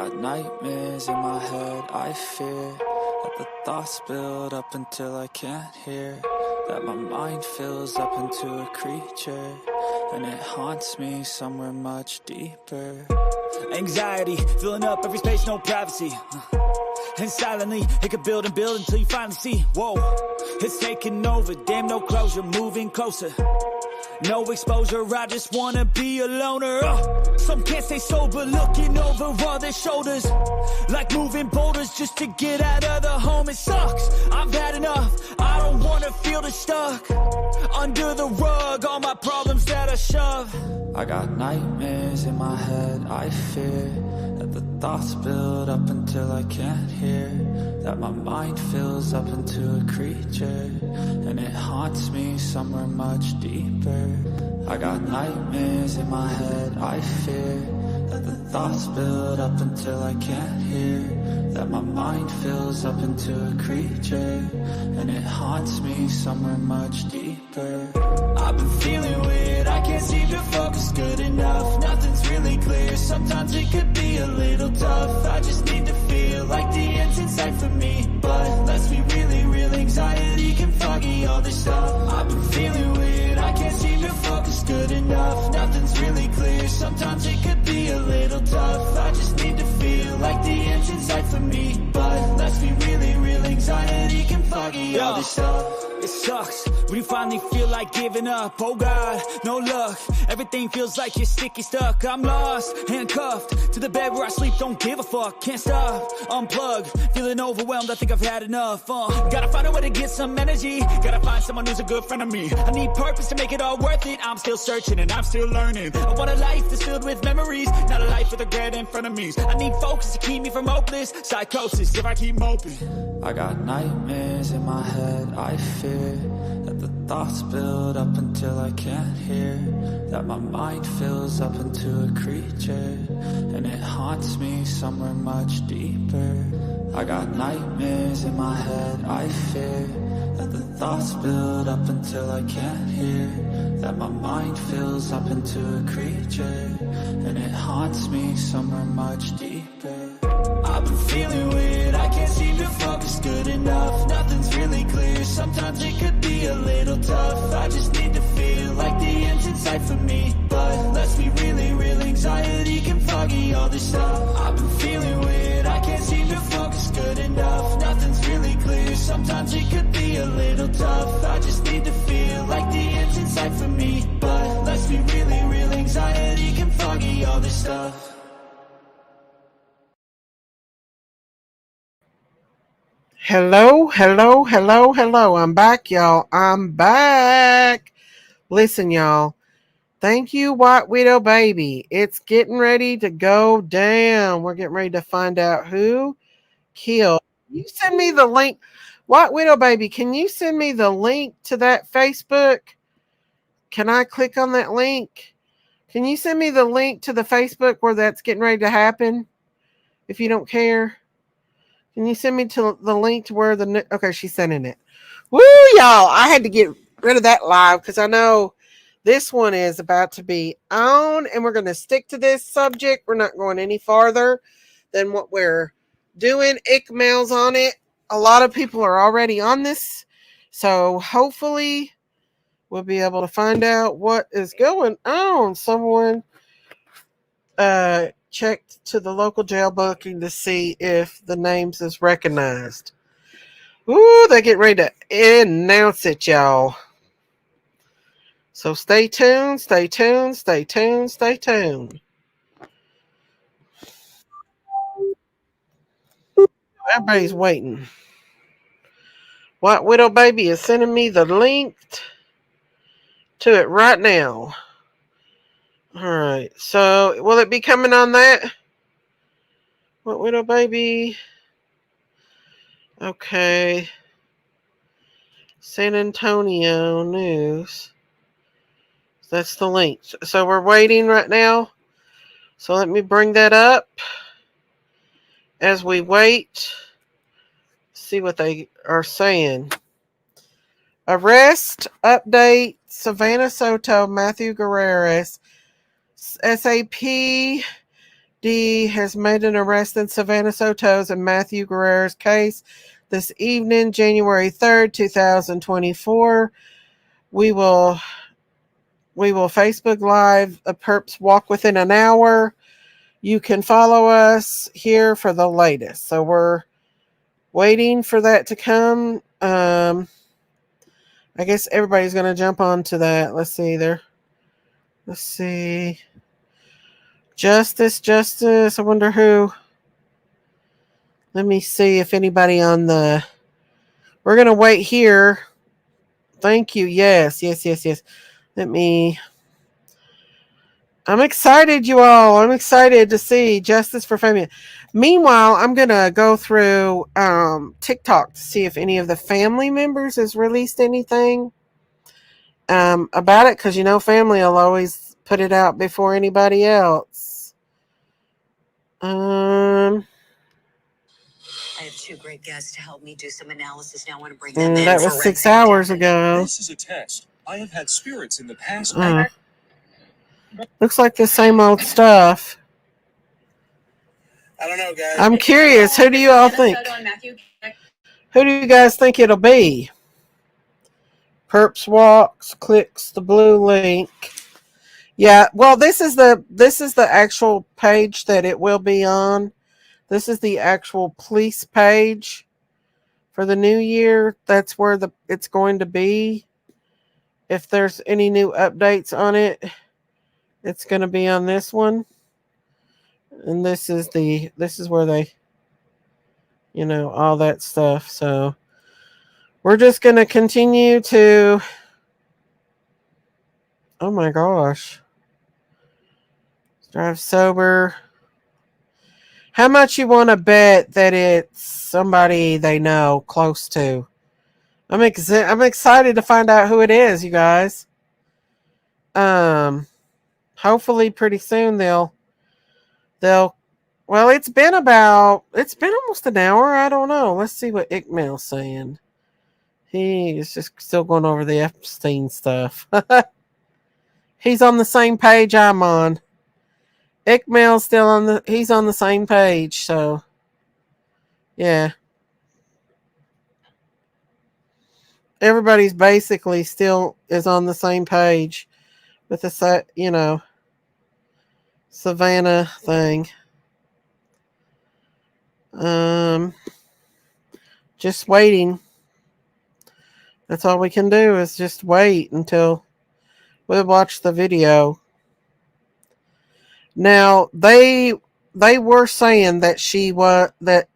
got nightmares in my head, I fear that the thoughts build up until I can't hear, that my mind fills up into a creature, and it haunts me somewhere much deeper. Anxiety, filling up every space, no privacy. And silently, it could build and build until you finally see, whoa, it's taking over, damn no closure, moving closer. No exposure, I just wanna be a loner. Some can't stay sober, looking over all their shoulders, like moving boulders just to get out of the home. It sucks, I've had enough, I don't wanna feel the stuck under the rug, all my problems that I shove. I got nightmares in my head, I fear that the thoughts build up until I can't hear, that my mind fills up into a creature, and it haunts me somewhere much deeper. I got nightmares in my head, I fear that the thoughts build up until I can't hear, that my mind fills up into a creature, and it haunts me somewhere much deeper. I've been feeling weird, I can't seem to focus good enough, nothing's really clear, sometimes it could be a little tough, I just need to feel like the end's in sight for me, but let's be really real, anxiety can foggy all this stuff. I've been feeling weird, I can't seem to focus good enough, nothing's really clear, sometimes it could be a little tough, I just need to feel like the end's in sight for me, but let's be really real, anxiety can foggy all this stuff. It sucks when you finally feel like giving up. Oh God, no luck, everything feels like you're sticky stuck. I'm lost, handcuffed to the bed where I sleep, don't give a fuck. Can't stop, unplug, feeling overwhelmed, I think I've had enough. Gotta find a way to get some energy, gotta find someone who's a good friend of me. I need purpose to make it all worth it, I'm still searching and I'm still learning. I want a life that's filled with memories, not a life with regret in front of me. I need focus to keep me from hopeless psychosis if I keep moping. I got nightmares in my head, I fear that the thoughts build up until I can't hear, that my mind fills up into a creature, and it haunts me somewhere much deeper. I got nightmares in my head, I fear that the thoughts build up until I can't hear, that my mind fills up into a creature, and it haunts me somewhere much deeper. I've been feeling weird, I can't seem to focus good enough, nothing's really clear, sometimes it could be a little tough, I just need to feel like the end's in sight for me, but let's be really real, anxiety can foggy all this stuff. I've been feeling weird, I can't seem to focus good enough, nothing's really clear, sometimes it could be a little tough, I just need to feel like the end's in sight for me, but let's be really real, anxiety can foggy all this stuff. Hello, hello, hello, hello. I'm back, y'all. I'm back. Listen, y'all. Thank you, White Widow Baby. It's getting ready to go down. We're getting ready to find out who killed. You send me the link. White Widow Baby, can you send me the link to that Facebook? Can I click on that link? Can you send me the link to the Facebook where that's getting ready to happen? If you don't care. Can you send me to the link to where okay, she's sending it. Woo, y'all. I had to get rid of that live because I know this one is about to be on and we're going to stick to this subject. We're not going any farther than what we're doing. Mails on it. A lot of people are already on this. So hopefully we'll be able to find out what is going on. Someone checked to the local jail booking to see if the names is recognized. Ooh, they get ready to announce it, y'all. So stay tuned, stay tuned, stay tuned, stay tuned. Everybody's waiting. White Widow Baby is sending me the link to it right now. All right. So will it be coming on that? White Widow Baby. Okay. San Antonio News. That's the link. So we're waiting right now. So let me bring that up as we wait. See what they are saying. Arrest update. Savanah Soto, Matthew Guerra, SAP D has made an arrest in Savanah Soto's and Matthew Guerra's case this evening, January 3rd, 2024. We will Facebook Live a Perps Walk within an hour. You can follow us here for the latest. So we're waiting for that to come. I guess everybody's going to jump onto that. Let's see there. Let's see. Justice. I wonder who. Let me see if anybody on the. We're going to wait here. Thank you. Yes. Let me. I'm excited, you all. I'm excited to see Justice for Family. Meanwhile, I'm going to go through TikTok to see if any of the family members has released anything about it, because family will always put it out before anybody else. I have two great guests to help me do some analysis now. I want to bring them in. That was 6 hours ago. This is a test. I have had spirits in the past. Looks like the same old stuff. I don't know, guys. I'm curious. Who do you all think? Who do you guys think it'll be? Perps Walks clicks the blue link. Yeah, well, this is the actual page that it will be on. This is the actual police page for the new year. That's where it's going to be. If there's any new updates on it, it's going to be on this one. And this is where they, all that stuff. So we're just going to continue to. Oh my gosh. Drive sober. How much you want to bet that it's somebody they know close to? I'm excited to find out who it is, you guys. Hopefully pretty soon they'll well, it's been almost an hour. I don't know. Let's see what Ickmail's saying. He is just still going over the Epstein stuff. He's on the same page I'm on. Ickmail's still he's on the same page, so yeah. Everybody's basically still is on the same page with the Savanah thing. Just waiting. That's all we can do is just wait until we watch the video. Now they were saying that that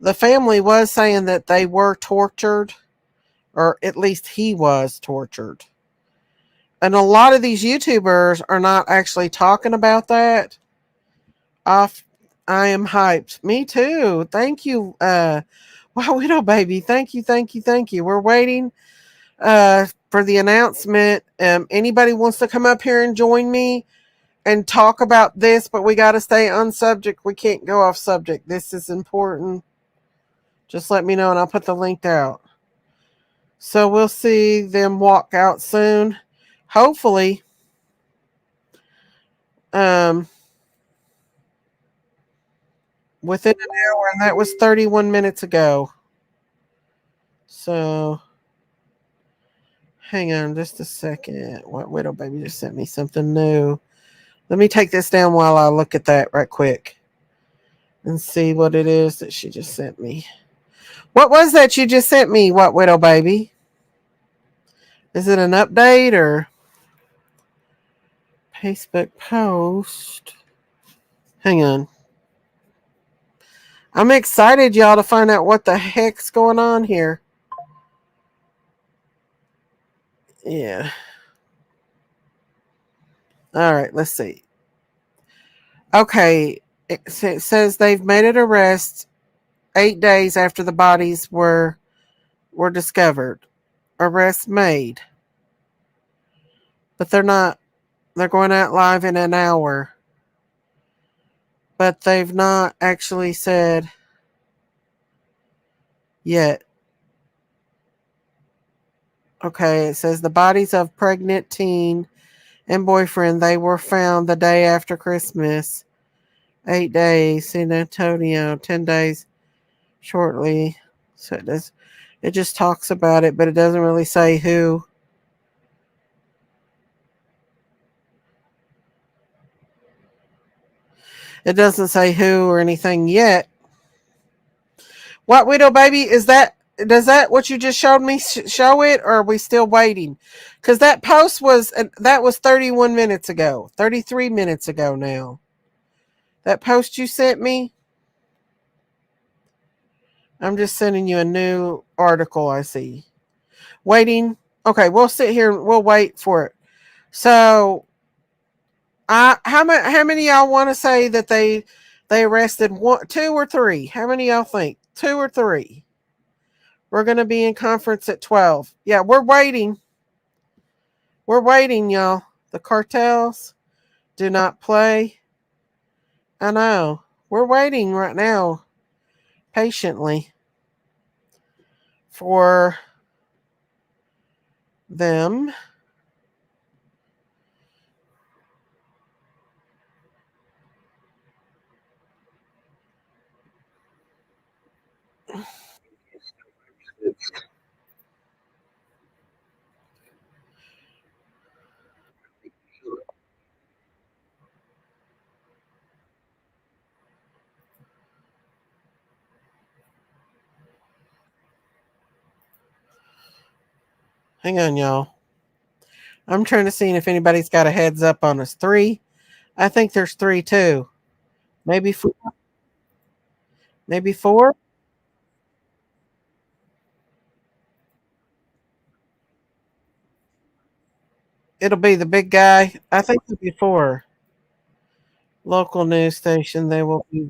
the family was saying that they were tortured, or at least he was tortured. And a lot of these YouTubers are not actually talking about that. I am hyped. Me too. Thank you. Wow, Widow Baby. Thank you. We're waiting for the announcement. Anybody wants to come up here and join me and talk about this, but we got to stay on subject. We can't go off subject. This is important. Just let me know and I'll put the link out. So we'll see them walk out soon. Hopefully. Within an hour, and that was 31 minutes ago. So hang on just a second. What Widow Baby just sent me something new. Let me take this down while I look at that right quick and see what it is that she just sent me. What was that you just sent me, What Widow Baby? Is it an update or Facebook post? Hang on. I'm excited, y'all, to find out what the heck's going on here. Yeah. All right, let's see. Okay, it says they've made an arrest 8 days after the bodies were discovered. Arrest made. But they're going out live in an hour. But they've not actually said yet. Okay, it says the bodies of pregnant teen and boyfriend, they were found the day after Christmas 8 days. San Antonio, 10 days shortly. So it does. It just talks about it, but it doesn't really say who. It doesn't say who or anything yet. What widow baby is that? Does that what you just showed me show it, or are we still waiting? Because that was 31 minutes ago, 33 minutes ago now. That post you sent me. I'm just sending you a new article. I see. Waiting. Okay, we'll sit here and we'll wait for it. So, how many y'all want to say that they arrested one, two, or three? How many y'all think? Two or three? We're going to be in conference at 12. Yeah, we're waiting. We're waiting, y'all. The cartels do not play. I know. We're waiting right now, patiently, for them. Hang on, y'all. I'm trying to see if anybody's got a heads up on us. Three? I think there's three too. Maybe four. Maybe four. It'll be the big guy. I think it'll be four. Local news station. They will be.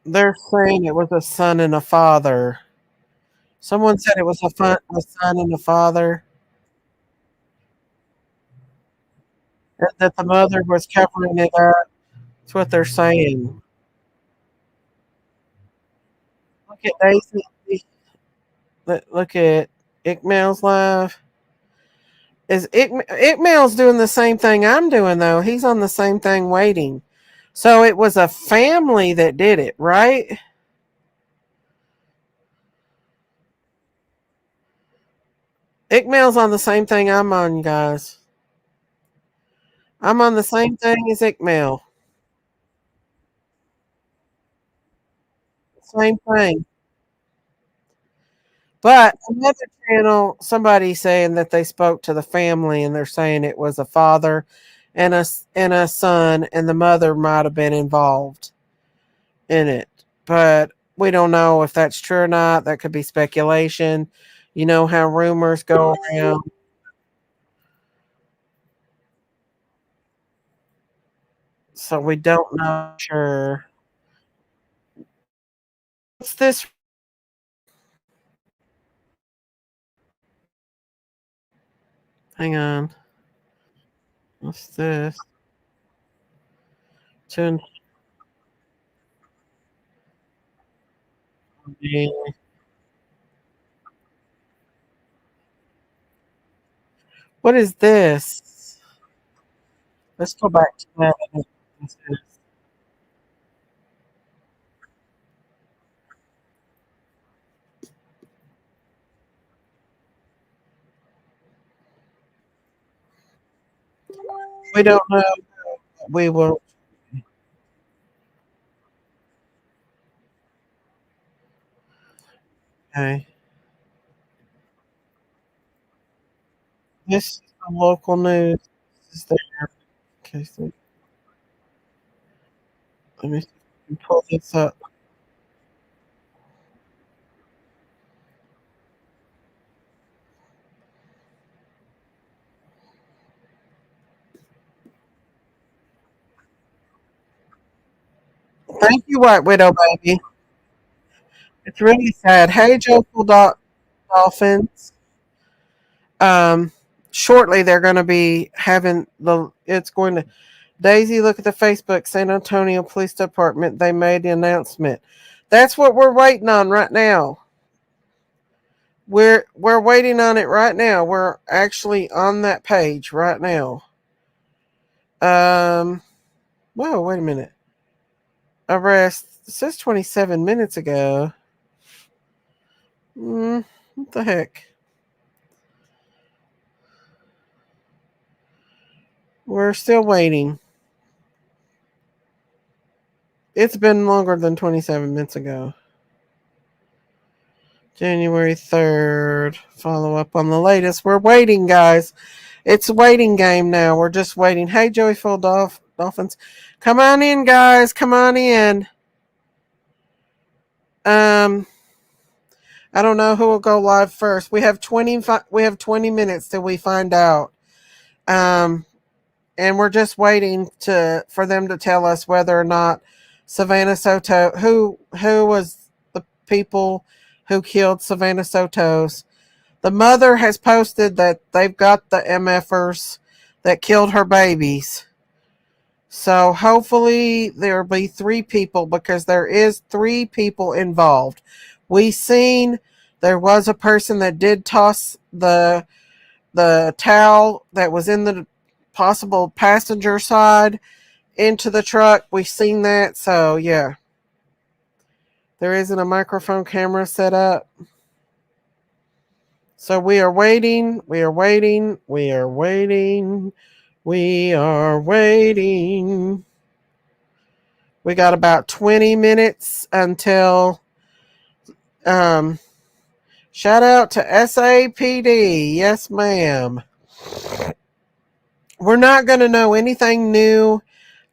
They're saying it was a son and a father. Someone said it was a son and a father, and that the mother was covering it up. That's what they're saying. Look at Daisy. Look at Ickmail's live. Ickmail's doing the same thing I'm doing though. He's on the same thing waiting. So it was a family that did it, right? Ickmail's on the same thing I'm on, guys. I'm on the same thing as Ickmail. Same thing. But another channel, somebody saying that they spoke to the family and they're saying it was a father and a son, and the mother might have been involved in it. But we don't know if that's true or not. That could be speculation. You know how rumors go around. So we don't know for sure. What's this? Hang on. What's this? To What is this? Let's go back to that. We don't know. We will. Okay. This is the local news. This is there. Okay, so let me see if I can pull this up. Thank you, White Widow baby. It's really sad. Hey, Joyful Dolphins. Um, Shortly they're going to be having the. It's going to. Daisy, look at the Facebook, San Antonio Police Department. They made the announcement. That's what we're waiting on right now. We're waiting on it right now. We're actually on that page right now. Whoa, wait a minute. Arrest. It says 27 minutes ago. What the heck? We're still waiting. It's been longer than 27 minutes ago. January 3rd. Follow up on the latest. We're waiting, guys. It's a waiting game now. We're just waiting. Hey, Joyful Dolphins. Come on in, guys. Come on in. I don't know who will go live first. We have 20 minutes till we find out. And we're just waiting for them to tell us whether or not Savanah Soto, who was the people who killed Savanah Soto's. The mother has posted that they've got the MFers that killed her babies. So hopefully there'll be 3 people, because there is 3 people involved. We seen there was a person that did toss the towel that was in the possible passenger side into the truck. We've seen that. So yeah, there isn't a microphone camera set up. So we are waiting. We are waiting. We are waiting. We are waiting. We got about 20 minutes until shout out to SAPD. Yes, ma'am. We're not going to know anything new.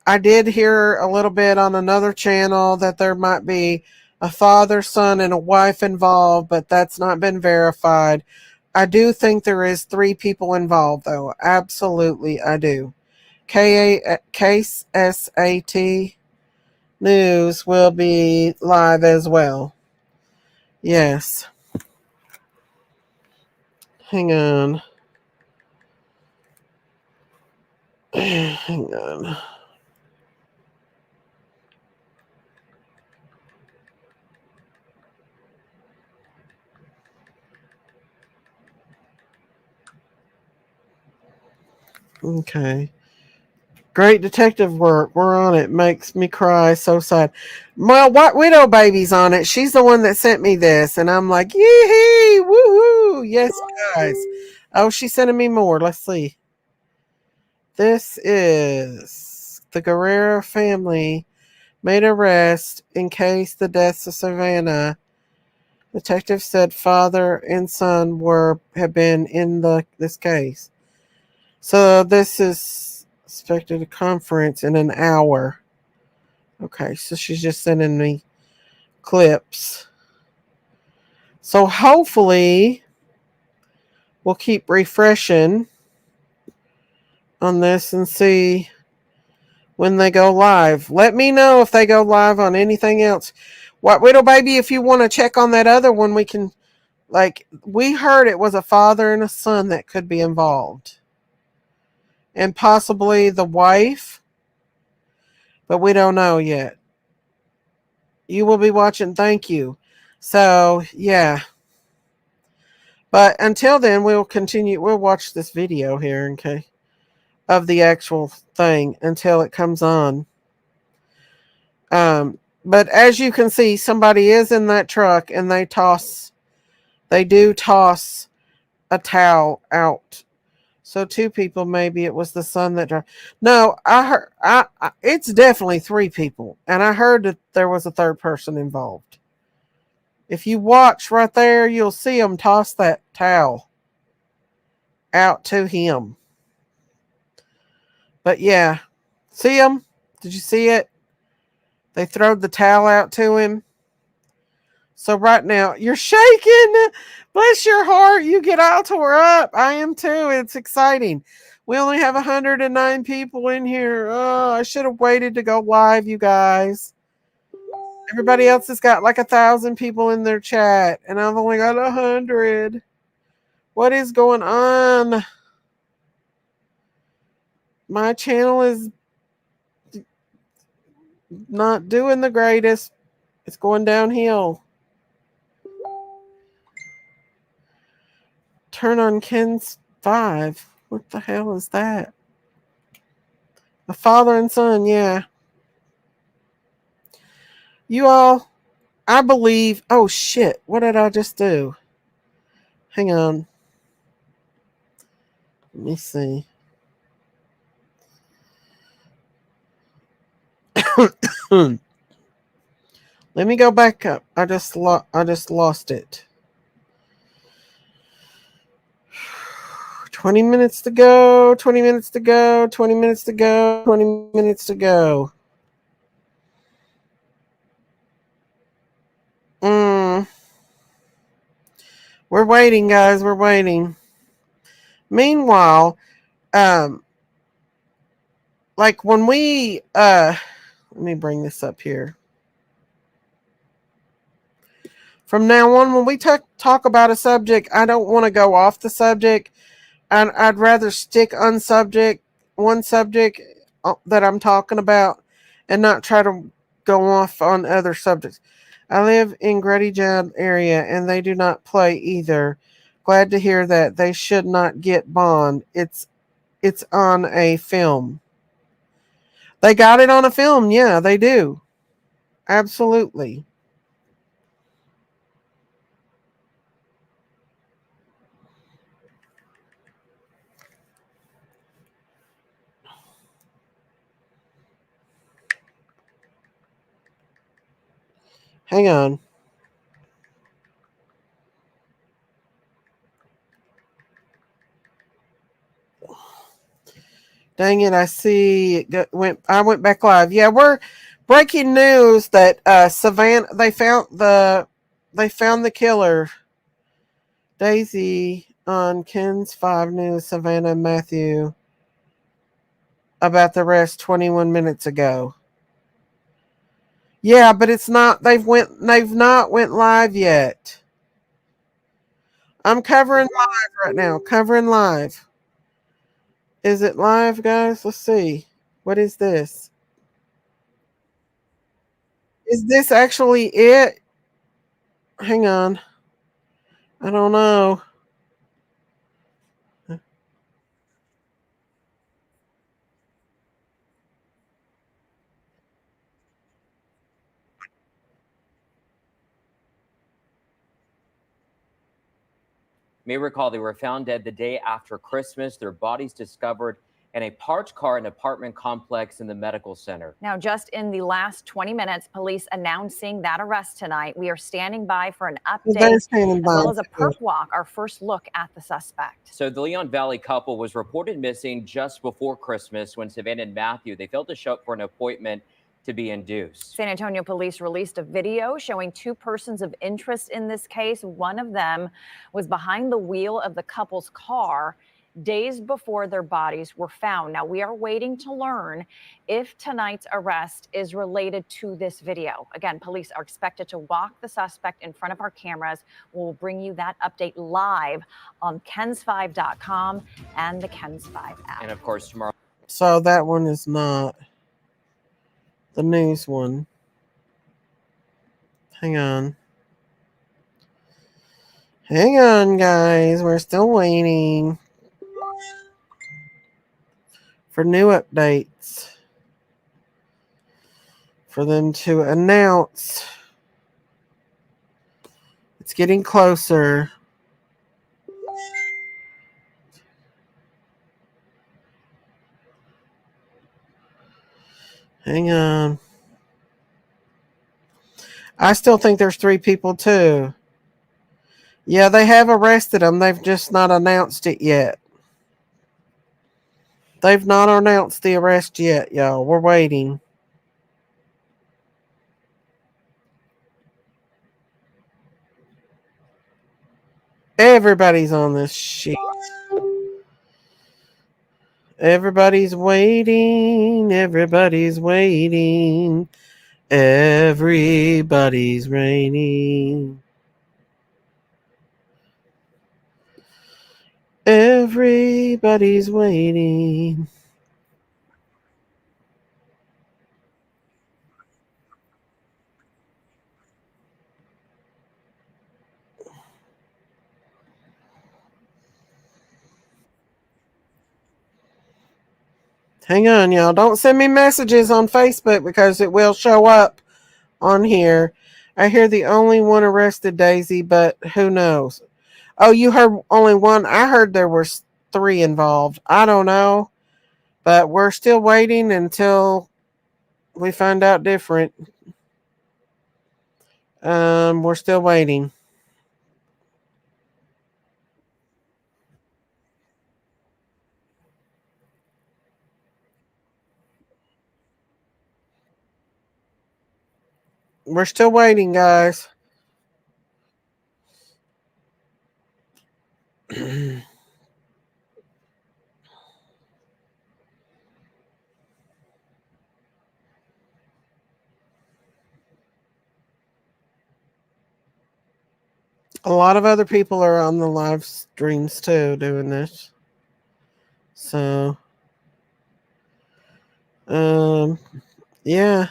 I did hear a little bit on another channel that there might be a father, son, and a wife involved, but that's not been verified. I do think there is 3 people involved, though. Absolutely, I do. Case SAT News will be live as well. Yes. Hang on. Hang on. Okay. Great detective work. We're on it. Makes me cry. So sad. My White Widow baby's on it. She's the one that sent me this. And I'm like, yee woohoo. Yes, guys. Oh, she's sending me more. Let's see. This is the Guerra family made arrest in case the deaths of Savanah. Detective said father and son have been in this case. So this is expected a conference in an hour. Okay, so she's just sending me clips. So hopefully we'll keep refreshing on this and see when they go live. Let me know if they go live on anything else. White Widow Baby, if you want to check on that other one, we can, we heard it was a father and a son that could be involved. And possibly the wife, but we don't know yet. You will be watching. Thank you. So, yeah. But until then, we'll continue. We'll watch this video here, okay, of the actual thing until it comes on. But as you can see, somebody is in that truck and they do toss a towel out. So 2 people, maybe it was the son that drove. No, I heard, it's definitely 3 people. And I heard that there was a 3rd person involved. If you watch right there, you'll see them toss that towel out to him. But yeah, see him? Did you see it? They throwed the towel out to him. So right now, you're shaking. Bless your heart. You get all tore up. I am too. It's exciting. We only have 109 people in here. Oh, I should have waited to go live, you guys. Everybody else has got like 1,000 people in their chat, and I've only got 100. What is going on? My channel is Not doing the greatest. It's going downhill. Turn on Ken's 5. What the hell is that? A father and son, yeah. You all, I believe. Oh shit, what did I just do? Hang on. Let me see. Let me go back up. I just lost it. 20 minutes to go, 20 minutes to go, 20 minutes to go, 20 minutes to go. We're waiting, guys. We're waiting. Meanwhile, um, like when we let me bring this up here. From now on, when we talk about a subject, I don't want to go off the subject. I'd rather stick on one subject that I'm talking about, and not try to go off on other subjects. I live in Grady Judd area, and they do not play either. Glad to hear that. They should not get bond. It's on a film. They got it on a film. Yeah, they do. Absolutely. Hang on. Dang it! I see. I went back live. Yeah, we're breaking news that Savanah. They found the killer. Daisy on Ken's 5 News. Savannah and Matthew about the rest 21 minutes ago. Yeah, but it's not. They've not went live yet. I'm covering live right now. Covering live. Is it live, guys? Let's see. What is this? Is this actually it? Hang on. I don't know. May recall they were found dead the day after Christmas. Their bodies discovered in a parked car in an apartment complex in the medical center. Now, just in the last 20 minutes, police announcing that arrest tonight. We are standing by for an update as well as a perp walk, our first look at the suspect. So the Leon Valley couple was reported missing just before Christmas when Savanah and Matthew, they failed to show up for an appointment to be induced. San Antonio police released a video showing two persons of interest in this case. One of them was behind the wheel of the couple's car days before their bodies were found. Now, we are waiting to learn if tonight's arrest is related to this video. Again, police are expected to walk the suspect in front of our cameras. We'll bring you that update live on KENS5.com and the KENS5 app. And of course, tomorrow. So that one is not the news one. Hang on. Hang on, guys. We're still waiting for new updates for them to announce. It's getting closer. Hang on. I still think there's 3 people too. Yeah, they have arrested them. They've just not announced it yet. They've not announced the arrest yet, y'all. We're waiting. Everybody's on this shit. Everybody's waiting. Everybody's waiting. Everybody's waiting. Everybody's waiting. Hang on, y'all. Don't send me messages on Facebook because it will show up on here. I hear the only one arrested, Daisy, but who knows? Oh, you heard only one? I heard there were three involved. I don't know, but we're still waiting until we find out different. We're still waiting. We're still waiting, guys. A lot of other people are on the live streams too doing this. So, um, yeah,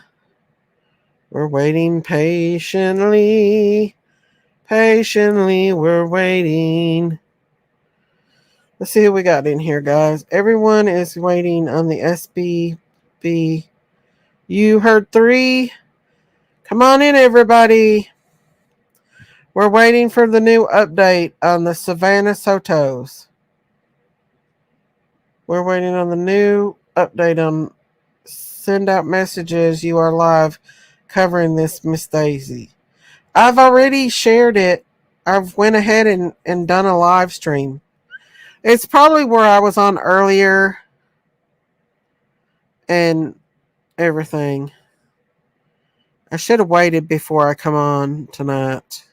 we're waiting patiently. Patiently, we're waiting. Let's see who we got in here, guys. Everyone is waiting on the SBB. You heard three. Come on in, everybody. We're waiting for the new update on the Savanah Sotos. We're waiting on the new update on send out messages. You are live covering this, Miss Daisy. I've already shared it. I've went ahead and done a live stream. It's probably where I was on earlier and everything. I should have waited before I come on tonight.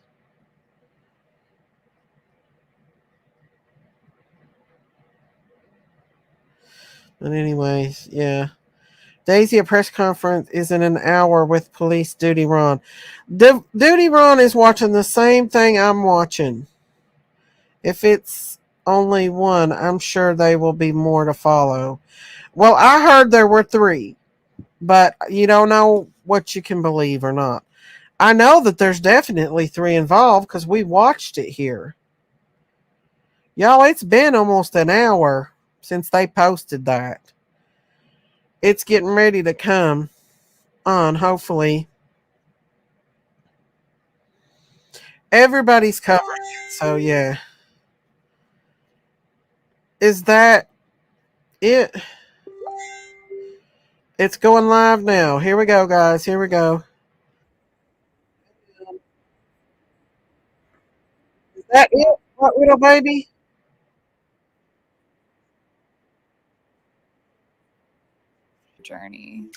But anyways, yeah. Daisy, a press conference is in an hour with police Duty Ron. Duty Ron is watching the same thing I'm watching. If it's only one, I'm sure there will be more to follow. Well, I heard there were three, but you don't know what you can believe or not. I know that there's definitely three involved because we watched it here. Y'all, it's been almost an hour since they posted that. It's getting ready to come on, hopefully. Everybody's covering it, so yeah. Is that it? It's going live now. Here we go, guys. Here we go. Is that it? What little baby? Journey.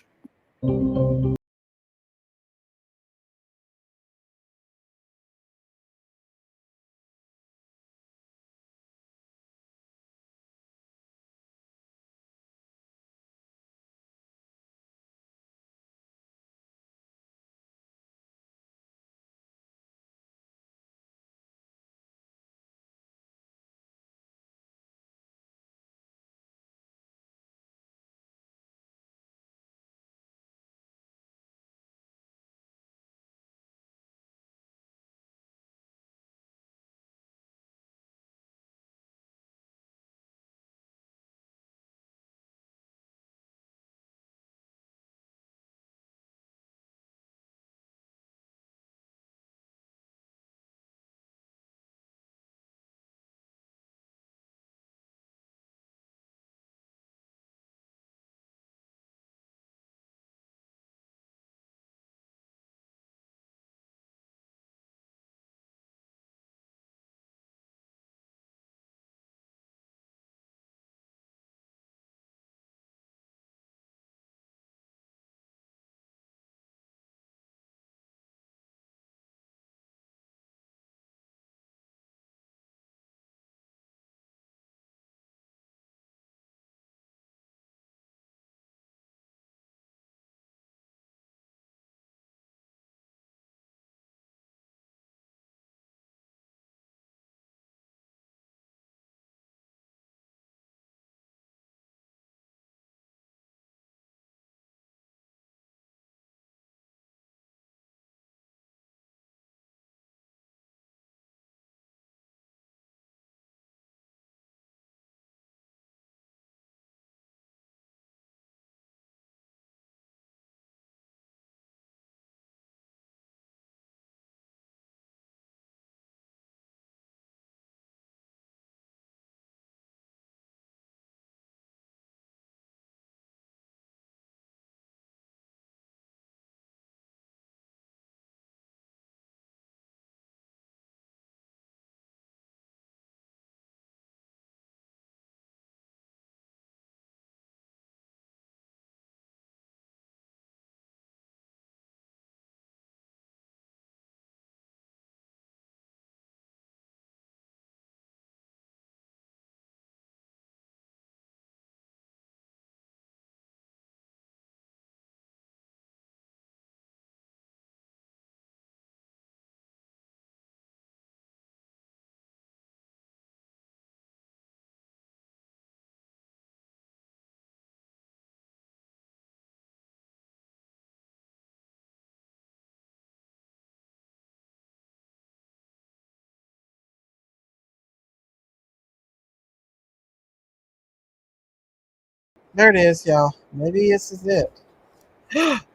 There it is, y'all. Maybe this is it.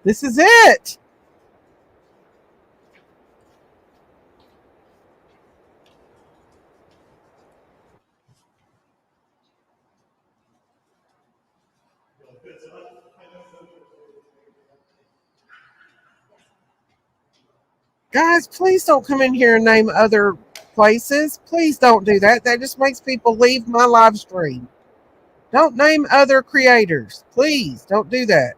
This is it. Guys, please don't come in here and name other places. Please don't do that. That just makes people leave my live stream. Don't name other creators. Please don't do that.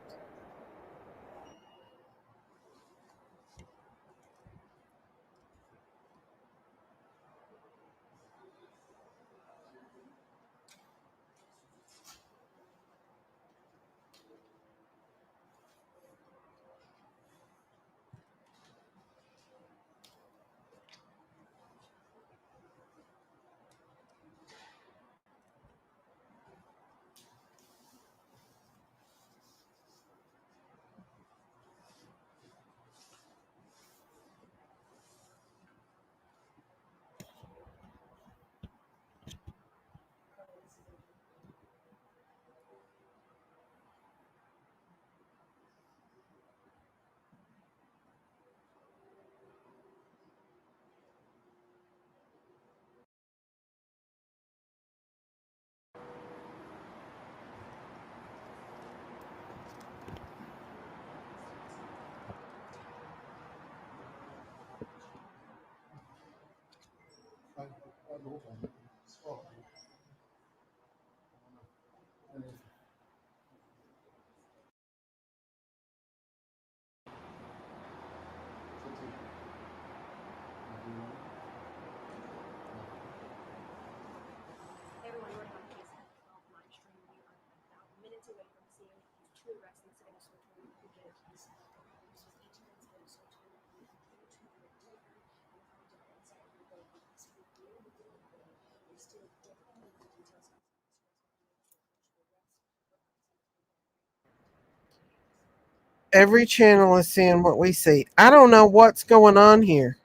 Every channel is seeing what we see. I don't know what's going on here.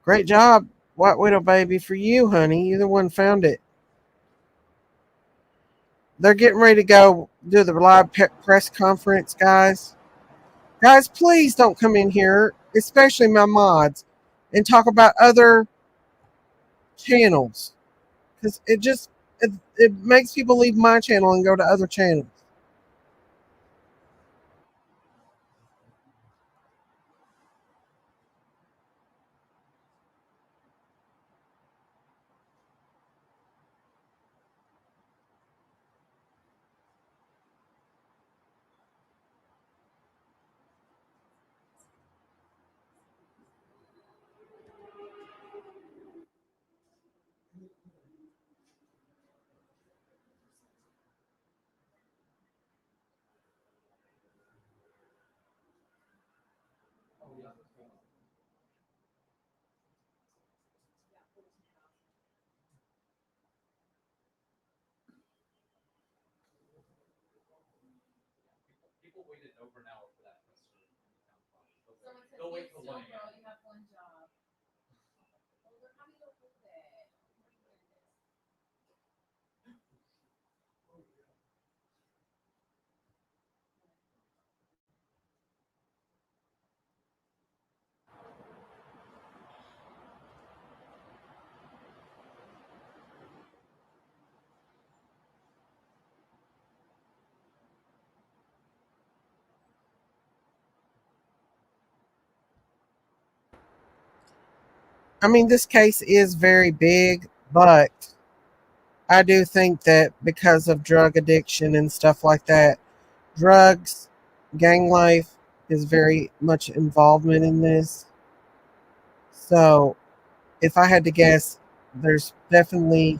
Great job, White Widow Baby, for you, honey. You're the one found it. They're getting ready to go do the live press conference, guys. Guys, please don't come in here, especially my mods, and talk about other channels. Because it makes people leave my channel and go to other channels. I mean, this case is very big, but I do think that because of drug addiction and stuff like that, drugs, gang life is very much involvement in this. So, if I had to guess, there's definitely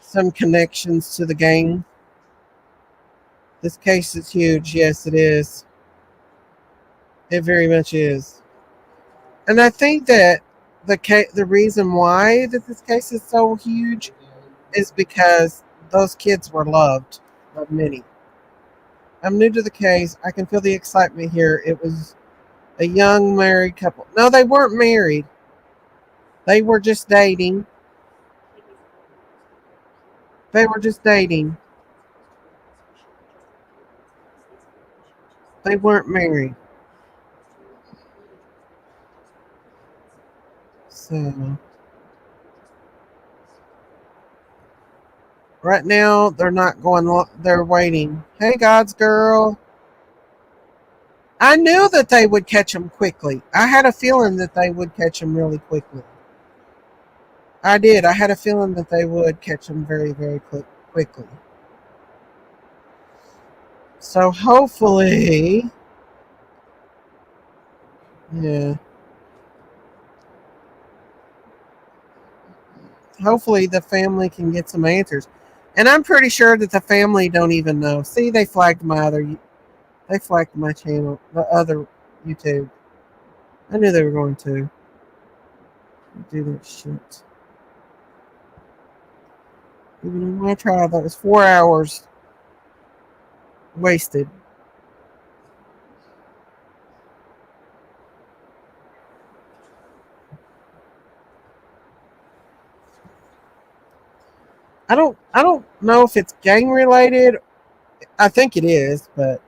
some connections to the gang. This case is huge. Yes, it is. It very much is. And I think that the reason why that this case is so huge is because those kids were loved by many. I'm new to the case. I can feel the excitement here. It was a young married couple. No, they weren't married. They were just dating. They were just dating. They weren't married. So right now they're not going. They're waiting. Hey, God's girl. I knew that they would catch him quickly. I had a feeling that they would catch him really quickly. I did. I had a feeling that they would catch him very, very quickly. So hopefully, yeah. Hopefully the family can get some answers. And I'm pretty sure that the family don't even know. See, they flagged my channel, the other YouTube. I knew they were going to do that shit. Even in my trial, that was 4 hours wasted. I don't know if it's gang related. I think it is, but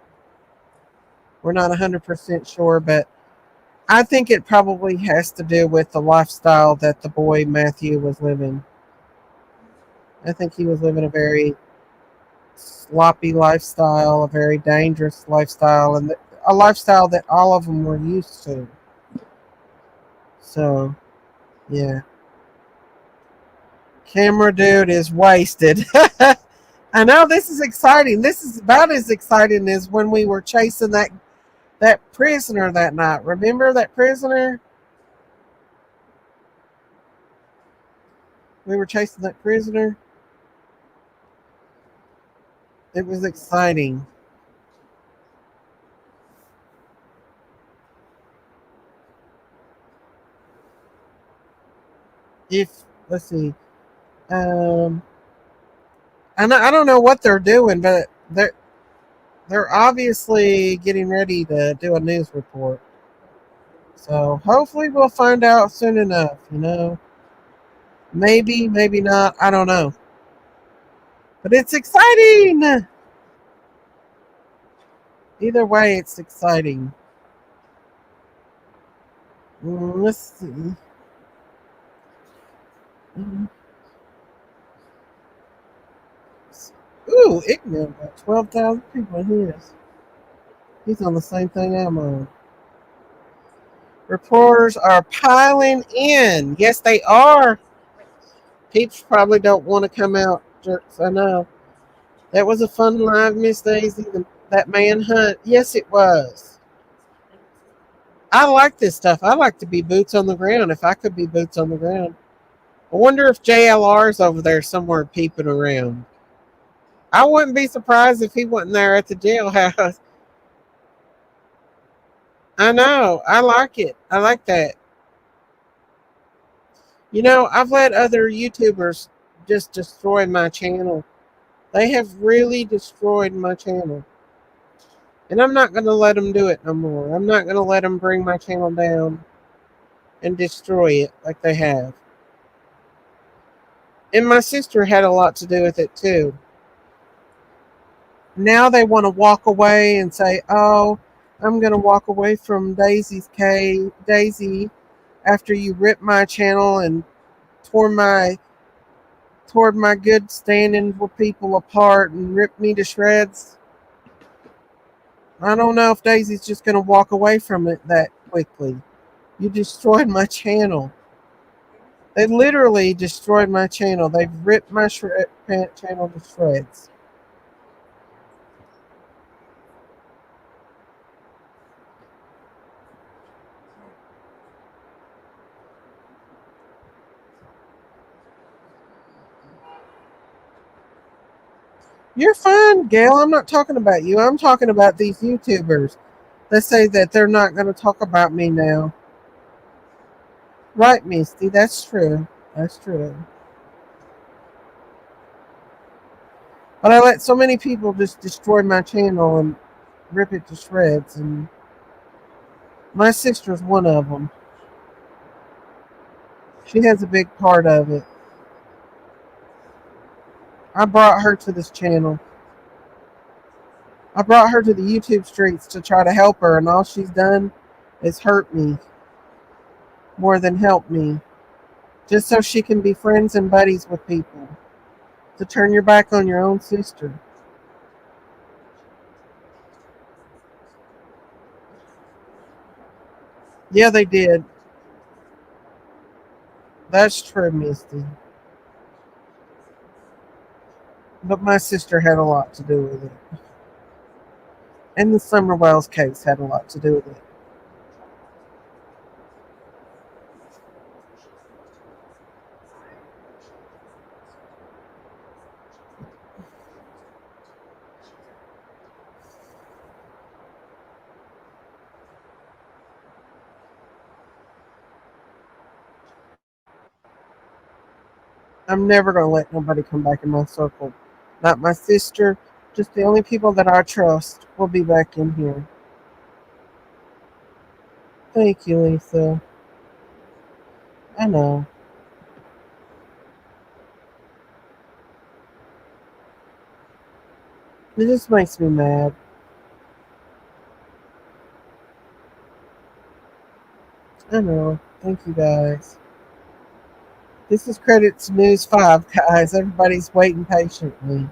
we're not 100% sure. But I think it probably has to do with the lifestyle that the boy Matthew was living. I think he was living a very sloppy lifestyle, a very dangerous lifestyle, and a lifestyle that all of them were used to. So, yeah. Camera dude is wasted. I know this is exciting. This is about as exciting as when we were chasing that prisoner that night. Remember that prisoner? We were chasing that prisoner. It was exciting. If let's see, um, I don't know what they're doing, but they're obviously getting ready to do a news report. So hopefully we'll find out soon enough. Maybe, maybe not. I don't know, but it's exciting. Either way, it's exciting. Let's see. Ooh, Ignorant got 12,000 people in his. He's on the same thing I'm on. Reporters are piling in. Yes, they are. Peeps probably don't want to come out, jerks. I know. That was a fun live, Miss Daisy. That manhunt. Yes, it was. I like this stuff. I like to be boots on the ground if I could be boots on the ground. I wonder if JLR's over there somewhere peeping around. I wouldn't be surprised if he wasn't there at the jailhouse. I know. I like it. I like that. I've let other YouTubers just destroy my channel. They have really destroyed my channel. And I'm not going to let them do it no more. I'm not going to let them bring my channel down and destroy it like they have. And my sister had a lot to do with it too. Now they want to walk away and say, "Oh, I'm going to walk away from Daisy after you ripped my channel and tore my good standing with people apart and ripped me to shreds." I don't know if Daisy's just going to walk away from it that quickly. You destroyed my channel. They literally destroyed my channel. They've ripped my channel to shreds. You're fine, Gail. I'm not talking about you. I'm talking about these YouTubers that say that they're not going to talk about me now. Right, Misty. That's true. That's true. But I let so many people just destroy my channel and rip it to shreds, and my sister's one of them. She has a big part of it. I brought her to this channel. I brought her to the YouTube streets to try to help her, and all she's done is hurt me more than help me, just so she can be friends and buddies with people. To turn your back on your own sister. Yeah, they did. That's true, Misty. But my sister had a lot to do with it. And the Summer Wells case had a lot to do with it. I'm never going to let nobody come back in my circle. Not my sister, just the only people that I trust will be back in here. Thank you, Lisa. I know. It just makes me mad. I know. Thank you, guys. This is Credits News 5, guys. Everybody's waiting patiently.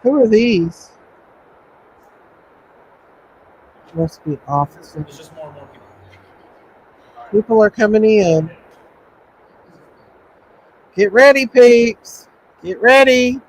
Who are these? Must be officers. It's just more and more people. People are coming in. Get ready, peeps. Get ready.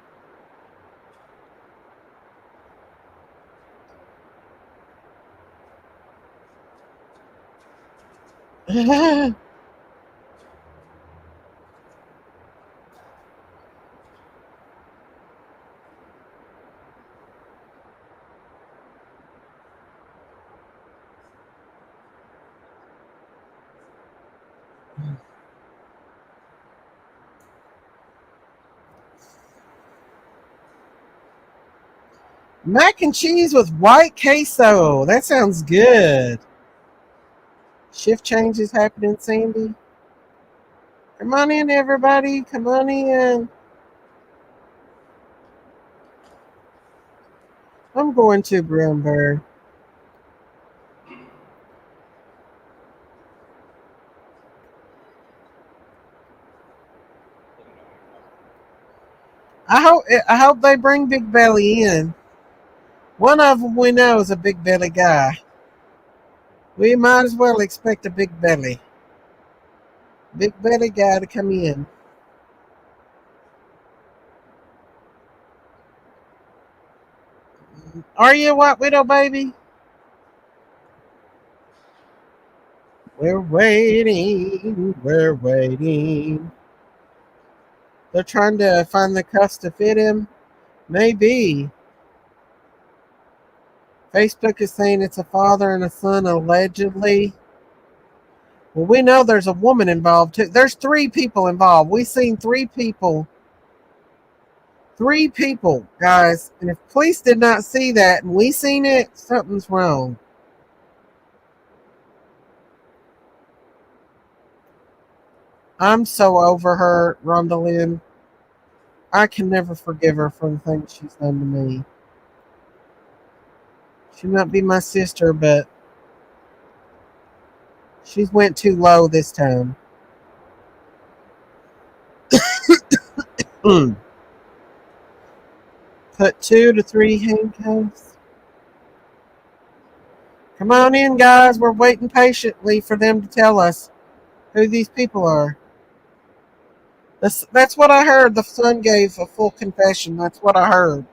Mac and cheese with white queso. That sounds good. Shift change is happening, Sandy. Come on in, everybody. Come on in. I'm going to Brown Bear. I hope they bring Big Belly in. One of them we know is a big belly guy. We might as well expect a big belly. Big belly guy to come in. Are you a White Widow, baby? We're waiting. We're waiting. They're trying to find the cuffs to fit him. Maybe. Facebook is saying it's a father and a son, allegedly. Well, we know there's a woman involved too. There's 3 people involved. We've seen 3 people. 3 people, guys. And if police did not see that and we seen it, something's wrong. I'm so over her, Rhonda Lynn. I can never forgive her for the things she's done to me. She might be my sister, but she's went too low this time. Put 2 to 3 handcuffs. Come on in, guys. We're waiting patiently for them to tell us who these people are. That's what I heard. The son gave a full confession. That's what I heard.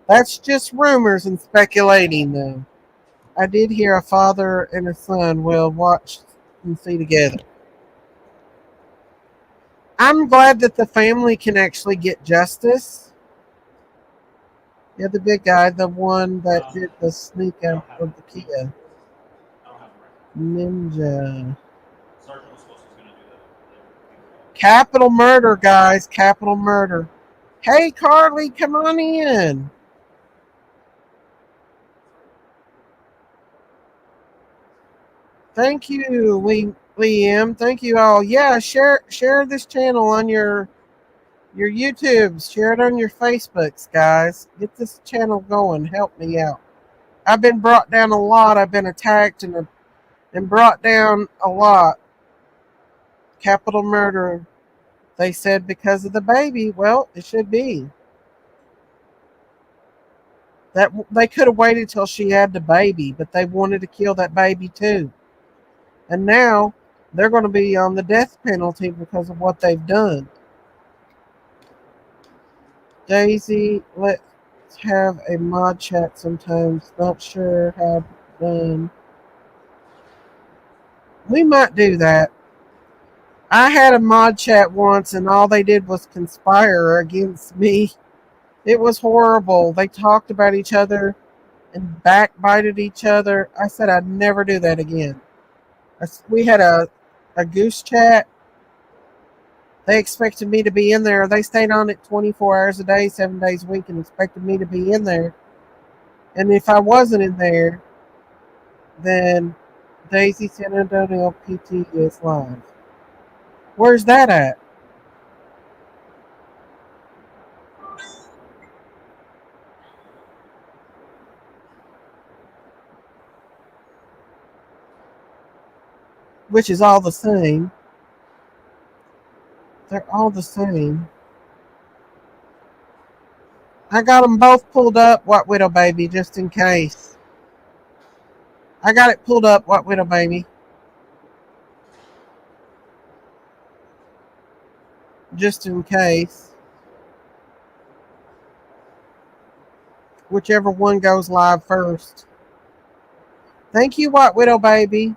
That's just rumors and speculating, though. I did hear a father and a son will watch and see together. I'm glad that the family can actually get justice. Yeah, the big guy, the one that did the sneak out of the Kia. Ninja. Capital murder, guys. Capital murder. Hey, Carly, come on in. Thank you, Liam. Thank you all. Yeah, share this channel on your YouTubes. Share it on your Facebooks, guys. Get this channel going. Help me out. I've been brought down a lot. I've been attacked and brought down a lot. Capital murder. They said because of the baby. Well, it should be. That they could have waited till she had the baby, but they wanted to kill that baby too. And now they're going to be on the death penalty because of what they've done. Daisy, let's have a mod chat sometimes. Not sure how done. We might do that. I had a mod chat once and all they did was conspire against me. It was horrible. They talked about each other and backbited each other. I said I'd never do that again. We had a goose chat. They expected me to be in there. They stayed on it 24 hours a day, 7 days a week, and expected me to be in there. And if I wasn't in there, then Daisy San Antonio PT is live. Where's that at? Which is all the same. They're all the same. I got them both pulled up, White Widow Baby, just in case. I got it pulled up, White Widow Baby. Just in case. Whichever one goes live first. Thank you, White Widow Baby.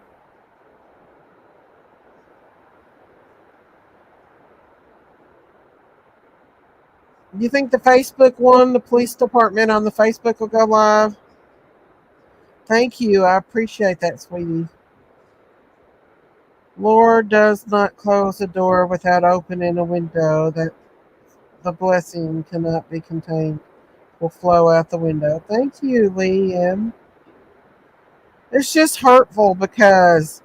You think the Facebook one, the police department on the Facebook will go live? Thank you. I appreciate that, sweetie. Lord does not close a door without opening a window, that the blessing cannot be contained will flow out the window. Thank you, Liam. It's just hurtful because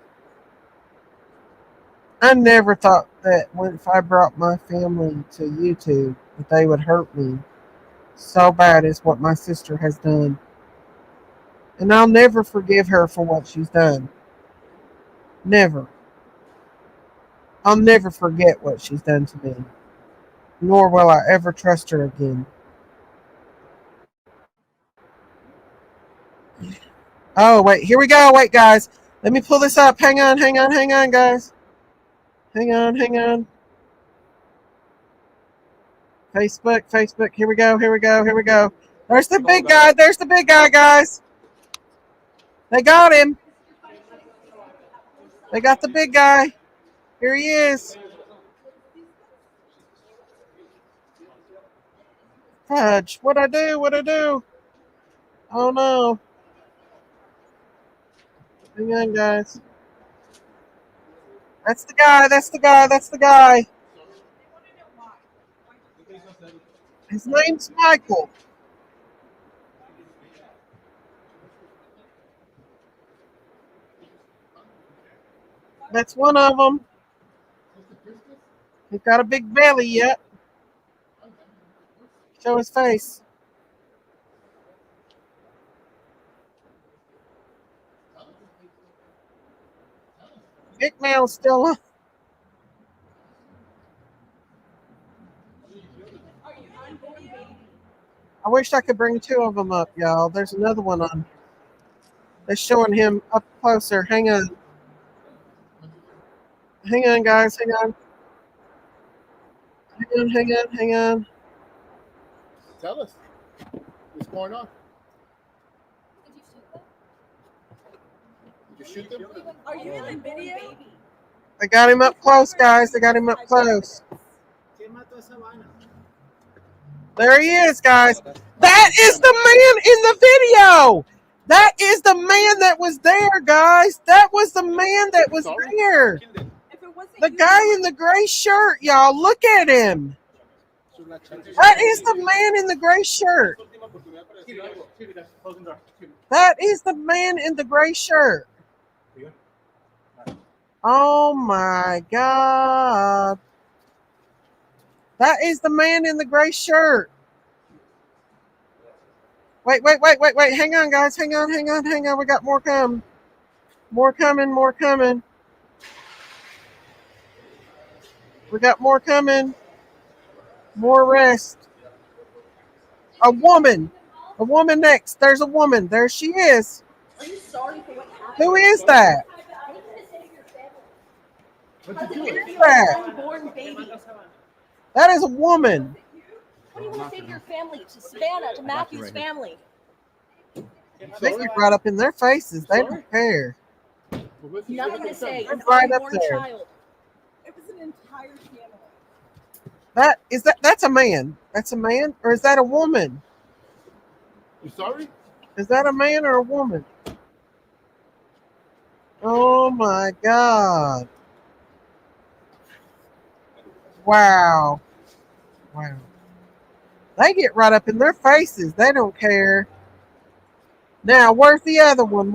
I never thought that if I brought my family to YouTube that they would hurt me so bad as what my sister has done. And I'll never forgive her for what she's done. Never. I'll never forget what she's done to me. Nor will I ever trust her again. Oh, wait. Here we go. Wait, guys. Let me pull this up. Hang on, guys. Hang on. Facebook. Here we go. There's the big guy. Guys. They got him. They got the big guy. Here he is. Fudge. What'd I do? Oh, no. Hang on, guys. That's the guy. His name's Michael. That's one of them. He's got a big belly yet. Show his face. Big Mail's still on. I wish I could bring two of them up, y'all. There's another one on. They're showing him up closer. Hang on, guys. Hang on. Tell us what's going on. Did you shoot them? Are you in the video? They got him up close, guys. They got him up close. There he is, guys. That is the man in the video. That is the man that was there, guys. That was the man that was there. The guy in the gray shirt, y'all. Look at him. That is the man in the gray shirt. That is the man in the gray shirt. Oh my God. That is the man in the gray shirt. Wait. Hang on, guys. Hang on. We got more coming. More coming. We got more coming. More rest. A woman. A woman next. There's a woman. There she is. Are you sorry for what happened? Who is that? Who is that? Unborn baby. That is a woman. What do you want to say to your family, to Savanah, to Matthew's family? They get right up in their faces. They don't care. Nothing to say. They're An right up unborn there. child. It was an entire family. That's a man. That's a man, or is that a woman? You sorry? Is that a man or a woman? Oh my God. Wow. They get right up in their faces. They don't care. Now, where's the other one?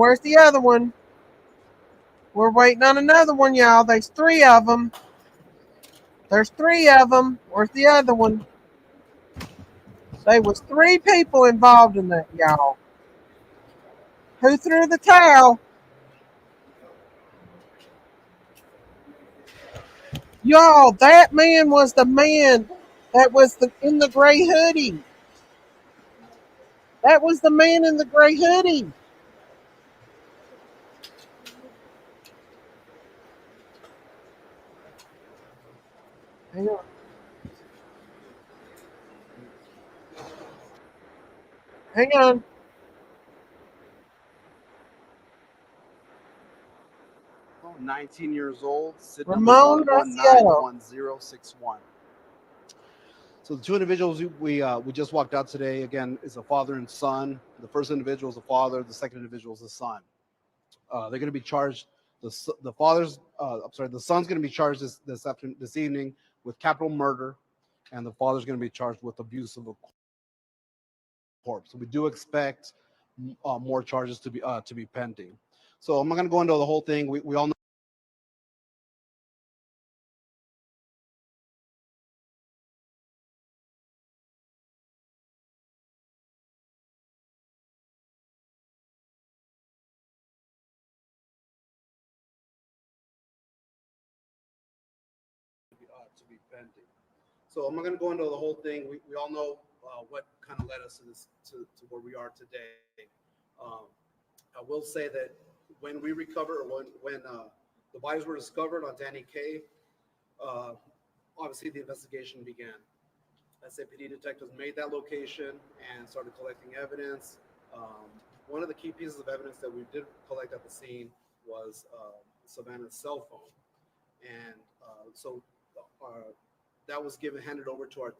We're waiting on another one, y'all. There's 3 of them. Where's the other one? There was 3 people involved in that, y'all. Who threw the towel? Y'all, that man was the man that was in the gray hoodie. That was the man in the gray hoodie. Hang on. Hang on. Oh, 19 years old. Sid Ramon number Graciano. 111061. So the 2 individuals we just walked out today, again, is a father and son. The first individual is the father. The second individual is the son. They're going to be charged. The son's going to be charged this evening with capital murder, and the father's going to be charged with abuse of a corpse. So we do expect more charges to be pending. So I'm not going to go into the whole thing. We all know. To be pending. So I'm not going to go into the whole thing. We all know what kind of led us to this to where we are today. Um, I will say that when we recover, when the bodies were discovered on Danny K, uh, obviously the investigation began. SAPD detectives made that location and started collecting evidence. One of the key pieces of evidence that we did collect at the scene was Savanah's cell phone, and so that was handed over to our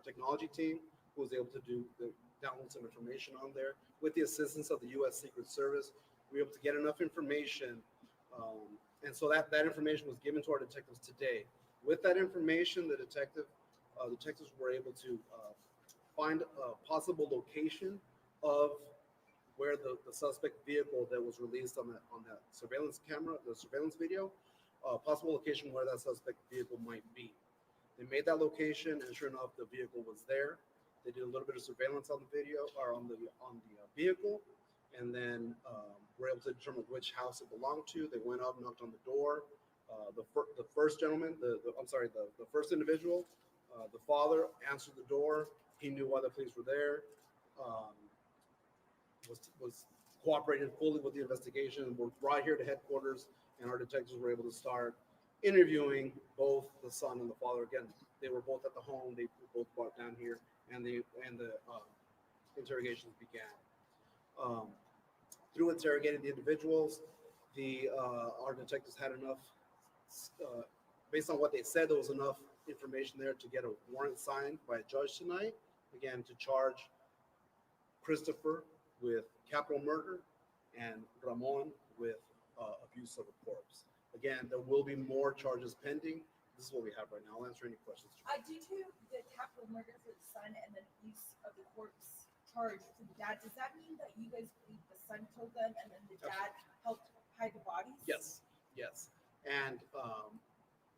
technology team, who was able to download some information on there. With the assistance of the U.S. Secret Service, we were able to get enough information, and so that information was given to our detectives today. With that information, the detectives were able to find a possible location of where the suspect vehicle that was released on that surveillance camera, the surveillance video, possible location where that suspect vehicle might be. They made that location, and sure enough, the vehicle was there. They did a little bit of surveillance on the video or on the vehicle, and then were able to determine which house it belonged to. They went up, knocked on the door. The first gentleman, the first individual, the father answered the door. He knew why the police were there. Was cooperated fully with the investigation. We're right here to headquarters, and our detectives were able to start interviewing both the son and the father. Again, they were both at the home. They were both brought down here, and the interrogations began. Through interrogating the individuals, our detectives had enough, based on what they said, there was enough information there to get a warrant signed by a judge tonight, again, to charge Christopher with capital murder and Ramon with abuse of a corpse. Again, there will be more charges pending. This is what we have right now. I'll answer any questions. Due to the capital murder for the son and then use of the corpse charge for the dad, does that mean that you guys believe the son killed them and then the dad helped hide the bodies? Yes, yes. And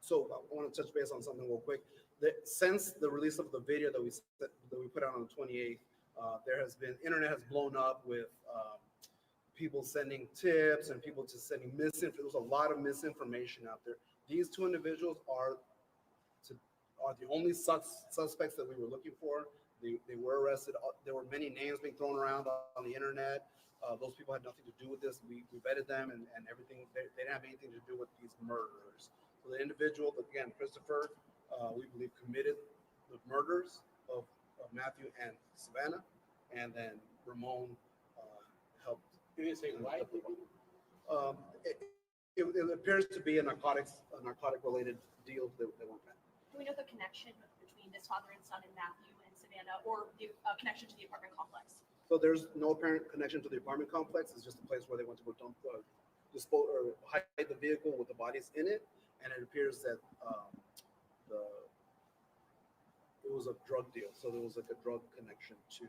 so I want to touch base on something real quick. Since the release of the video that we put out on the 28th, internet has blown up with people sending tips and people just sending misinformation. There's a lot of misinformation out there. These two individuals are the only suspects that we were looking for. They were arrested. There were many names being thrown around on the internet. Those people had nothing to do with this. We vetted them and everything. They didn't have anything to do with these murders. So the individual, again, Christopher, we believe committed the murders of Matthew and Savanah, and then Ramon helped. Did it say why? It appears to be a narcotic-related deal that went bad. Do we know the connection between this father and son and Matthew and Savanah, or the connection to the apartment complex? So there's no apparent connection to the apartment complex. It's just a place where they went to go dispose or hide the vehicle with the bodies in it, and it appears that it was a drug deal. So there was like a drug connection to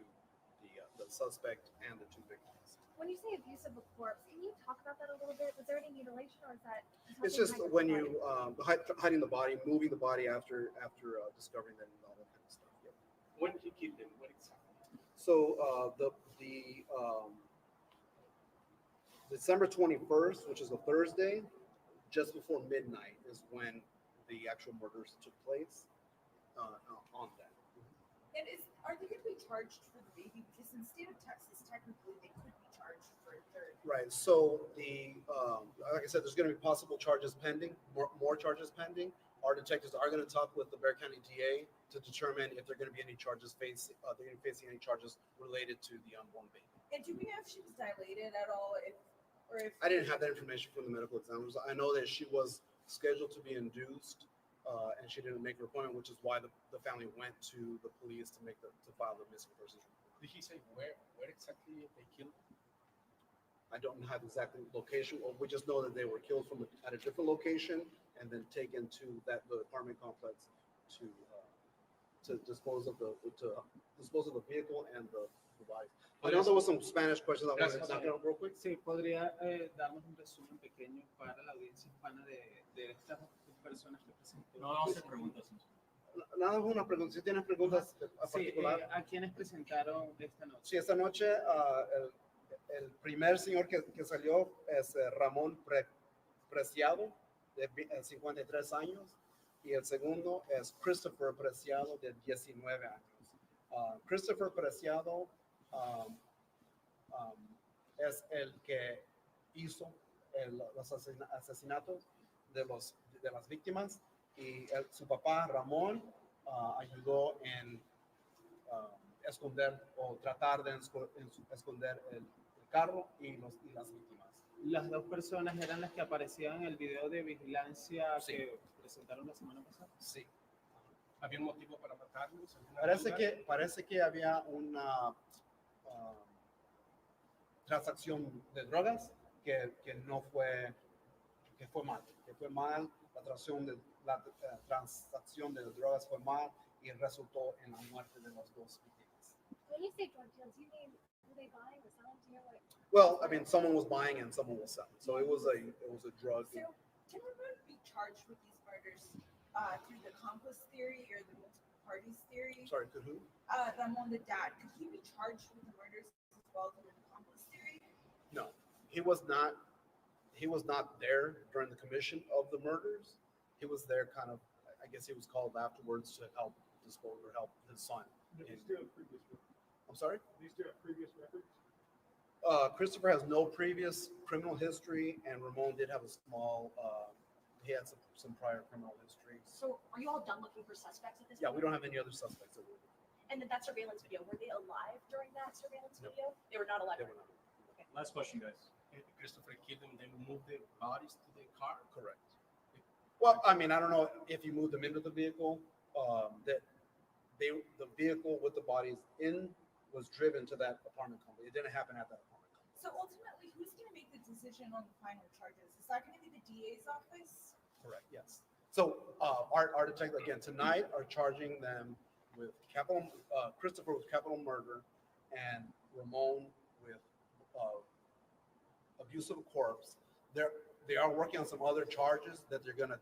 the suspect and the two victims. When you say abuse of a corpse, can you talk about that a little bit? Was there any mutilation, or is that? It's just when you hiding the body, moving the body after discovering them and all that kind of stuff. Yeah. When did he kill them? What exactly? So December 21st, which is a Thursday, just before midnight, is when the actual murders took place on that. And are they going to be charged for the baby? Because in the state of Texas, technically, they could be charged for a third. Right. So like I said, there's going to be possible charges pending, more charges pending. Our detectives are going to talk with the Bexar County DA to determine if they're going to be any charges facing any charges related to the unborn baby. And do we know if she was dilated at all? If I didn't have that information from the medical examiners. I know that she was scheduled to be induced, and she didn't make her appointment, which is why the family went to the police to file the missing persons report. Did he say where exactly they killed them? I don't have exactly location. We just know that they were killed at a different location and then taken to the apartment complex to dispose of the vehicle and the body. I know there was some Spanish questions I wanted to knock out real quick. Sí, podría darnos un resumen pequeño para la audiencia hispana de estas personas que presentó. No vamos a hacer preguntas. Nada, una pregunta. Si tienes preguntas a particular. Sí, ¿a quiénes presentaron esta noche? Sí, esta noche el primer señor que salió es Ramón Preciado, de 53 años, y el segundo es Christopher Preciado, de 19 años. Christopher Preciado es el que hizo los asesinatos de las víctimas, y su papá Ramón ayudó en esconder o tratar de esconder el carro y las víctimas. Las dos personas eran las que aparecían en el video de vigilancia que presentaron la semana pasada. Sí. ¿Había un motivo para matarlos? Parece que había una transacción de drogas que fue mal. La transacción de drogas fue mal y resultó en la muerte de las dos víctimas. When you say drug deals, you mean were they buying or selling? Do you know what? Well, I mean, someone was buying and someone was selling, so it was a drug. So can Ramon be charged with these murders through the accomplice theory or the multiple parties theory? Sorry, could who? Ramon, the dad, could he be charged with the murders as well as an accomplice theory? No, he was not. He was not there during the commission of the murders. He was there kind of, I guess he was called afterwards to help dispose or help his son. I'm sorry? Do you still have previous records? Christopher has no previous criminal history, and Ramon did have a small, he had some prior criminal history. So are you all done looking for suspects at this Yeah, point? we don't have any other suspects. And then that surveillance video, were they alive during that surveillance No. video? They were not alive. They were not. Last question, guys. Christopher killed them, then moved the bodies to the car? Correct. Well, I mean, I don't know if you moved them into the vehicle, the vehicle with the bodies in was driven to that apartment complex. It didn't happen at that apartment complex. So ultimately, who's going to make the decision on the final charges? Is that going to be the DA's office? Correct, yes. So our detective, again, tonight are charging them with capital, Christopher with capital murder and Ramon with abuse of a corpse. They are working on some other charges that they're going to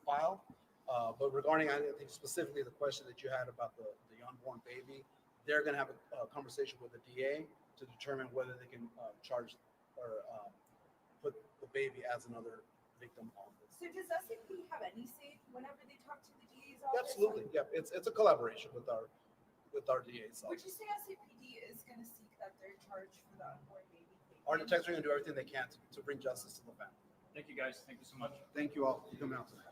file. But regarding, I think specifically the question that you had about the unborn baby, they're going to have a conversation with the DA to determine whether they can charge or put the baby as another victim on this. So does SAP have any say whenever they talk to the DA's office? Absolutely, yeah. It's a collaboration with our DA's Would office. you say SAPD is going to seek that they're charged for the unborn baby? Our detectives are going to do everything they can to bring justice to the family. Thank you, guys. Thank you so much. Thank you all for coming out tonight.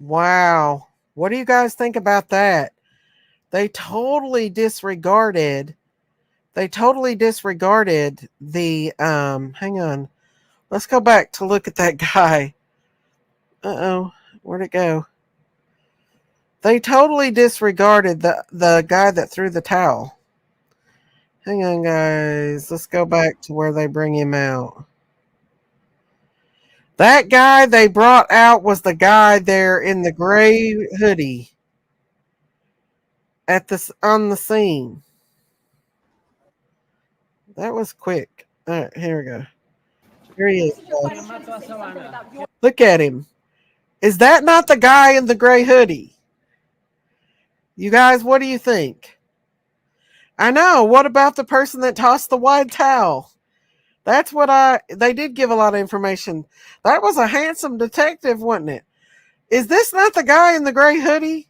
Wow. What do you guys think about that? They totally disregarded the hang on. Let's go back to look at that guy. Uh-oh. Where'd it go? They totally disregarded the guy that threw the towel. Hang on, guys. Let's go back to where they bring him out. That guy they brought out was the guy there in the gray hoodie on the scene. That was quick. All right, here we go. Here he is. Look at him. Is that not the guy in the gray hoodie? You guys, what do you think? I know. What about the person that tossed the white towel? That's what they did give a lot of information. That was a handsome detective, wasn't it? Is this not the guy in the gray hoodie?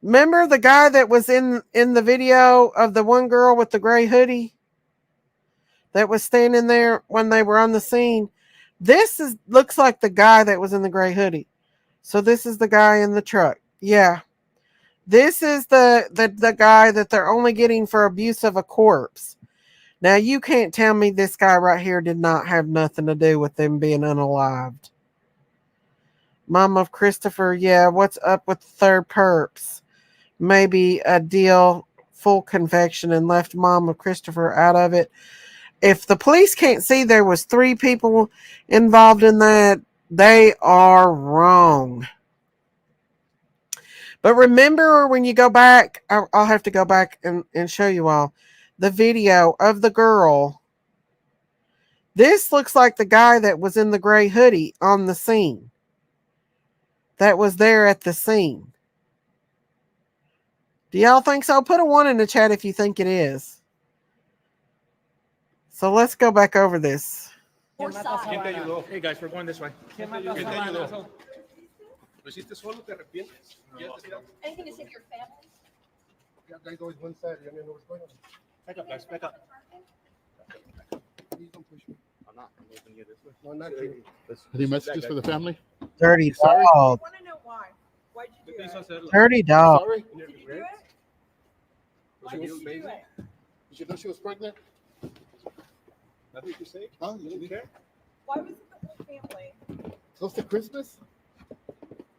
Remember the guy that was in the video of the one girl with the gray hoodie that was standing there when they were on the scene? This looks like the guy that was in the gray hoodie. So this is the guy in the truck. Yeah. This is the guy that they're only getting for abuse of a corpse. Now, you can't tell me this guy right here did not have nothing to do with them being unalived. Mom of Christopher, yeah, what's up with the third perps? Maybe a deal, full conviction, and left Mom of Christopher out of it. If the police can't see there was 3 people involved in that, they are wrong. But remember when you go back, I'll have to go back and show you all the video of the girl. This looks like the guy that was in the gray hoodie on the scene. That was there at the scene. Do y'all think so? Put a 1 in the chat if you think it is. So let's go back over this. ¿Quién te ayudó? Hey guys, we're going this way. ¿Quién te ayudó? ¿Lo hiciste solo? ¿Te arrepientes? Anything to say to your family? Yeah, guys, always one side. You don't know what's going on. Back up, guys. Back up. Please don't push me. I'm not. I'm moving you this way. No, not you. Any messages for the family? Dirty Sorry? dog. I want to know why. Why'd you do it? Dirty dog. Sorry? Did you do it? Why'd you do it? Did you know she was pregnant? Nothing to say? Huh? You didn't care? Why was it the whole family? Close to Christmas?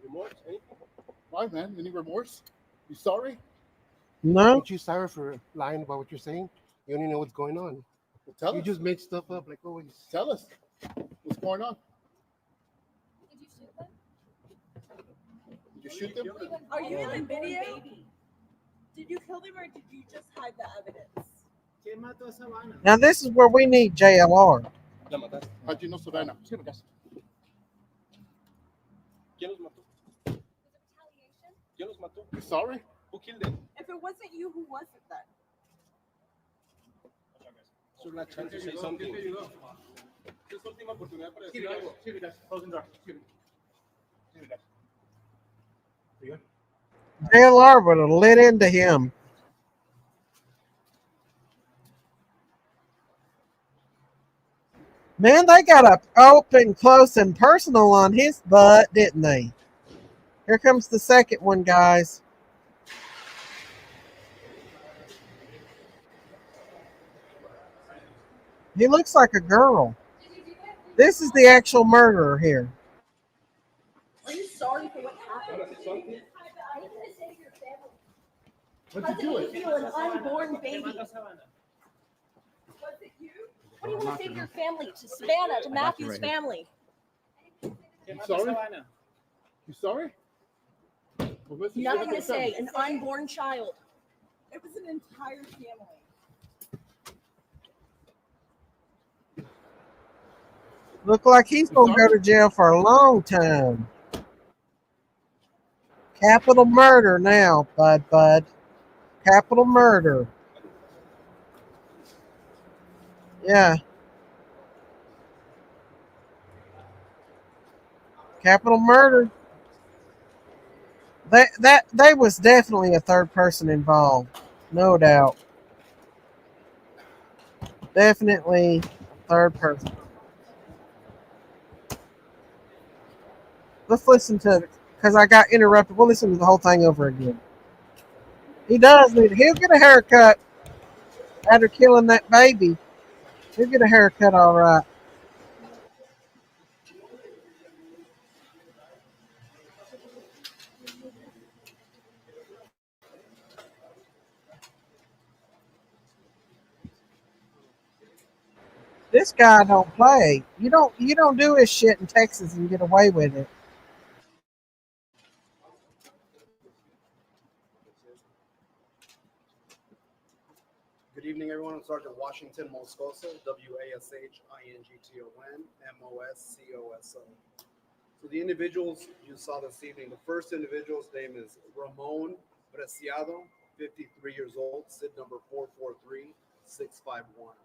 Remorse? Anything? Why, man? Any remorse? You sorry? No. Aren't you sorry for lying about what you're saying? You don't even know what's going on. Well, tell You us. just make stuff up like always. Tell us. What's going on? Did you shoot them? Did you shoot them? Are you in the video? Did you kill them or did you just hide the evidence? ¿Quién mató a Savanah? Now this is where we need JLR. La mataste. How'd you know Savannah? Sí, me caso. ¿Quién los mató? ¿Quién los mató? You sorry? Who killed them? If it wasn't you, who was it then? So la chance to say something. Es tu última oportunidad para decir algo. Excuse me, guys. Closing door. Excuse me, guys. You good? JLR would have lit into him. Man, they got up open, close, and personal on his butt, didn't they? Here comes the second one, guys. He looks like a girl. This is the actual murderer here. Are you sorry for what happened? Are you going to say to your family? What'd How you do did you feel an unborn baby? Was it you? What do you want to say to your family, to Savanah, to Matthew's family? You sorry? You sorry? Well, Nothing to say, an unborn child. It was an entire family. Look like he's gonna go to jail for a long time. Capital murder now, bud. Capital murder. Yeah. Capital murder. They was definitely a third person involved. No doubt. Definitely third person. Let's listen to it because I got interrupted. We'll listen to the whole thing over again. He does need. He'll get a haircut after killing that baby. He'll get a haircut, all right. This guy don't play. You don't do his shit in Texas and get away with it. Good evening, everyone. I'm Sergeant Washington Moscoso, WASHINGTON, MOSCOSO. So the individuals you saw this evening, the first individual's name is Ramon Preciado, 53 years old, SID number 443651.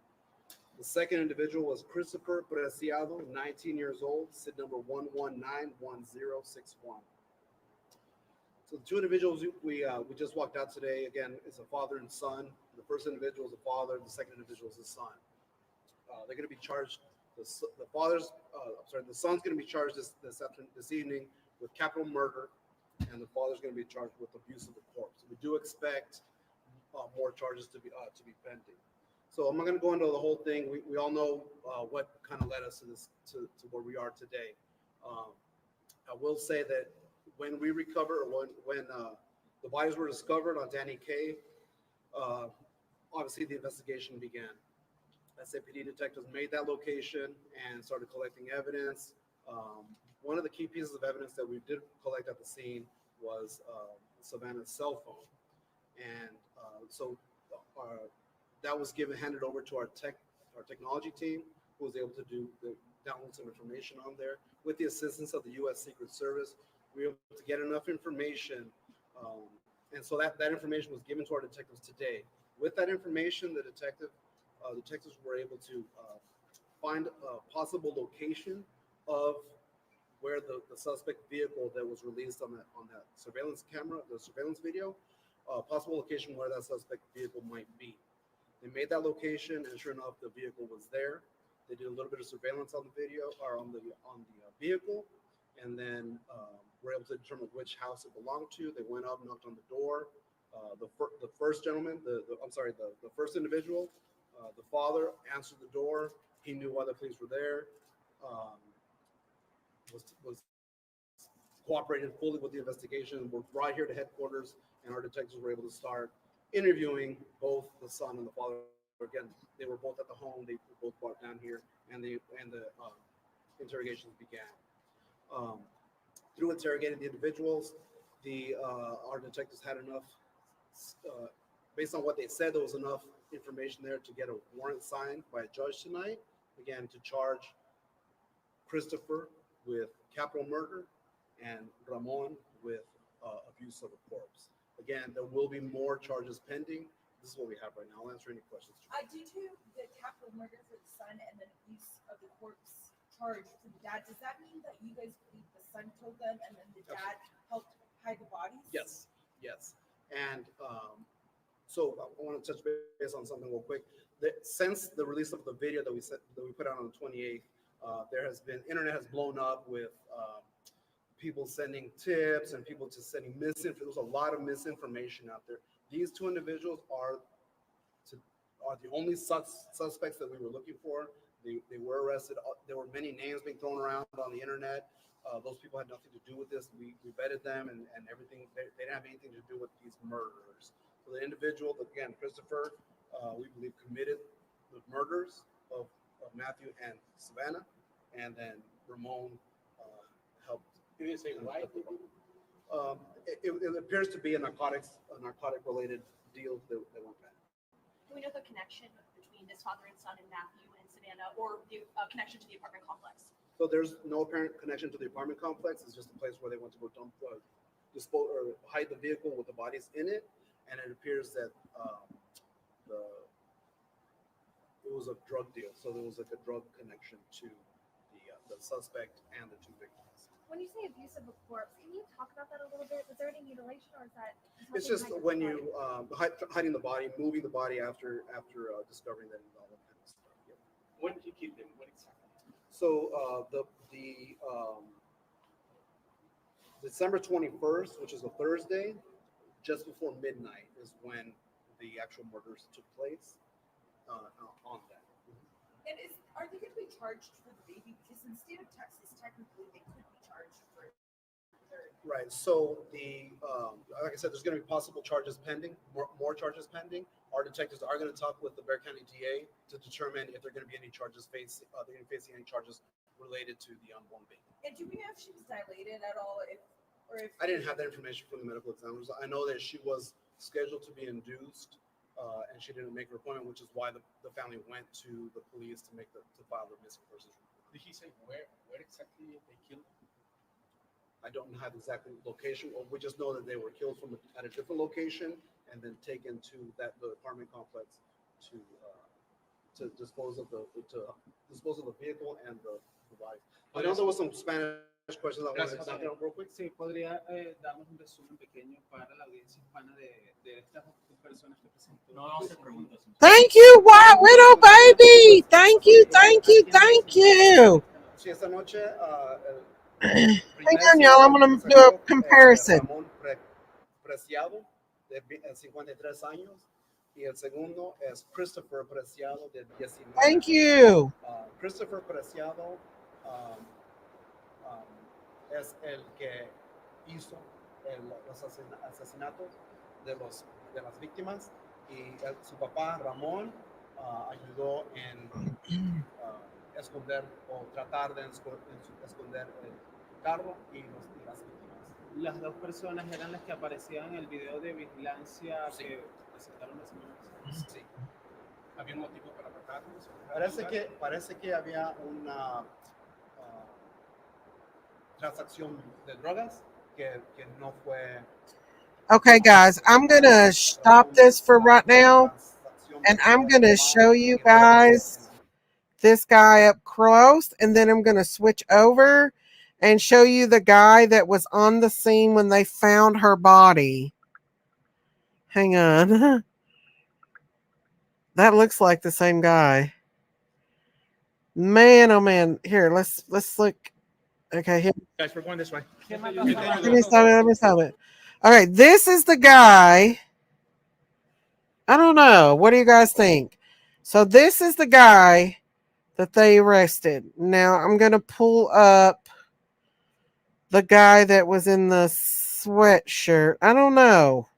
The second individual was Christopher Preciado, 19 years old, SID number 1191061. So the two individuals we just walked out today, again, is a father and son. The first individual is the father, the second individual is the son. They're going to be charged. The son's going to be charged this evening with capital murder, and the father's going to be charged with abuse of the corpse. We do expect more charges to be pending. So I'm not going to go into the whole thing. We all know what kind of led us to this to where we are today. I will say that when we recover, or when the bodies were discovered on Danny K, obviously the investigation began. SAPD detectives made that location and started collecting evidence. One of the key pieces of evidence that we did collect at the scene was Savanah's cell phone, and so that was handed over to our technology team, who was able to download some information on there. With the assistance of the U.S. Secret Service, we were able to get enough information, and so that information was given to our detectives today. With that information, the detectives were able to find a possible location of where the suspect vehicle that was released on that surveillance camera, the surveillance video, possible location where that suspect vehicle might be. They made that location, and sure enough, the vehicle was there. They did a little bit of surveillance on the video, or on the vehicle, and then were able to determine which house it belonged to. They went up, knocked on the door. The first gentleman, the first individual, the father answered the door. He knew why the police were there. Was cooperated fully with the investigation. We're right here to headquarters, and our detectives were able to start interviewing both the son and the father. Again, they were both at the home. They were both brought down here, and the interrogations began. Through interrogating the individuals, our detectives had enough. Based on what they said, there was enough information there to get a warrant signed by a judge tonight. Again, to charge Christopher with capital murder and Ramon with abuse of a corpse. Again, there will be more charges pending. This is what we have right now. I'll answer any questions. Due to the capital murder for the son and then abuse of the corpse charge to the dad, does that mean that you guys believe the son killed them and then the dad helped hide the bodies? Yes. And so I want to touch base on something real quick. Since the release of the video that we put out on the 28th, internet has blown up with people sending tips and people just sending misinformation. There was a lot of misinformation out there. These two individuals are the only suspects that we were looking for. They were arrested. There were many names being thrown around on the internet. Those people had nothing to do with this. We vetted them and everything. They didn't have anything to do with these murderers. So the individual, again, Christopher, we believe committed the murders of Matthew and Savanah, and then Ramon helped. Did you say why? It appears to be a narcotic-related deal that went bad. Do we know the connection between this father and son and Matthew and Savanah, or the connection to the apartment complex? So there's no apparent connection to the apartment complex. It's just a place where they went to go dump, dispose, or hide the vehicle with the bodies in it. And it appears that it was a drug deal. So there was like a drug connection to the suspect and the two victims. When you say abuse of a corpse, can you talk about that a little bit? Was there any mutilation, or is that? It's just when you hiding the body, moving the body after discovering that and all that kind of stuff. Yeah. When did you keep them? What exactly? So the December 21st, which is a Thursday, just before midnight, is when the actual murders took place on that. And are they going to be charged for the baby? Because in the state of Texas, technically, they could be charged for. Right. So like I said, there's going to be possible charges pending, more charges pending. Our detectives are going to talk with the Bexar County DA to determine if there are going to be any charges they're going to be facing any charges related to the unborn baby. And do we know if she was dilated at all? If I didn't have that information from the medical examiners. I know that she was scheduled to be induced, and she didn't make her appointment, which is why the family went to the police to file the missing persons report. Did he say where exactly they killed them? I don't have the exact location. We just know that they were killed at a different location and then taken to the apartment complex to dispose of the vehicle and the body. I know there was some Spanish questions I wanted to talk about real quick. Sí, podría darnos un resumen pequeño para la audiencia hispana de estas personas que presentó. No, vamos a hacer preguntas. Thank you, White Widow baby. Thank you, thank you, thank you. Sí, esta noche. Hang on, y'all. I'm going to do a comparison. Ramón Preciado, de 53 años, y el segundo es Christopher Preciado, de 19. Thank you. Christopher Preciado es el que hizo los asesinatos de las víctimas, y su papá Ramón ayudó en esconder o tratar de esconder el carro y las víctimas. Las dos personas eran las que aparecían en el video de vigilancia que presentaron la semana pasada. Sí. ¿Había un motivo para matarlos? Parece que había una transacción de drogas que no fue. Okay, guys, I'm going to stop this for right now, and I'm going to show you guys this guy up close, and then I'm going to switch over and show you the guy that was on the scene when they found her body. Hang on. That looks like the same guy. Man, oh man. Here, let's look. Okay, here. Guys, we're going this way. Let me stop it. All right, this is the guy. I don't know. What do you guys think? So this is the guy that they arrested. Now I'm going to pull up the guy that was in the sweatshirt. I don't know.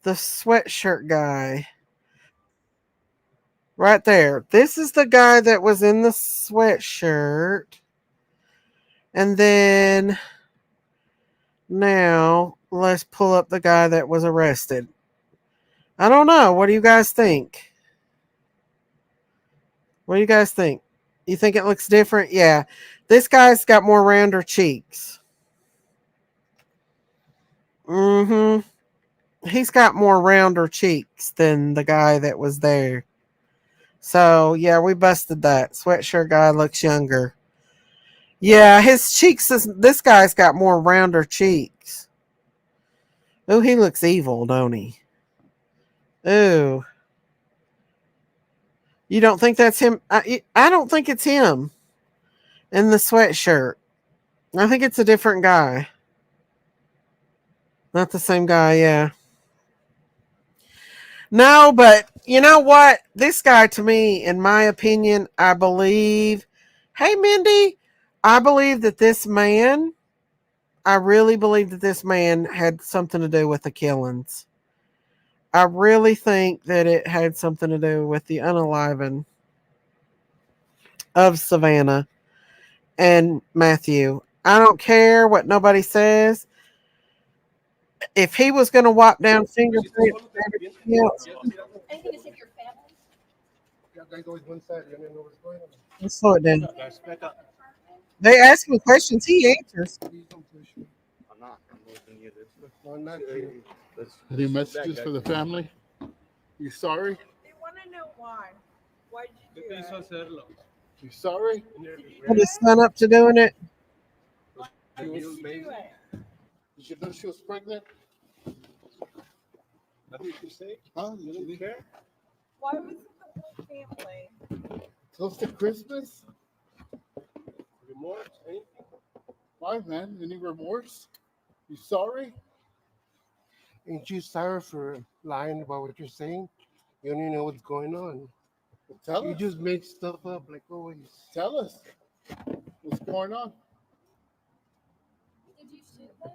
The sweatshirt guy. Right there. This is the guy that was in the sweatshirt. And then now let's pull up the guy that was arrested. I don't know. What do you guys think? What do you guys think? You think it looks different? Yeah. This guy's got more rounder cheeks. He's got more rounder cheeks than the guy that was there. So, yeah, we busted that. Sweatshirt guy looks younger. Yeah, his cheeks, this guy's got more rounder cheeks. Oh, he looks evil, don't he? Ooh. You don't think that's him? I don't think it's him in the sweatshirt. I think it's a different guy. Not the same guy, yeah. No, but you know what? This guy, to me, in my opinion, I believe. Hey, Mindy, I believe that this man. I really believe that this man had something to do with the killings. I really think that it had something to do with the unaliving of Savanah and Matthew. I don't care what nobody says. If he was going to wipe down fingerprints and everything else, Anything to save your family? Yeah, guys always one side. You don't know what's going on. let's slow it down. They ask him questions, he answers. Please don't push me. I'm not. I'm moving you this way. No, not you. Any messages for the family? You sorry? They want to know why. Why did you do it? You sorry? Put his son up to doing it. Why did you do it? Did you know she was pregnant? Nothing to say? Huh? You didn't care? Why was it the whole family? Close to Christmas? Remorse? Anything? Why, man? Any remorse? You sorry? Ain't you sorry for lying about what you're saying? You don't even know what's going on. Tell us. You just make stuff up like always. Tell us. What's going on? Did you shoot them?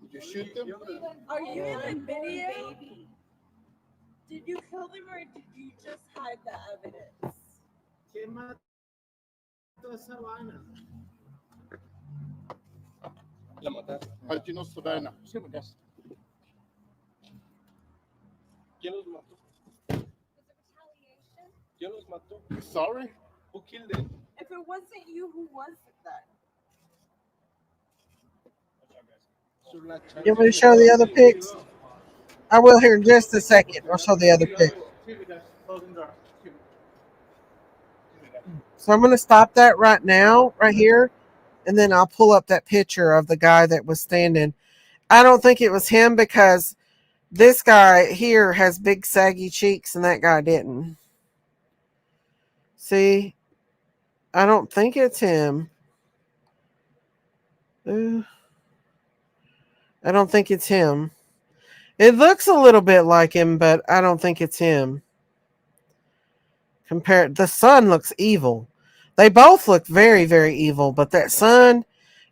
Did you shoot them? Are you in the video? Did you kill them or did you just hide the evidence? ¿Quién mató a Savanah? La mataron. How'd you know Savannah? Sí, me casé. ¿Quién los mató? Was it retaliation? ¿Quién los mató? You sorry? Who killed them? If it wasn't you, who was it then? You want me to show the other pics? I will here in just a second. I'll show the other pic. So I'm going to stop that right now, right here, and then I'll pull up that picture of the guy that was standing. I don't think it was him because this guy here has big saggy cheeks and that guy didn't. See? I don't think it's him. I don't think it's him. It looks a little bit like him, but I don't think it's him. The son looks evil. They both look very, very evil, but that son,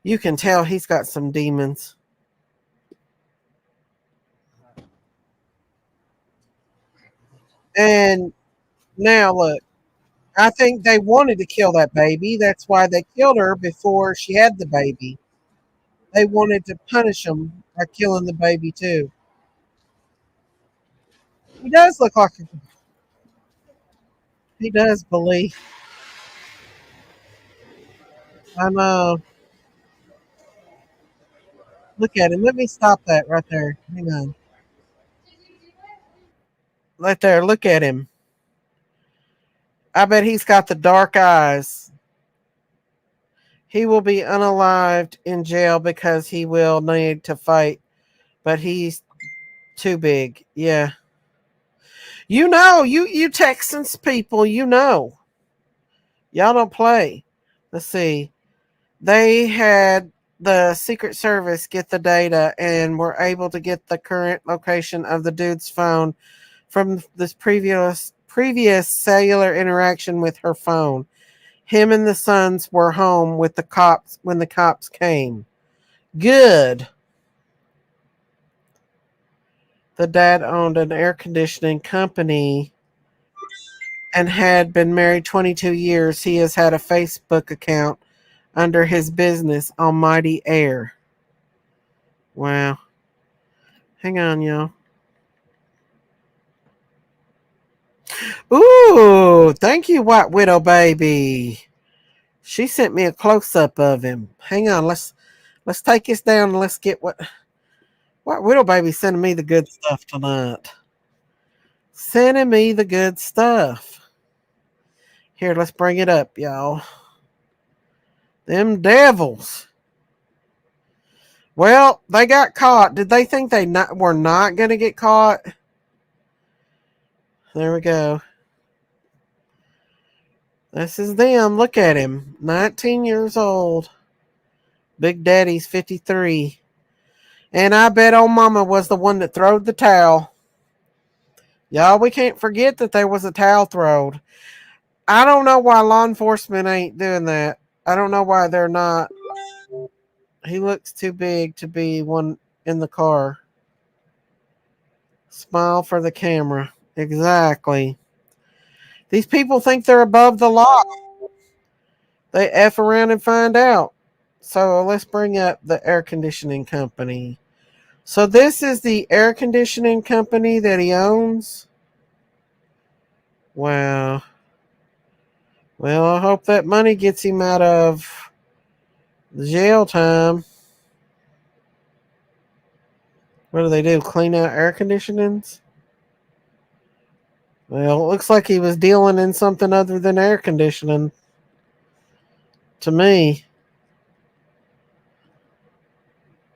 you can tell he's got some demons. And now look, I think they wanted to kill that baby. That's why they killed her before she had the baby. They wanted to punish him by killing the baby too. He does look like he does believe. I know. Look at him. Let me stop that right there. Hang on. Right there. Look at him. I bet he's got the dark eyes. He will be unalived in jail because he will need to fight, but he's too big. Yeah. You know, you Texans people, you know. Y'all don't play. Let's see. They had the Secret Service get the data and were able to get the current location of the dude's phone from this previous cellular interaction with her phone. Him and the sons were home with the cops when the cops came. Good. The dad owned an air conditioning company and had been married 22 years. He has had a Facebook account under his business, Almighty Air. Wow. Hang on, y'all. Ooh, thank you, White Widow baby. She sent me a close-up of him. Hang on, let's take this down and let's get White Widow baby sending me the good stuff tonight. Sending me the good stuff. Here, let's bring it up, y'all. Them devils. Well, they got caught. Did they think they were not going to get caught? There we go. This is them. Look at him. 19 years old. Big Daddy's 53. And I bet old Mama was the one that throwed the towel. Y'all, we can't forget that there was a towel throwed. I don't know why law enforcement ain't doing that. I don't know why they're not. He looks too big to be one in the car. Smile for the camera. Exactly. These people think they're above the law. They F around and find out. So let's bring up the air conditioning company. So this is the air conditioning company that he owns. Wow. Well, I hope that money gets him out of jail time. What do they do? Clean out air conditionings? Well, it looks like he was dealing in something other than air conditioning. To me.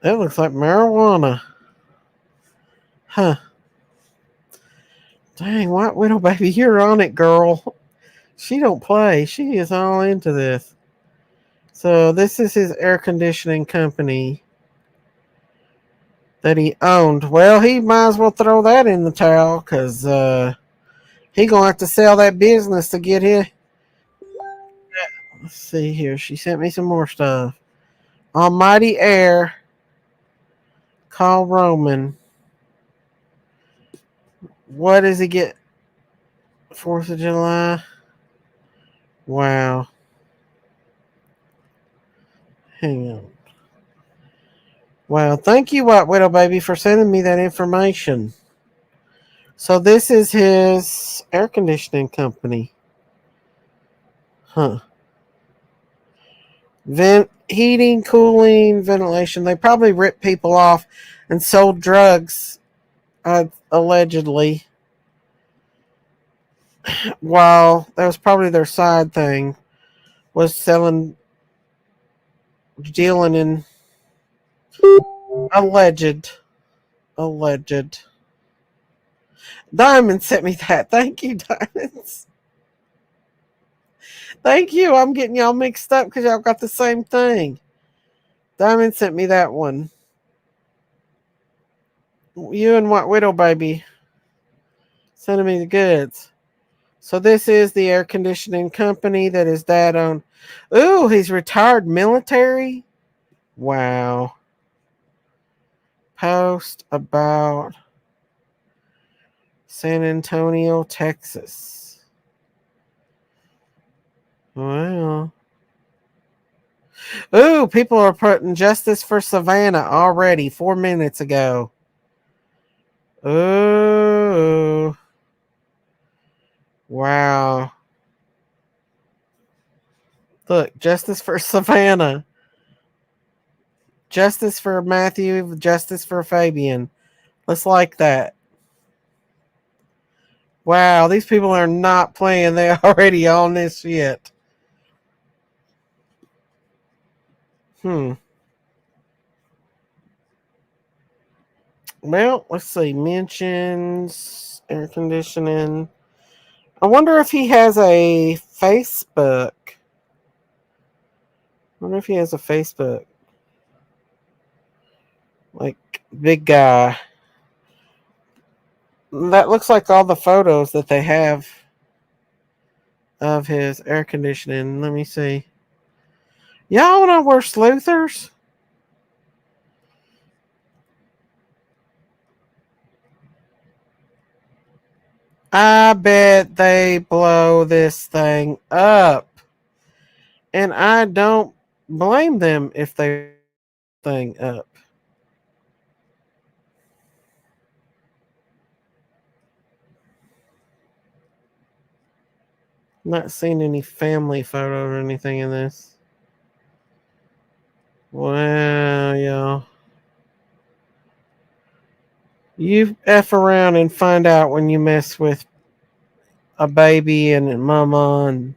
That looks like marijuana. Huh. Dang, White Widow baby, you're on it, girl. She don't play. She is all into this. So this is his air conditioning company that he owned. Well, he might as well throw that in the towel because he going to have to sell that business to get his. Let's see here. She sent me some more stuff. Almighty Air. Call Roman. What does he get? 4th of July. Wow. Hang on. Wow. Thank you, White Widow baby, for sending me that information. So this is his air conditioning company. Huh. Heating, cooling, ventilation. They probably ripped people off and sold drugs, allegedly. While that was probably their side thing, was dealing in alleged. Diamond sent me that. Thank you, Diamonds. Thank you. I'm getting y'all mixed up because y'all got the same thing. Diamond sent me that one. You and White Widow baby sending me the goods. So this is the air conditioning company that his dad owned. Ooh, he's retired military. Wow. Post about San Antonio, Texas. Wow. Ooh, people are putting justice for Savanah already 4 minutes ago. Ooh. Wow. Look, justice for Savanah. Justice for Matthew. Justice for Fabian. Let's like that. Wow, these people are not playing. They're already on this shit. Well, let's see. Mentions air conditioning. I wonder if he has a Facebook. Like, big guy. That looks like all the photos that they have of his air conditioning. Let me see. Y'all know we're sleuthers? I bet they blow this thing up. And I don't blame them if they thing up. Not seeing any family photo or anything in this. Wow, y'all. You F around and find out when you mess with a baby and mama.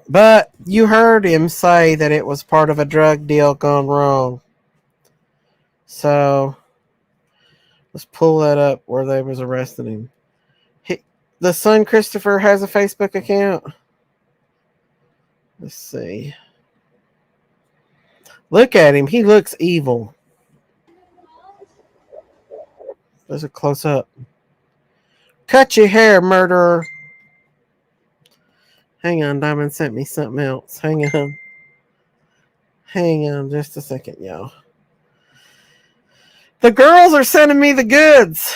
But you heard him say that it was part of a drug deal gone wrong. So let's pull that up where they was arresting him. The son Christopher has a Facebook account. Let's see. Look at him. He looks evil. There's a close up. Cut your hair, murderer. Hang on, Diamond sent me something else. Hang on. Hang on just a second, y'all. The girls are sending me the goods.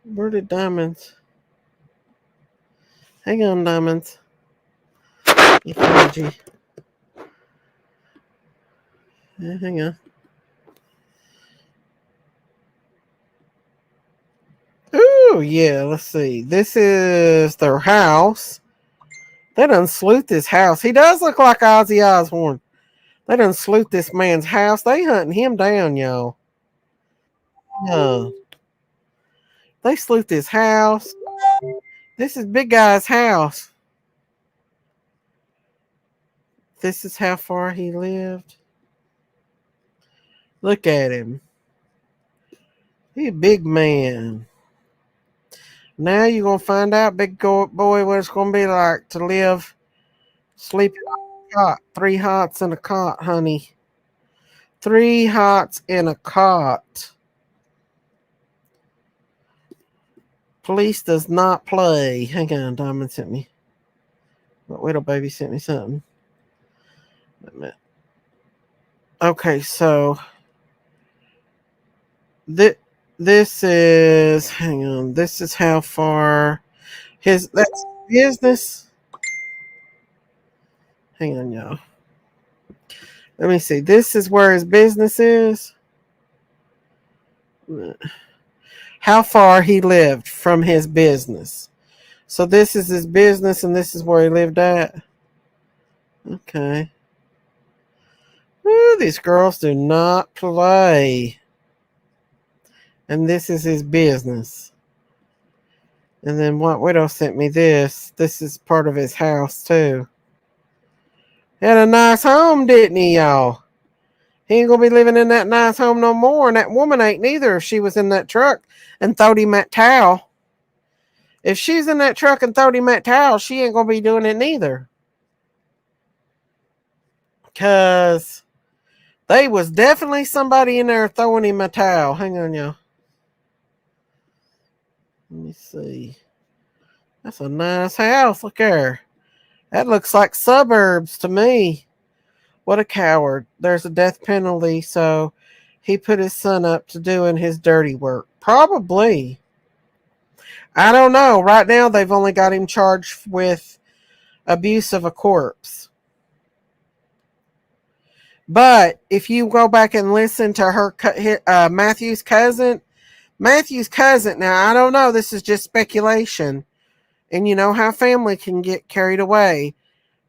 Where did Diamonds? Hang on, Diamonds. Energy. Hang on. Ooh, yeah, let's see. This is their house. They done sloot this house. He does look like Ozzy Osbourne. They done sloot this man's house. They hunting him down, y'all. Yeah. They sloot this house. This is big guy's house. This is how far he lived. Look at him. He's a big man. Now you're going to find out, big boy, what it's going to be like to live sleeping on a cot. 3 hots in a cot, honey. 3 hots in a cot. Police does not play. Hang on, Diamond sent me. Widow Baby sent me something. Wait a minute. Okay, so this is, hang on, this is how far that's business. Hang on, y'all. Let me see. This is where his business is. How far he lived from his business. So this is his business and this is where he lived at. Okay. Ooh, these girls do not play. And this is his business. And then White Widow sent me this. This is part of his house too. He had a nice home, didn't he, y'all? He ain't gonna be living in that nice home no more. And that woman ain't neither if she was in that truck and thought he meant towel. If she's in that truck and thought he meant towel, she ain't gonna be doing it neither. Cause they was definitely somebody in there throwing him a towel. Hang on, y'all. Let me see. That's a nice house. Look there. That looks like suburbs to me. What a coward. There's a death penalty, so he put his son up to doing his dirty work. Probably. I don't know. Right now, they've only got him charged with abuse of a corpse. But if you go back and listen to her, Matthew's cousin, now I don't know, this is just speculation. And you know how family can get carried away.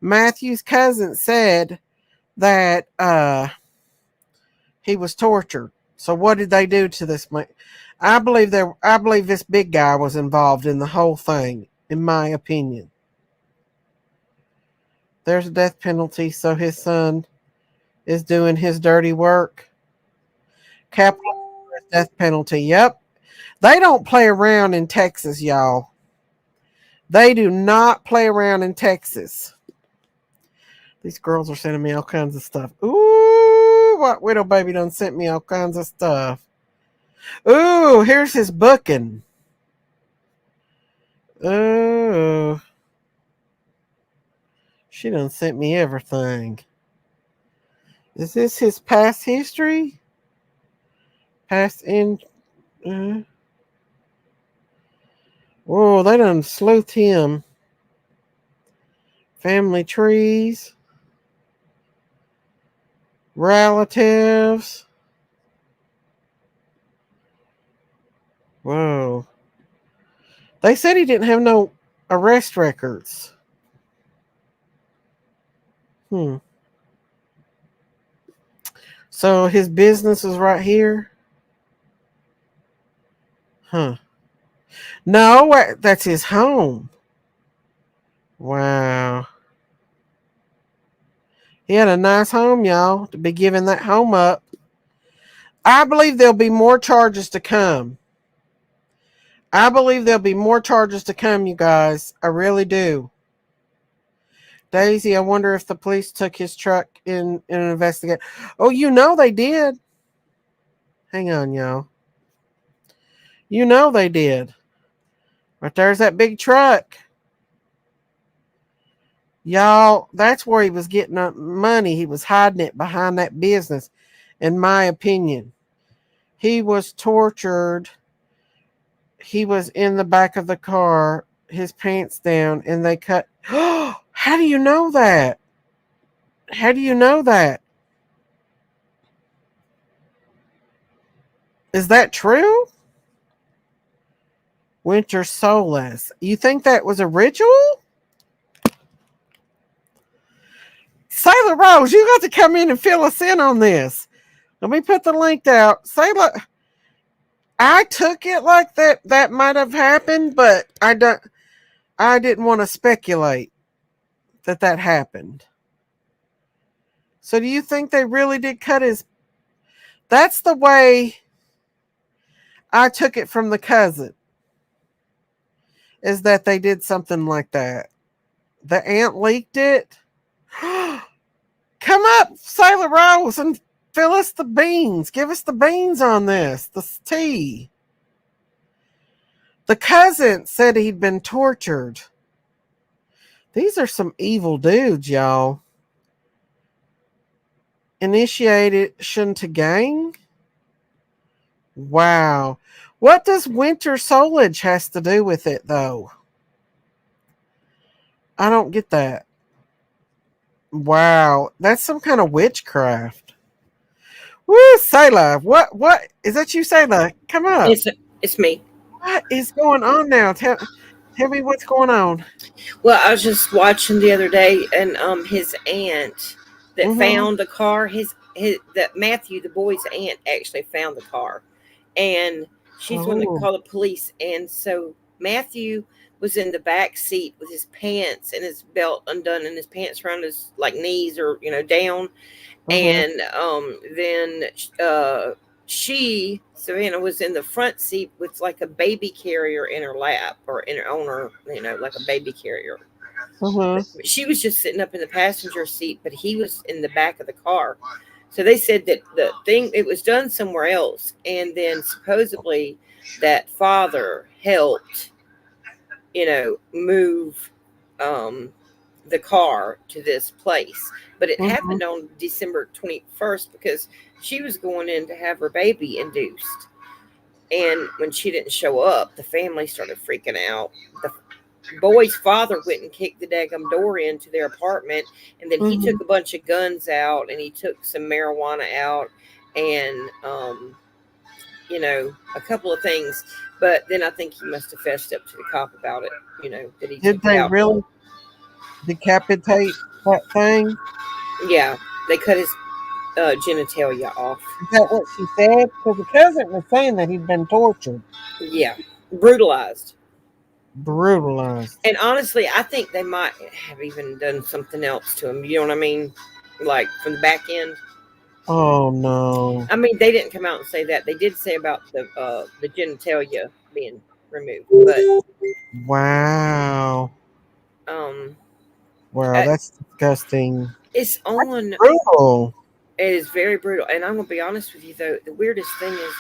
Matthew's cousin said that he was tortured. So what did they do to this man? I believe this big guy was involved in the whole thing, in my opinion. There's a death penalty, so his son is doing his dirty work. Capital death penalty. Yep. They don't play around in Texas, y'all. They do not play around in Texas. These girls are sending me all kinds of stuff. Ooh, White Widow Baby done sent me all kinds of stuff. Ooh, here's his booking. Ooh. She done sent me everything. Is this his past history? Past in... Whoa, they done sleuth him. Family trees. Relatives. Whoa. They said he didn't have no arrest records. So his business is right here? Huh. No, that's his home. Wow. He had a nice home, y'all, to be giving that home up. I believe there'll be more charges to come. I believe there'll be more charges to come, you guys. I really do. Daisy, I wonder if the police took his truck in an investigation. Oh, you know they did. Hang on, y'all. You know they did. But there's that big truck. Y'all, that's where he was getting money. He was hiding it behind that business, in my opinion. He was tortured. He was in the back of the car, his pants down, and they cut. How do you know that? How do you know that? Is that true? Winter Solace. You think that was a ritual? Sailor Rose, you got to come in and fill us in on this. Let me put the link out. Sailor, I took it like that might have happened, but I didn't want to speculate that happened. So do you think they really did cut his? That's the way I took it from the cousin. Is that they did something like that. The aunt leaked it. Come up, Sailor Rose, and fill us the beans. Give us the beans on this. The tea. The cousin said he'd been tortured. These are some evil dudes, y'all. Initiation to gang? Wow. What does winter solage has to do with it, though? I don't get that. Wow. That's some kind of witchcraft. Woo, Sailor. What is that you, Sailor? Come up. It's me. What is going on now? Tell me what's going on. Well, I was just watching the other day, and his aunt that found the car, that Matthew, the boy's aunt, actually found the car, and she's the one that called the police. And so Matthew was in the back seat with his pants and his belt undone and his pants around his knees or down, and then Savannah was in the front seat with like a baby carrier in her lap or on her, like a baby carrier. She was just sitting up in the passenger seat, but he was in the back of the car. So they said that it was done somewhere else. And then supposedly that father helped, move the car to this place. But it happened on December 21st because she was going in to have her baby induced. And when she didn't show up, the family started freaking out. The boy's father went and kicked the daggum door into their apartment. And then he took a bunch of guns out and he took some marijuana out and, a couple of things. But then I think he must have fessed up to the cop about it, that he Did they really decapitate that thing? Yeah, they cut his genitalia off. Is that what she said? Because the cousin was saying that he'd been tortured. Yeah, brutalized. And honestly, I think they might have even done something else to him. You know what I mean? Like from the back end. Oh no! I mean, they didn't come out and say that. They did say about the genitalia being removed, but wow. Wow, that's disgusting. It's on. That's brutal. It is very brutal, and I'm gonna be honest with you though. The weirdest thing is,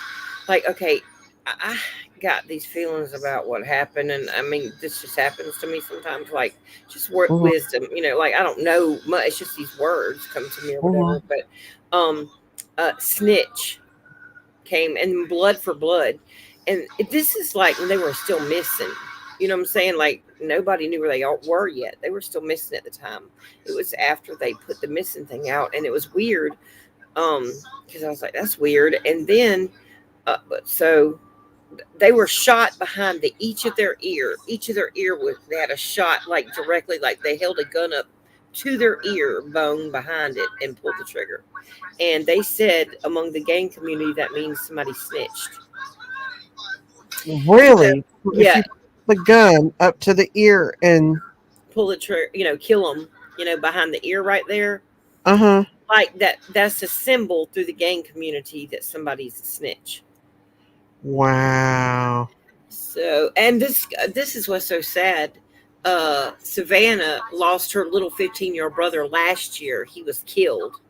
like, okay, I got these feelings about what happened, and I mean, this just happens to me sometimes. Like, just wisdom, like I don't know much. It's just these words come to me or whatever. But snitch came, and blood for blood, and this is like when they were still missing. You know what I'm saying? Like nobody knew where they all were yet. They were still missing at the time. It was after they put the missing thing out, and it was weird. Because I was like, that's weird. And then, so they were shot behind each of their ear. Each of their ear they had a shot like directly, like they held a gun up to their ear bone behind it and pulled the trigger. And they said among the gang community that means somebody snitched. Really? Yeah. If you put the gun up to the ear and pull the trigger, kill them, behind the ear right there. Like like that's a symbol through the gang community that somebody's a snitch. Wow. So, and this is what's so sad. Savannah lost her little 15-year-old brother last year. He was killed.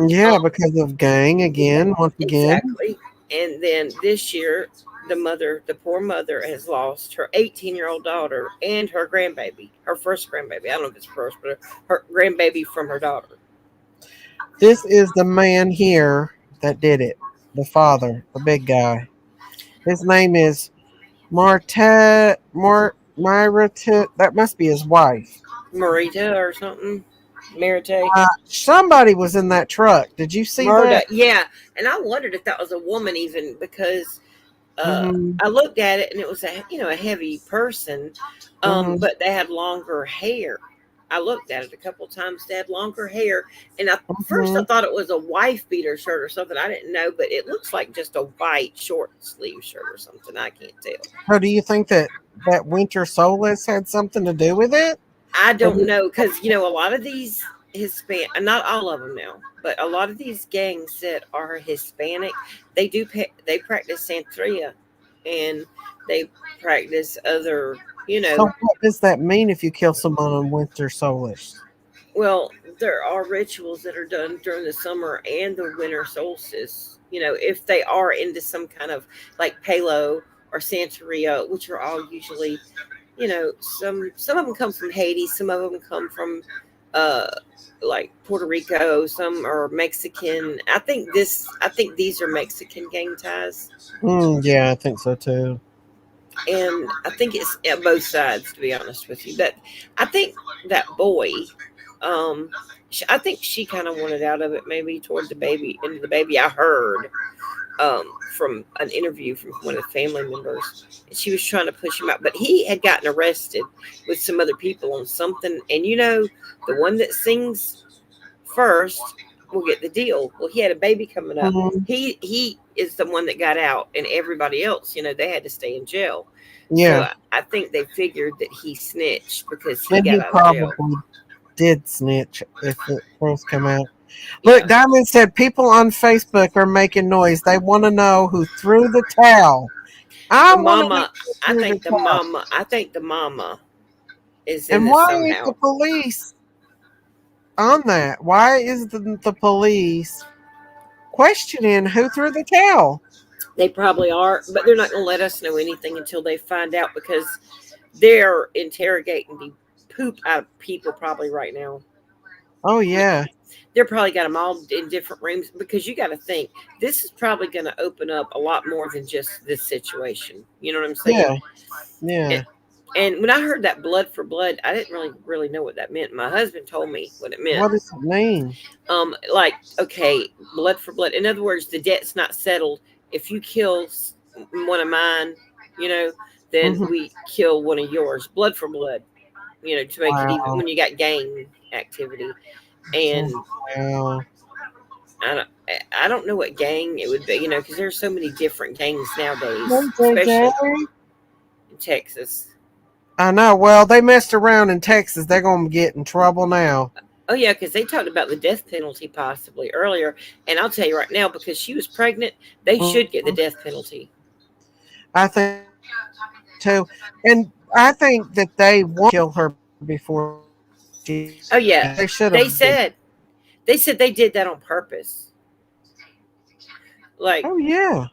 Yeah, because of gang again, once again. Exactly. And then this year, the poor mother, has lost her 18-year-old daughter and her grandbaby, her first grandbaby. I don't know if it's first, but her grandbaby from her daughter. This is the man here that did it. The father, the big guy. His name is Marita. That must be his wife. Marita or something. Marita. Somebody was in that truck. Did you see that? Yeah. And I wondered if that was a woman even because I looked at it and it was a heavy person, but they had longer hair. I looked at it a couple of times. They had longer hair, and first I thought it was a wife beater shirt or something. I didn't know, but it looks like just a white short sleeve shirt or something. I can't tell. So do you think that Winter Solace had something to do with it? I don't know because a lot of these Hispanic, not all of them now, but a lot of these gangs that are Hispanic, they practice Santeria, and they practice other, So what does that mean if you kill someone on Winter Solace? Well, there are rituals that are done during the summer and the winter solstice. If they are into some kind of like Palo or Santeria, which are all usually, some of them come from Haiti, some of them come from like Puerto Rico, some are Mexican. I think these are Mexican gang ties. Yeah, I think so too. And I think it's at both sides, to be honest with you. But I think that boy, I think she kind of wanted out of it, maybe toward the baby. And the baby, I heard from an interview from one of the family members, and she was trying to push him out, but he had gotten arrested with some other people on something. And the one that sings first will get the deal. Well, he had a baby coming up. He is the one that got out, and everybody else, they had to stay in jail. Yeah. So I think they figured that he snitched because he And got he out of jail. probably did snitch if it first come out. Look, Diamond said people on Facebook are making noise. They want to know who threw the towel. I think the mama is in and this why somehow. is the police on that? Why is the police questioning who threw the towel? They probably are, but they're not going to let us know anything until they find out because they're interrogating the poop out of people probably right now. Oh yeah. They're probably got them all in different rooms because you got to think this is probably going to open up a lot more than just this situation. You know what I'm saying? Yeah. And when I heard that blood for blood, I didn't really know what that meant. My husband told me what it meant. What does it mean? Okay, blood for blood. In other words, the debt's not settled. If you kill one of mine, then we kill one of yours. Blood for blood. To make it even when you got gang activity. And I don't know what gang it would be, because there's so many different gangs nowadays, especially in Texas. I know. Well, they messed around in Texas. They're going to get in trouble now. Oh, yeah, because they talked about the death penalty possibly earlier. And I'll tell you right now, because she was pregnant, they should get the death penalty. I think too. And I think that they want to kill her before she... Oh, yeah. They should have. They said they did that on purpose. Like, oh, yeah.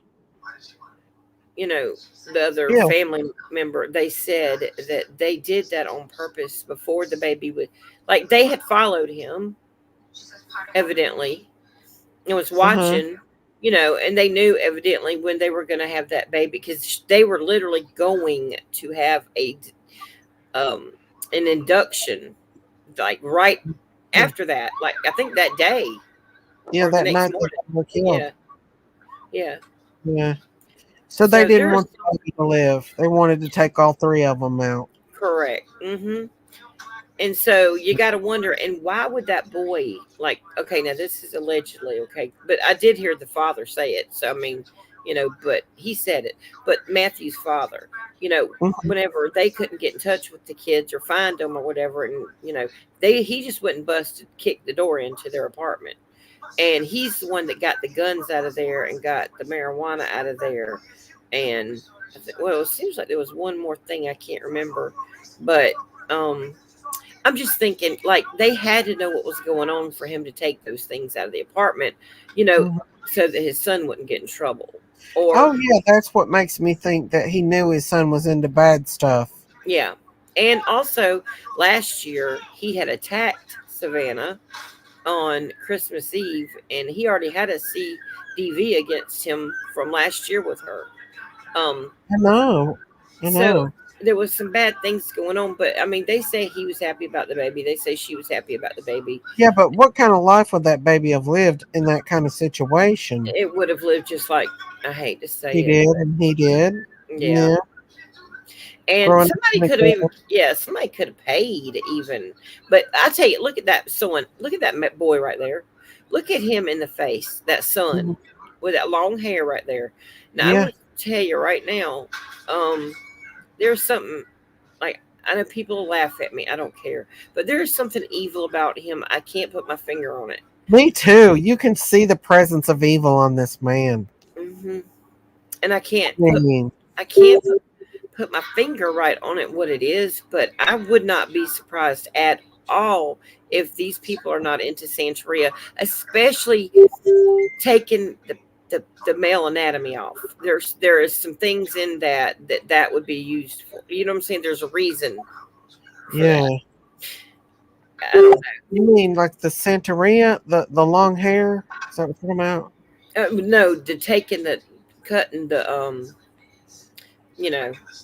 The other family member, they said that they did that on purpose before the baby would, like, they had followed him, evidently, and was watching, and they knew evidently when they were going to have that baby because they were literally going to have an induction, like right after that, like I think that day. Yeah, that night they were killed. Yeah. So they didn't want the baby to live. They wanted to take all three of them out. Correct. And so you got to wonder, and why would that boy, like, okay, now this is allegedly, okay, but I did hear the father say it. So, I mean, but he said it. But Matthew's father, whenever they couldn't get in touch with the kids or find them or whatever, and, he just went and kicked the door into their apartment. and he's the one that got the guns out of there and got the marijuana out of there. And well, it seems like there was one more thing I can't remember, but I'm just thinking like they had to know what was going on for him to take those things out of the apartment, Mhm. so that his son wouldn't get in trouble. Or Oh yeah, that's what makes me think that he knew his son was into bad stuff. yeah, and also last year he had attacked Savannah on Christmas Eve, and he already had a CDV against him from last year with her. Um, I know. I so know. there was some bad things going on, but I mean, they say he was happy about the baby. They say she was happy about the baby. Yeah, but what kind of life would that baby have lived in that kind of situation? It would have lived just like I hate to say He it, did, but and he did. yeah. Yeah, And growing up somebody in the could have even, ghetto. yeah, somebody could have paid even. But I tell you, look at that son. Look at that boy right there. Look at him in the face, that son Mhm. with that long hair right there. Now, I'm Yeah, going to tell you right now, um, there's something like, I know people will laugh at me. I don't care. But there's something evil about him. I can't put my finger on it. me too. You can see the presence of evil on this man. hmm And I can't I put, mean, I can't put my finger right on it what it is, but I would not be surprised at all if these people are not into Santeria, especially taking the male anatomy off. There is some things in that would be used for. You know what I'm saying? There's a reason for yeah. that. I don't You mean like the Santeria, the long hair? Is that what you're talking about? know. No, the taking the cutting the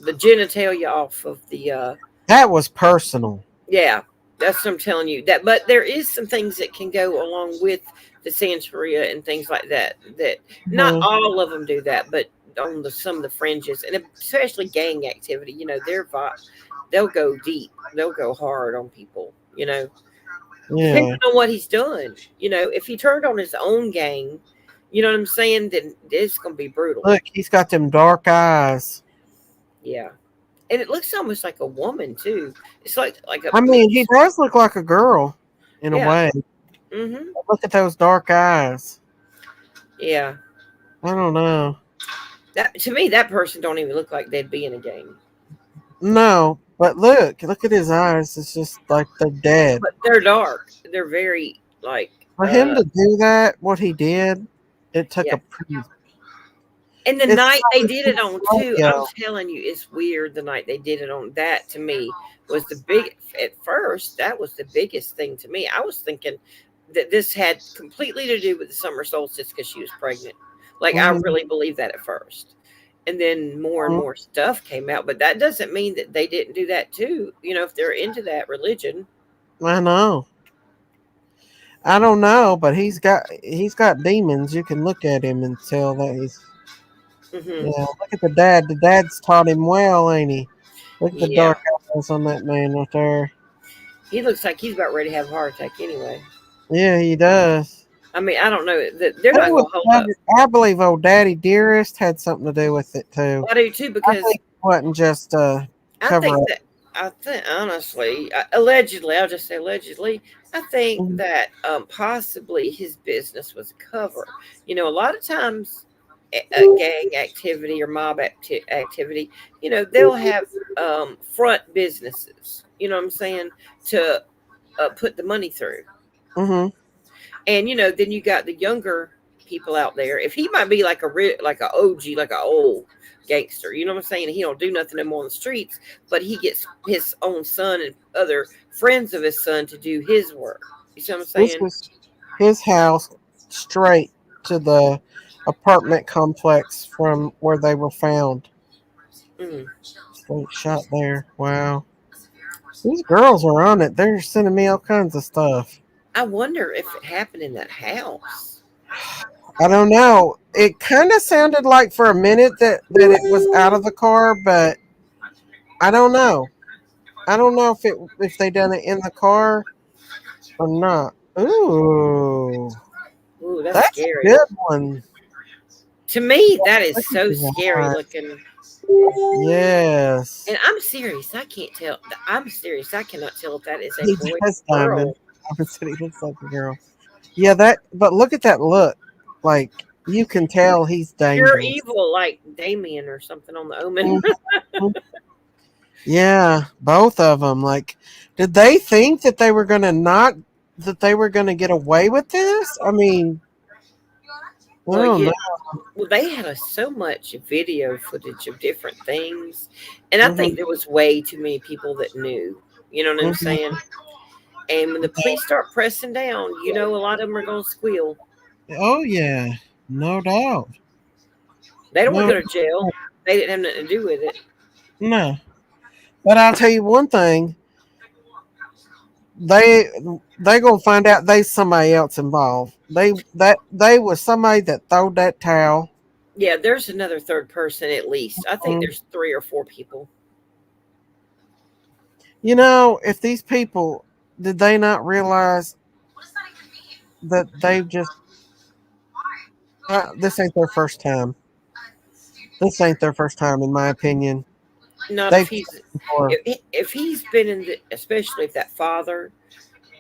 the genitalia off of the That was personal. yeah, that's what I'm telling you. That, but there is some things that can go along with the Santeria and things like that. That not Mhm. all of them do that, but on some of the fringes, and especially gang activity, they'll go deep, they'll go hard on people. Depending Yeah. on what he's done. If he turned on his own gang, you know what I'm saying, then it's gonna be brutal. Look, he's got them dark eyes. Yeah, and it looks almost like a woman too. It's like a I mean, he mix. does look like a girl in a Yeah. way. Mm-hmm. Look at those dark eyes. Yeah. I don't know. That to me, that person don't even look like they'd be in a game. No, but look at his eyes. It's just like they're dead. But they're dark. They're very like For him to do that, what he did, it took yeah. a pretty. And the It's night they did it on too, I'm yo. telling you, it's weird. The night they did it on, that to me was the big. At first, that was the biggest thing to me. I was thinking that this had completely to do with the summer solstice because she was pregnant. Like I Mhm. really believed that at first, and then more and more stuff came out. But that doesn't mean that they didn't do that too. If they're into that religion. I know. I don't know, but he's got demons. You can look at him and tell that he's. hmm Yeah, look at the dad. The dad's taught him well, ain't he? Look at the Yeah, dark eyes on that man right there. he looks like he's about ready to have a heart attack anyway. Yeah, he does. I mean, I don't know that they're not Who going was to hold up. I believe old Daddy Dearest had something to do with it too. I do too I because think it wasn't just a I cover think up. that I think honestly, allegedly, I'll just say allegedly, I think Mhm. that possibly his business was a cover. A lot of times, gang activity or mob activity, they'll have front businesses. You know what I'm saying, to put the money through. Mhm. And then you got the younger people out there. If he might be like like a OG, like a old gangster, you know what I'm saying? He don't do nothing anymore on the streets, but he gets his own son and other friends of his son to do his work. You see what I'm This saying? was his house straight to the apartment complex from where they were found. Mm. Straight shot there. Wow. These girls are on it. They're sending me all kinds of stuff. I wonder if it happened in that house. I don't know. It kind of sounded like for a minute that it was out of the car, but I don't know. I don't know if they done it in the car or not. Ooh, Ooh, that's that's a scary. good one. To me, that is Look at so his scary eyes. looking. Yes, And I'm serious. I can't tell. I'm serious. I cannot tell if that is a he boy does, or girl. Diamond. I said he looks like a girl. Yeah, but look at that look. Like, you can tell he's Pure dangerous. evil, like Damien or something on the Omen. Mhm. Yeah, both of them. Like, did they think that they were gonna not that they were gonna get away with this? I mean, I Well, don't yeah. know. Well, they had so much video footage of different things, and I Mhm, think there was way too many people that knew. You know what I'm mhm. saying? And when the police start pressing down, you know, a lot of them are going to squeal. Oh yeah, no doubt. They don't want No, to go to jail. They didn't have nothing to do with it. no. But I'll tell you one thing: they they gonna find out they somebody else involved. They was somebody that throwed that towel. Yeah, there's another third person at least. I think Mm. there's 3 or 4 people. You know, if these people did they not realize that they've just this ain't their first time. This ain't their first time, in my opinion. Not if They've he's before. if he's been in the, especially if that father,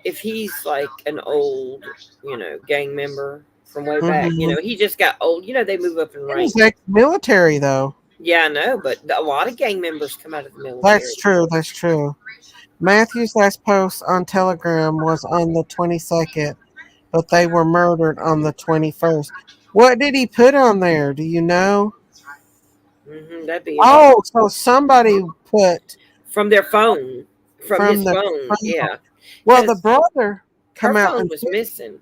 if he's like an old, gang member from way back, Hmm. he just got old. They move up in He was rank. ex-military, though. Yeah, I know, but a lot of gang members come out of the That's military. true. That's true. Matthew's last post on Telegram was on the 22nd, but they were murdered on the 21st. What did he put on there? Do you know? That'd be interesting. Oh, so somebody put From their phone, from from his the phone, phone. yeah, Well, the because brother her come out phone and was missing.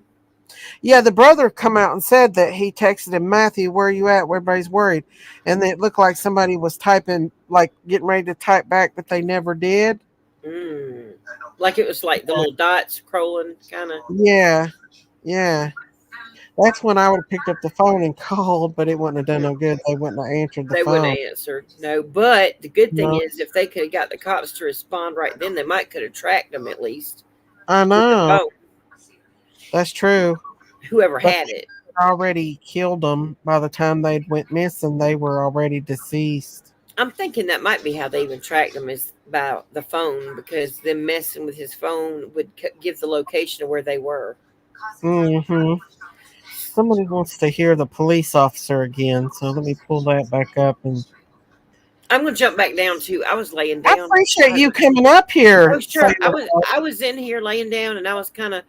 yeah, the brother come out and said that he texted him, Matthew, where are you at? Everybody's worried. And it looked like somebody was typing, like getting ready to type back, but they never did. Like it was like the little dots scrolling, kind of. Yeah, yeah. That's when I would have picked up the phone and called, but it wouldn't have done no good. They wouldn't have answered the They wouldn't phone. have answered. No, but the good thing No, is, if they could have got the cops to respond right then, they might could have tracked them at least I with the know. phone. That's true. Whoever But had they it. had already killed them by the time they went missing. They were already deceased. I'm thinking that might be how they even tracked them is about the phone, because them messing with his phone would give the location of where they were. Hmm. Somebody wants to hear the police officer again, so let me pull that back up. And I'm gonna jump back down too. I was laying I down. appreciate you coming up here. Oh sure. I was in here laying down, and I was kind of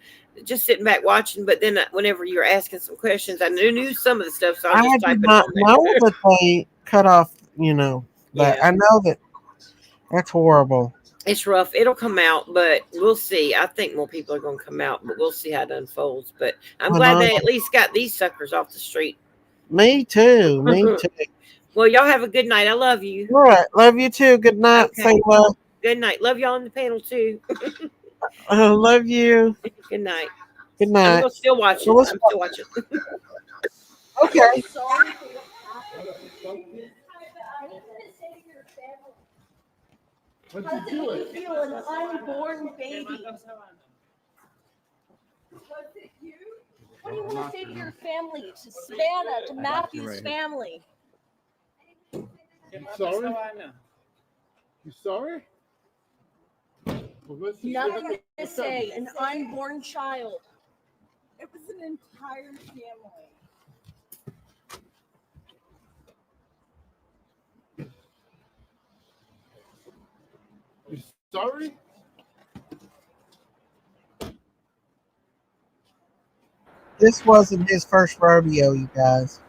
just sitting back watching. But then whenever you were asking some questions, I knew some of the stuff, so I was I just did typing not on know there. that they cut off, that. Yeah, I know that that's horrible. it's rough. It'll come out, but we'll see. I think more people are going to come out, but we'll see how it unfolds. But I'm I glad know. they at least got these suckers off the street. Me too. Me too. Well, y'all have a good night. I love you. All right. Love you too. Good night. Okay. Say love. Good night. Love y'all on the panel too. Love you. Good night. Good I'm night. gonna still watch it. Well, let's I'm still watching. Okay. Sorry for what happened. What'd How you do did it? you feel an unborn baby? Was it you? What do you want to say to your family, to Savanah, to Matthew's family? You sorry? You sorry? Nothing to say. An unborn child. It was an entire family. You sorry? This wasn't his first rodeo, you guys.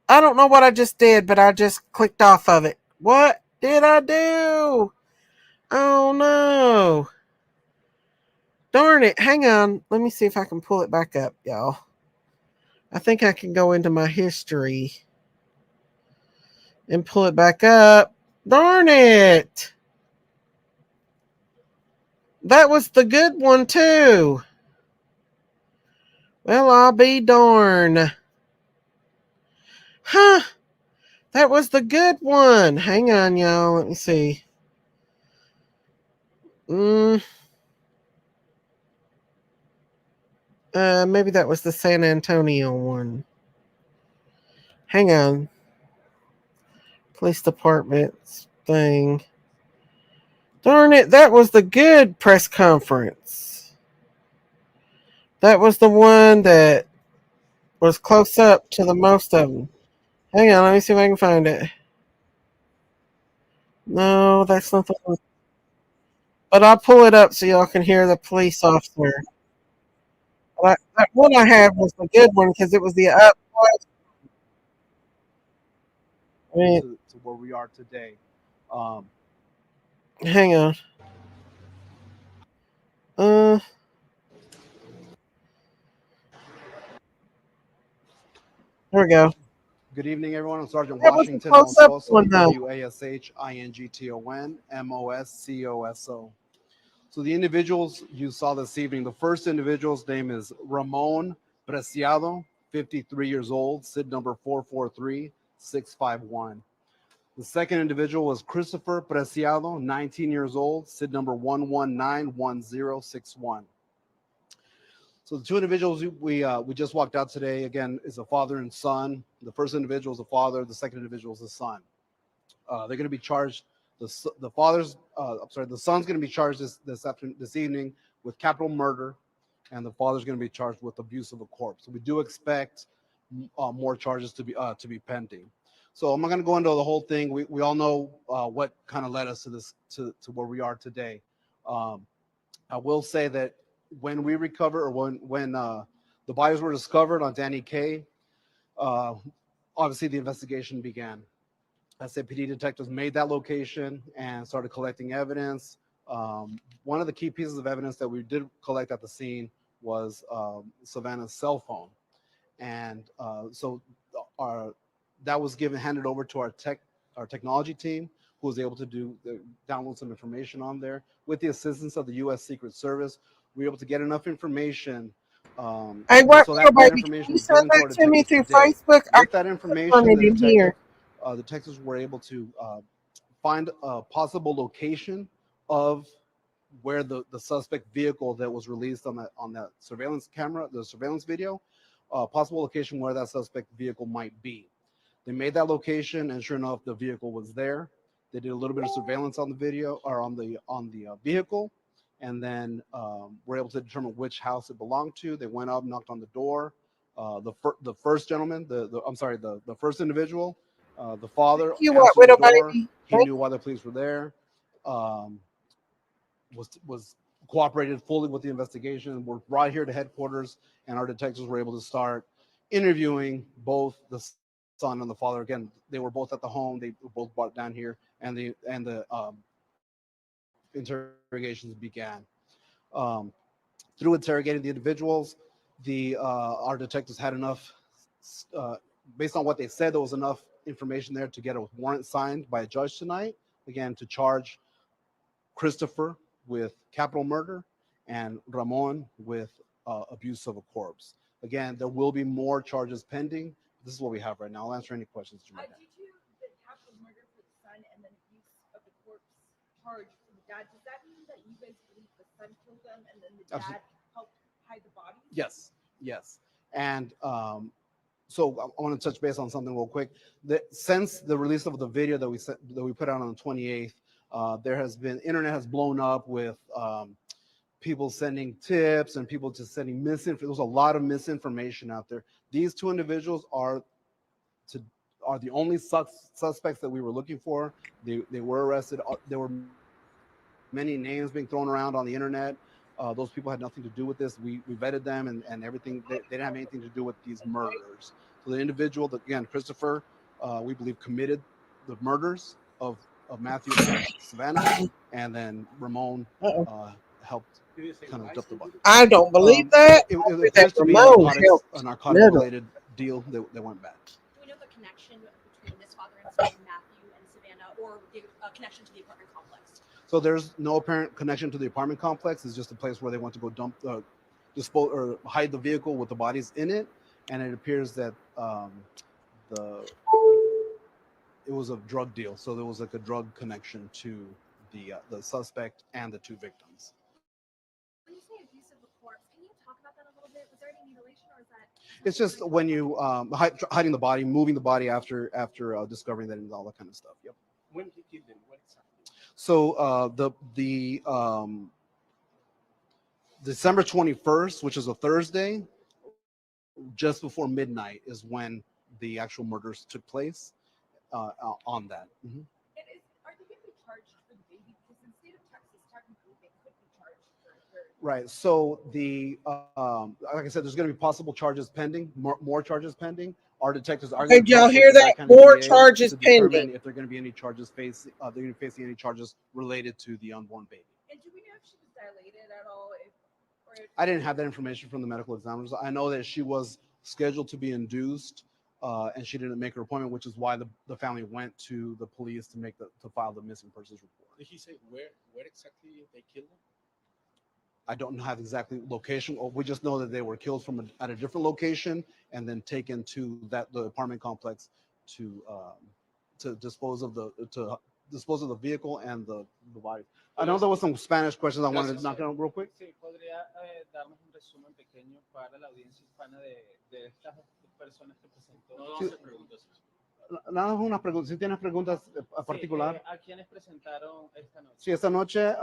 I don't know what I just did, but I just clicked off of it. What did I do? Oh no. Darn it. Hang on. Let me see if I can pull it back up, y'all. I think I can go into my history and pull it back up. Darn it. That was the good one, too. Well, I'll be darned. Huh. That was the good one. Hang on, y'all. Let me see. Maybe that was the San Antonio one. Hang on. Police department's thing. Darn it, that was the good press conference. That was the one that was close up to the most of them. Hang on, let me see if I can find it. No, that's not the one. But I'll pull it up so y'all can hear the police officer. That one I had was the good one because it was the up. I mean, to where we are today. hang on. Uh, there we go. Good evening, everyone. I'm Sergeant That was the Washington close up Moscoso, one, though. WASHINGTON MOSCOSO. So the individuals you saw this evening, the first individual's name is Ramon Preciado, 53 years old, SID number 443651. The second individual was Christopher Preciado, 19 years old, SID number 1191061. So the two individuals we just walked out today, again, is a father and son. The first individual is a father. The second individual is a son. They're going to be charged. The son's going to be charged this evening with capital murder, and the father's going to be charged with abuse of a corpse. So we do expect more charges to be pending. So I'm not going to go into the whole thing. We all know what kind of led us to this to where we are today. I will say that when we recover, or when the bodies were discovered on Danny Kaye, obviously the investigation began. SAPD detectives made that location and started collecting evidence. One of the key pieces of evidence that we did collect at the scene was Savanah's cell phone, and so that was handed over to our technology team, who was able to download some information on there. With the assistance of the U.S. Secret Service, we were able to get enough information. Hey, what, So little that baby? information Can you was send given to our that to me detectives through today. Facebook? I With that can't information, find it in here. the detectives were able to find a possible location of where the suspect vehicle that was released on that surveillance camera, the surveillance video, possible location where that suspect vehicle might be. They made that location, and sure enough, the vehicle was there. They did a little bit of surveillance on the video, or on the vehicle, and then were able to determine which house it belonged to. They went up, knocked on the door. The first gentleman, the first individual, the father You what, answered the little door. baby? He knew why the police were there. Was cooperated fully with the investigation. We're brought here to headquarters, and our detectives were able to start interviewing both the son and the father. Again, they were both at the home. They were both brought down here, and the interrogations began. Through interrogating the individuals, our detectives had enough. Based on what they said, there was enough information there to get a warrant signed by a judge tonight. Again, to charge Christopher with capital murder and Ramon with abuse of a corpse. Again, there will be more charges pending. This is what we have right now. I'll answer any questions you might have. Due to the capital murder for the son and then abuse of the corpse charge for the dad, does that mean that you guys believe the son killed them and then the dad helped hide the bodies? Yes. And so I want to touch base on something real quick. Since the release of the video that we put out on the 28th, internet has blown up with people sending tips and people just sending misinformation. There's a lot of misinformation out there. These two individuals are the only suspects that we were looking for. They were arrested. There were many names being thrown around on the internet. Those people had nothing to do with this. We vetted them and everything. They didn't have anything to do with these murders. So the individual, again, Christopher, we believe committed the murders of Matthew and Savanah, and then Ramon helped kind of dump the body. I don't believe that. It I think appears that to be a Ramon narcotic related deal that went bad. Do we know the connection between this father and son, Matthew and Savanah, or the connection to the apartment complex? So there's no apparent connection to the apartment complex. It's just a place where they want to go dispose or hide the vehicle with the bodies in it. And it appears that it was a drug deal. So there was like a drug connection to the suspect and the two victims. When you say abuse of the corpse, can you talk about that a little bit? Was there any mutilation, or is that? It's just when you hiding the body, moving the body after discovering that and all that kind of stuff. Yep. When he killed them, what exactly? So the December 21st, which is a Thursday, just before midnight, is when the actual murders took place. On that. Mm-hmm. And are they going to be charged for the baby? Because in the state of Texas, technically, they could be charged for. Right. So like I said, there's going to be possible charges pending, more charges pending. Our detectives are going Did to y'all talk hear with the that? County More DA charges to determine pending. if they're going to be any charges they're going to be facing any charges related to the unborn baby. And do we know if she was dilated at all? I didn't have that information from the medical examiners. I know that she was scheduled to be induced, and she didn't make her appointment, which is why the family went to the police to file the missing persons report. Did he say where exactly they killed them? I don't have exactly location. We just know that they were killed at a different location and then taken to the apartment complex to dispose of the vehicle and the body. I know there was some Spanish questions I wanted to knock out real quick. Sí, podría darnos un resumen pequeño para la audiencia hispana de estas personas que presentó. No vamos a hacer preguntas. Nada más unas preguntas. Si tienes preguntas a particular. Sí, ¿a quiénes presentaron esta noche? Sí, esta noche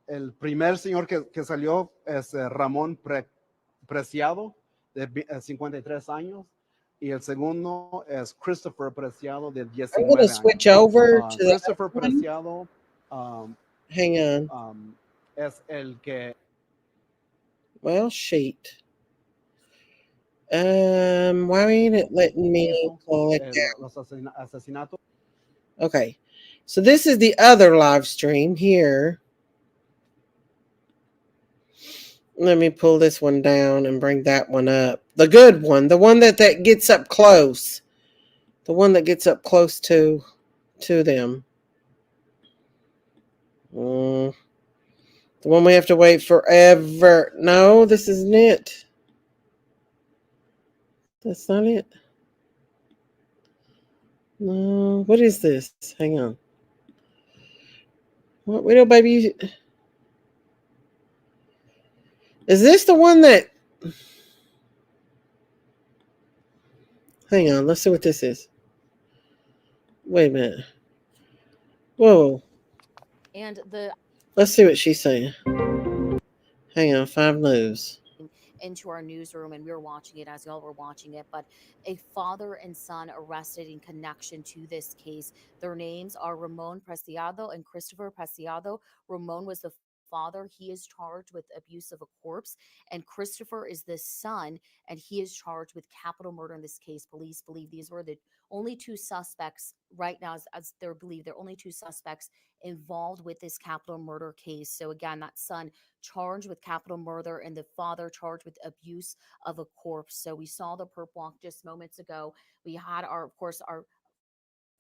el primer señor que salió es Ramón Preciado, de 53 años, y el segundo es Christopher Preciado, de 19 I'm going to años. switch over to Christopher the Preciado hang on. Es el que... Well, sheet. Why ain't it letting me pull it down? Los asesinatos. Okay, so this is the other live stream here. Let me pull this one down and bring that one up. The good one, the one that gets up close. The one that gets up close to them. The one we have to wait forever. No, this isn't it. That's not it. No, what is this? Hang on. What widow baby? Is this the one that... Hang on, let's see what this is. Wait a minute. Whoa. And Let's see what she's saying. Hang on, 5 News. Into our newsroom, and we were watching it as y'all were watching it, but a father and son arrested in connection to this case. Their names are Ramon Preciado and Christopher Preciado. Ramon was the father. He is charged with abuse of a corpse, and Christopher is the son, and he is charged with capital murder in this case. Police believe these were the only 2 suspects right now, as they're believed they're only 2 suspects involved with this capital murder case. So again, that son charged with capital murder and the father charged with abuse of a corpse. So we saw the perp walk just moments ago. We had our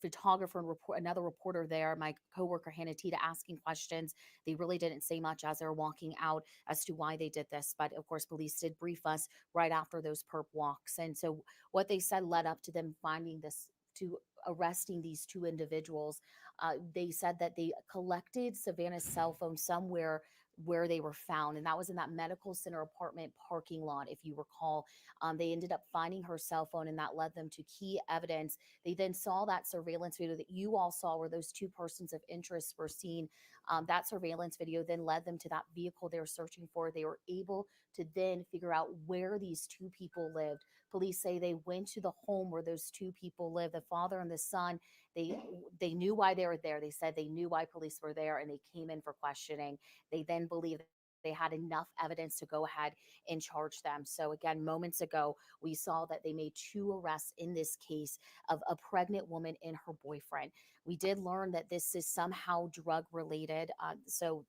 photographer and another reporter there, my coworker Hannah Tita, asking questions. They really didn't say much as they're walking out as to why they did this, but of course police did brief us right after those perp walks. And so what they said led up to them finding this, to arresting these 2 individuals. They said that they collected Savanah's cell phone somewhere where they were found, and that was in that medical center apartment parking lot, if you recall. They ended up finding her cell phone, and that led them to key evidence. They then saw that surveillance video that you all saw where those 2 persons of interest were seen. That surveillance video then led them to that vehicle they were searching for. They were able to then figure out where these 2 people lived. Police say they went to the home where those 2 people lived, the father and the son. They knew why they were there. They said they knew why police were there, and they came in for questioning. They then believed they had enough evidence to go ahead and charge them. So again, moments ago, we saw that they made 2 arrests in this case of a pregnant woman and her boyfriend. We did learn that this is somehow drug related. So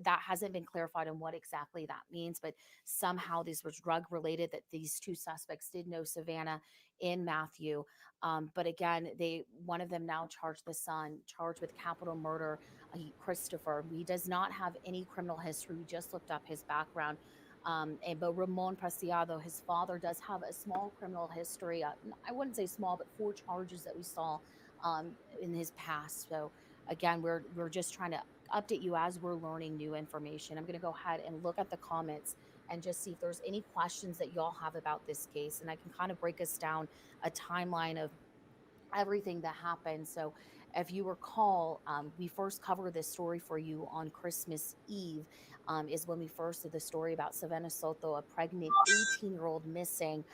that hasn't been clarified on what exactly that means, but somehow this was drug related, that these 2 suspects did know Savanah and Matthew. But again, one of them now charged the son, charged with capital murder, Christopher. He does not have any criminal history. We just looked up his background. But Ramon Preciado, his father, does have a small criminal history. I wouldn't say small, but 4 charges that we saw in his past. So again, we're just trying to update you as we're learning new information. I'm going to go ahead and look at the comments and just see if there's any questions that y'all have about this case. And I can kind of break us down a timeline of everything that happened. So, if you recall, we first covered this story for you on Christmas Eve, is when we first did the story about Savanah Soto, a pregnant 18-year-old missing.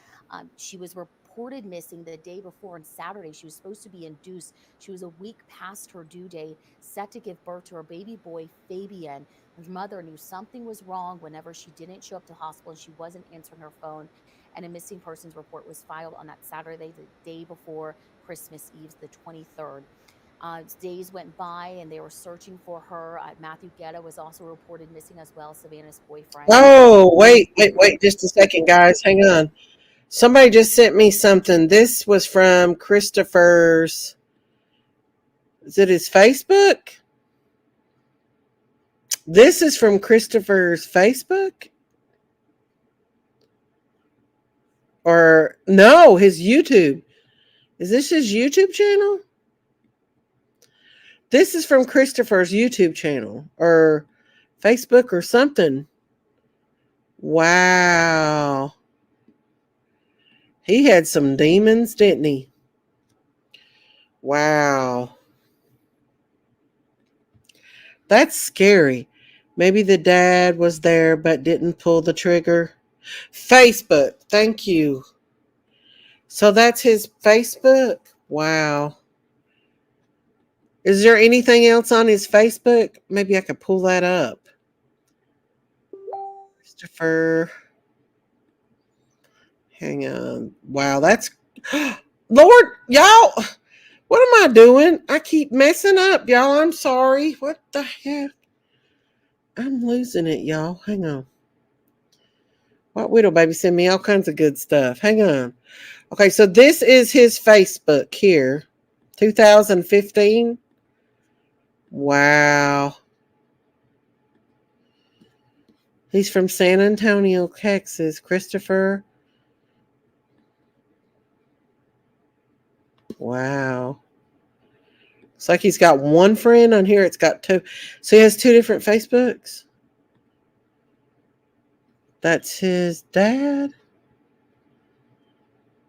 She was reported missing the day before on Saturday. She was supposed to be induced. She was a week past her due date, set to give birth to her baby boy, Fabian. Her mother knew something was wrong whenever she didn't show up to hospital and she wasn't answering her phone. And a missing persons report was filed on that Saturday, the day before Christmas Eve, the 23rd. Days went by and they were searching for her. Matthew Guerra was also reported missing as well, Savannah's boyfriend. Oh, wait, just a second, guys. Hang on. Somebody just sent me something. This was from Christopher's. Is it his Facebook? This is from Christopher's Facebook? Or, no, his YouTube. Is this his YouTube channel? This is from Christopher's YouTube channel or Facebook or something. Wow. He had some demons, didn't he? Wow. That's scary. Maybe the dad was there but didn't pull the trigger. Facebook. Thank you. So that's his Facebook? Wow. Is there anything else on his Facebook? Maybe I could pull that up. Christopher. Hang on. Wow, that's... Lord, y'all, what am I doing? I keep messing up, y'all. I'm sorry. What the heck? I'm losing it, y'all. Hang on. White Widow Baby send me all kinds of good stuff. Hang on. Okay, so this is his Facebook here. 2015. Wow. He's from San Antonio, Texas. Christopher. Wow. It's like he's got one friend on here. It's got two. So he has two different Facebooks. That's his dad.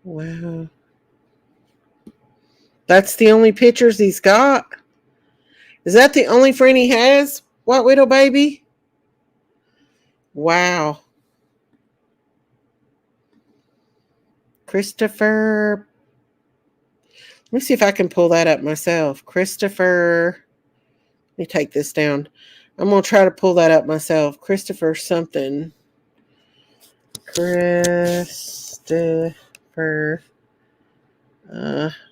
Wow. That's the only pictures he's got. Is that the only friend he has? White Widow Baby? Wow. Christopher. Let me see if I can pull that up myself. Christopher. Let me take this down. I'm going to try to pull that up myself. Christopher something. Christopher.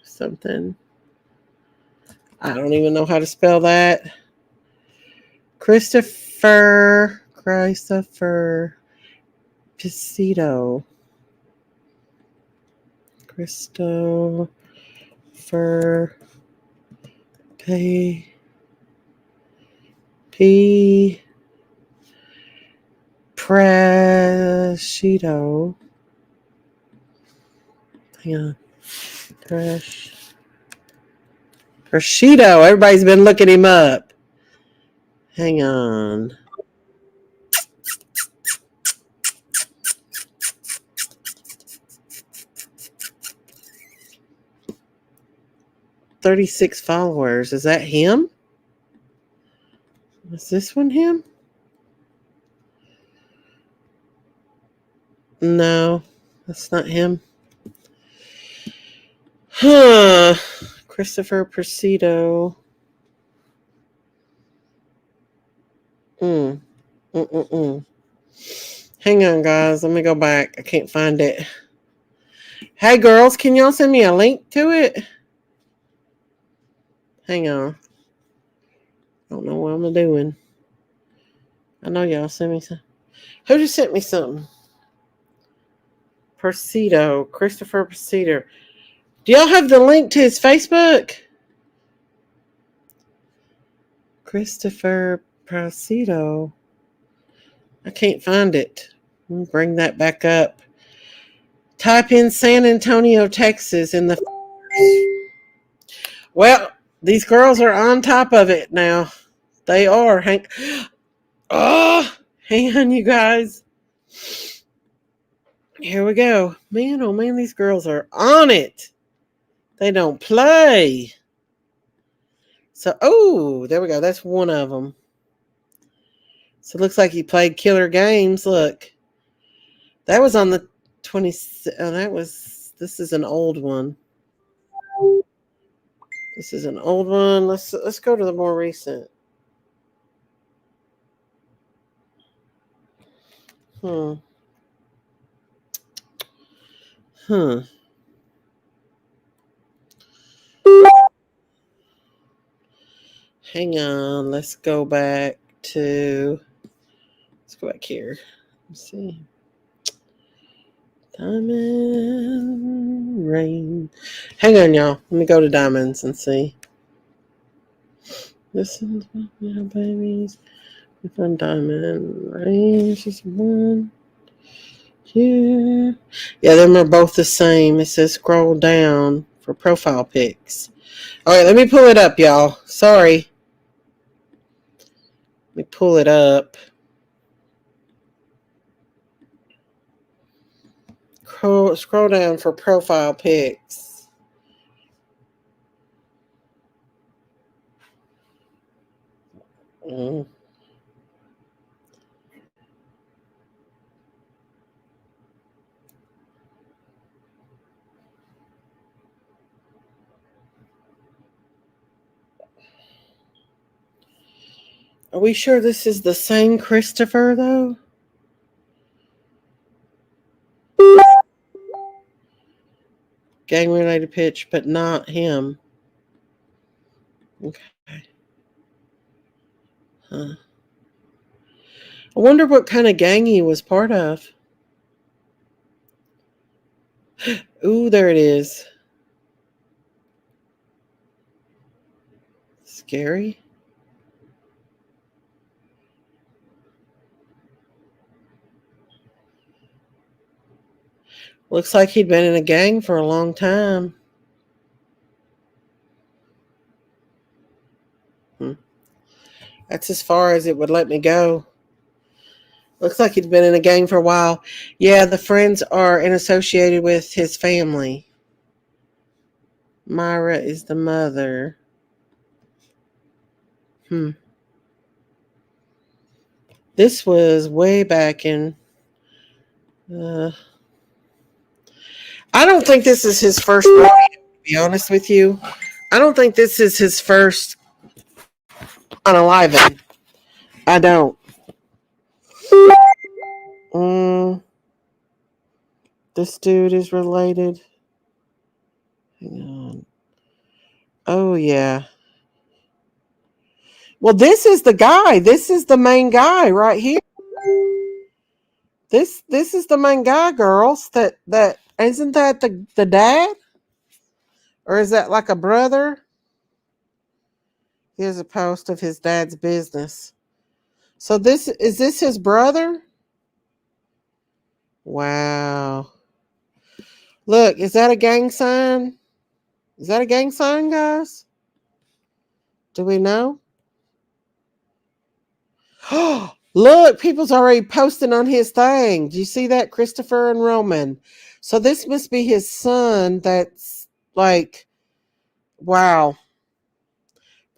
Something. I don't even know how to spell that. Christopher Pisito. Christopher P. Prescido. Hang on. Prescido. Everybody's been looking him up. Hang on. $36 followers. Is that him? Is this one him? No, that's not him. Huh. Christopher Prescido. Hang on, guys. Let me go back. I can't find it. Hey, girls, can y'all send me a link to it? Hang on. I don't know what I'm doing. I know y'all sent me some. Who just sent me something? Prescido. Christopher Prescido. Do y'all have the link to his Facebook? Christopher Prescido. I can't find it. Let me bring that back up. Type in San Antonio, Texas in the... Well, these girls are on top of it now. They are. Oh, hang on, you guys. Here we go. Man, oh man, these girls are on it. They don't play. So, oh, there we go. That's one of them. So it looks like he played Killer Games. Look. That was on the 20. This is an old one. This is an old one. Let's go to the more recent. Huh. Hang on. Let's go back here. Let's see. Diamond Rain. Hang on, y'all. Let me go to Diamonds and see. Listen to my babies. We found Diamond Rain. Just one. Yeah. Yeah, them are both the same. It says scroll down for profile pics. All right, let me pull it up, y'all. Sorry. Let me pull it up. Scroll down for profile pics. Mm. Are we sure this is the same Christopher, though? Gang-related pitch, but not him. Okay. Huh. I wonder what kind of gang he was part of. Ooh, there it is. Scary. Looks like he'd been in a gang for a long time. That's as far as it would let me go. Looks like he'd been in a gang for a while. Yeah, the friends are associated with his family. Myra is the mother. This was way back in... I don't think this is his first rodeo, to be honest with you. I don't think this is his first unaliving. I don't. This dude is related. Hang on. Oh, yeah. Well, this is the guy. This is the main guy right here. This is the main guy, girls. That isn't that the dad? Or is that like a brother? Here's a post of his dad's business. So this his brother? Wow. Look, is that a gang sign? Is that a gang sign, guys? Do we know? Look, people's already posting on his thing. Do you see that? Christopher and Roman. So this must be his son that's like, wow.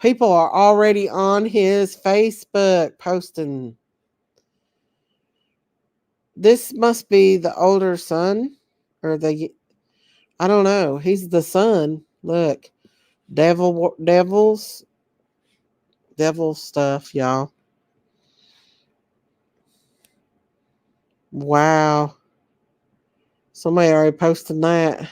People are already on his Facebook posting. This must be the older son or I don't know. He's the son. Look, devil stuff, y'all. Wow. Somebody already posted that.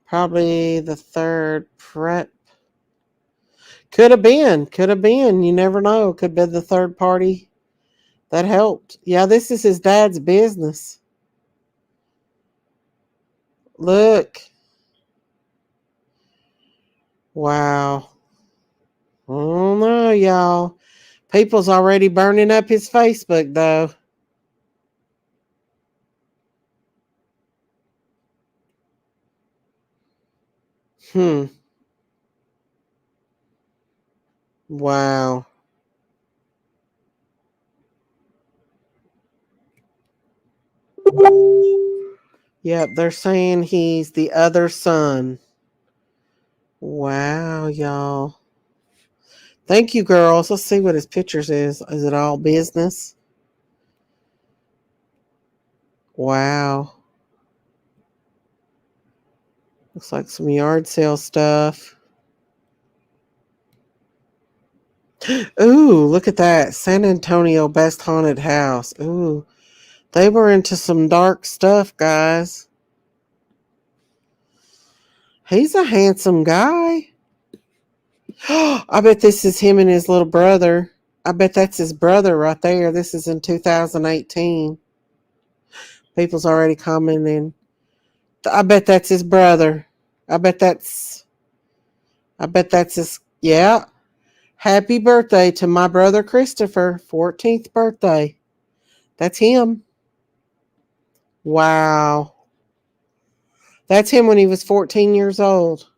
Probably the third prep. Could have been. You never know. Could be the third party that helped. Yeah, this is his dad's business. Look. Wow. I don't know, y'all. People's already burning up his Facebook, though. Wow. Yep, they're saying he's the other son. Wow, y'all. Thank you, girls. Let's see what his pictures is. Is it all business? Wow. Looks like some yard sale stuff. Ooh, look at that. San Antonio Best Haunted House. Ooh, they were into some dark stuff, guys. He's a handsome guy. I bet this is him and his little brother. I bet that's his brother right there. This is in 2018. People's already commenting. I bet that's his brother. I bet that's his. Yeah. Happy birthday to my brother Christopher. 14th birthday. That's him. Wow. That's him when he was 14 years old.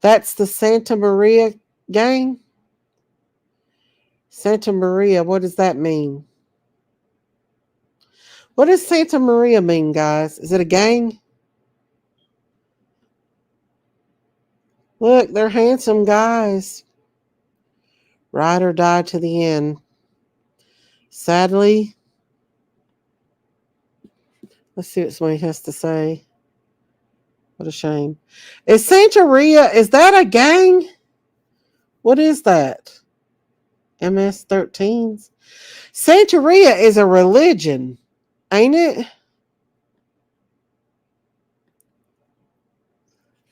That's the Santa Maria gang. Santa Maria, what does that mean? What does Santa Maria mean, guys? Is it a gang? Look, they're handsome guys. Ride or die to the end. Sadly, let's see what somebody has to say. What a shame. Is Santeria, is that a gang? What is that? MS-13s? Santeria is a religion, ain't it?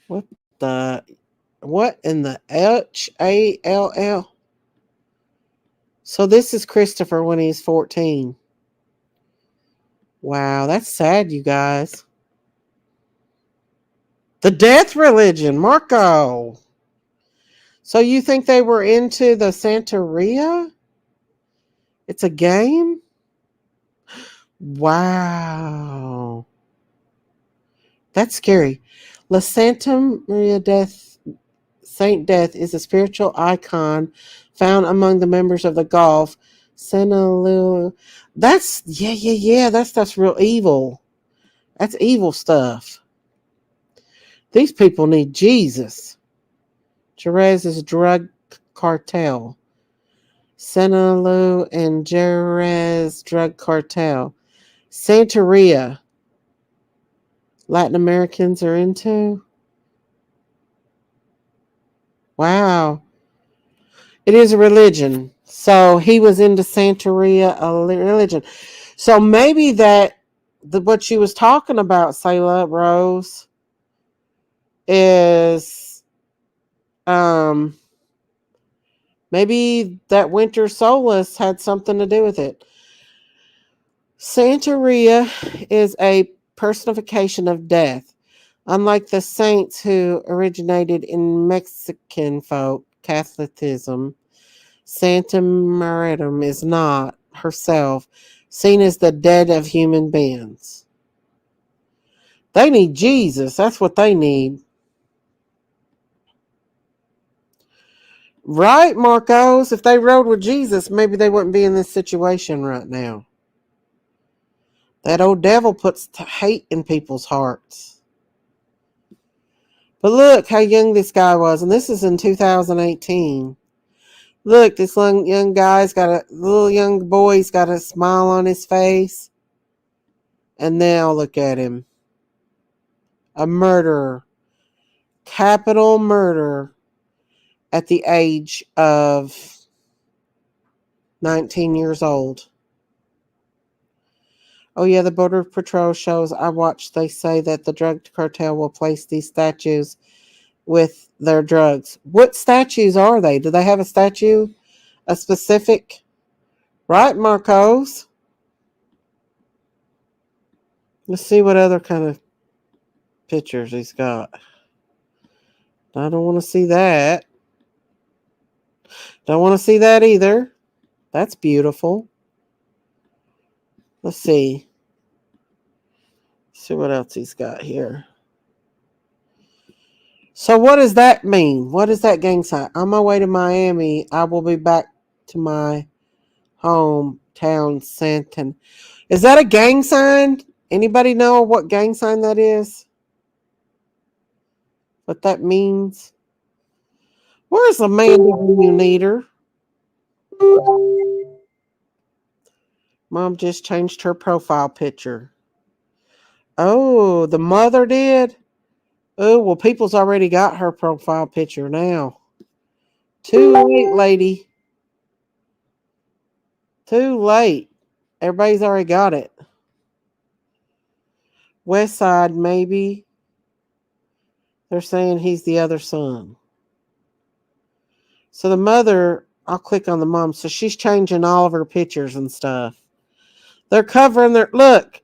What in the HALL? So this is Christopher when he's 14. Wow, that's sad, you guys. The death religion, Marco. So you think they were into the Santeria? It's a game? Wow. That's scary. La Santa Maria Death, Saint Death is a spiritual icon found among the members of the Gulf. Senelu. That's, yeah. That stuff's real evil. That's evil stuff. These people need Jesus. Jerez's drug cartel. Senelu and Jerez drug cartel. Santeria. Latin Americans are into. Wow. It is a religion. So he was into Santeria, a religion. So maybe what she was talking about, Selah Rose, is maybe that winter solace had something to do with it. Santeria is a personification of death. Unlike the saints who originated in Mexican folk Catholicism, Santa Maria is not herself seen as the dead of human beings. They need Jesus. That's what they need. Right, Marcos? If they rode with Jesus, maybe they wouldn't be in this situation right now. That old devil puts hate in people's hearts. But look how young this guy was, and this is in 2018. Look, this young guy's got a little young boy's got a smile on his face. And now look at him. A murderer. Capital murder at the age of 19 years old. Oh yeah, the Border Patrol shows I watched, they say that the drug cartel will place these statues with their drugs. What statues are they? Do they have a statue? A specific? Right, Marcos? Let's see what other kind of pictures he's got. I don't want to see that. Don't want to see that either. That's beautiful. Let's see. See what else he's got here. So what does that mean? What is that gang sign? On my way to Miami, I will be back to my hometown, Santon. Is that a gang sign? Anybody know what gang sign that is? What that means? Where's Amanda when you need her? Mom just changed her profile picture. Oh, the mother did? Oh, well, people's already got her profile picture now. Too late, lady. Too late. Everybody's already got it. West Side, maybe. They're saying he's the other son. So the mother, I'll click on the mom. So she's changing all of her pictures and stuff. They're covering their, look,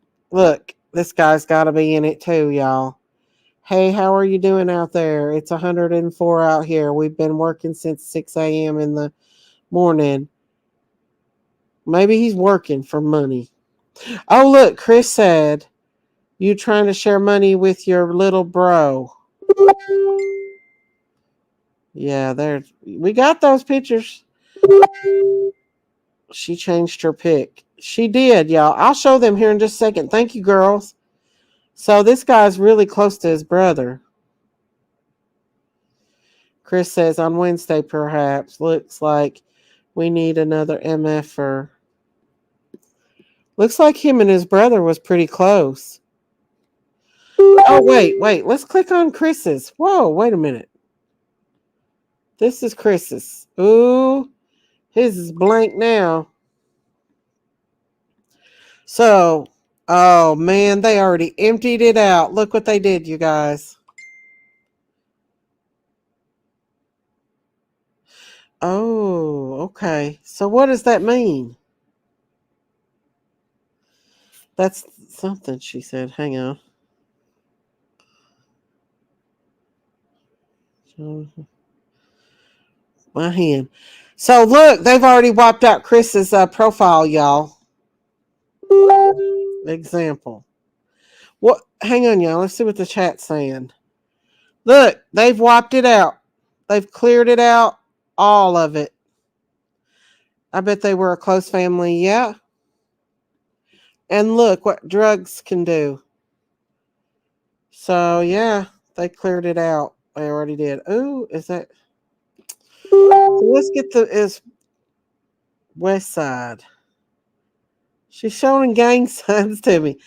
this guy's got to be in it too, y'all. Hey, how are you doing out there? It's 104 out here. We've been working since 6 a.m. in the morning. Maybe he's working for money. Oh, look, Chris said, you trying to share money with your little bro. Yeah, we got those pictures. She changed her pic. She did, y'all. I'll show them here in just a second. Thank you, girls. So this guy's really close to his brother. Chris says on Wednesday, perhaps. Looks like we need another MFer. Looks like him and his brother was pretty close. Oh, wait. Let's click on Chris's. Whoa, wait a minute. This is Chris's. Ooh, his is blank now. So, oh man, they already emptied it out. Look what they did, you guys. Oh, okay. So what does that mean? That's something she said. Hang on. My hand. So look, they've already wiped out Chris's profile, y'all. Example. What? Hang on, y'all. Let's see what the chat's saying. Look, they've wiped it out. They've cleared it out. All of it. I bet they were a close family. Yeah. And look what drugs can do. So yeah, they cleared it out. They already did. Ooh, is that? So let's get is West Side. She's showing gang signs to me.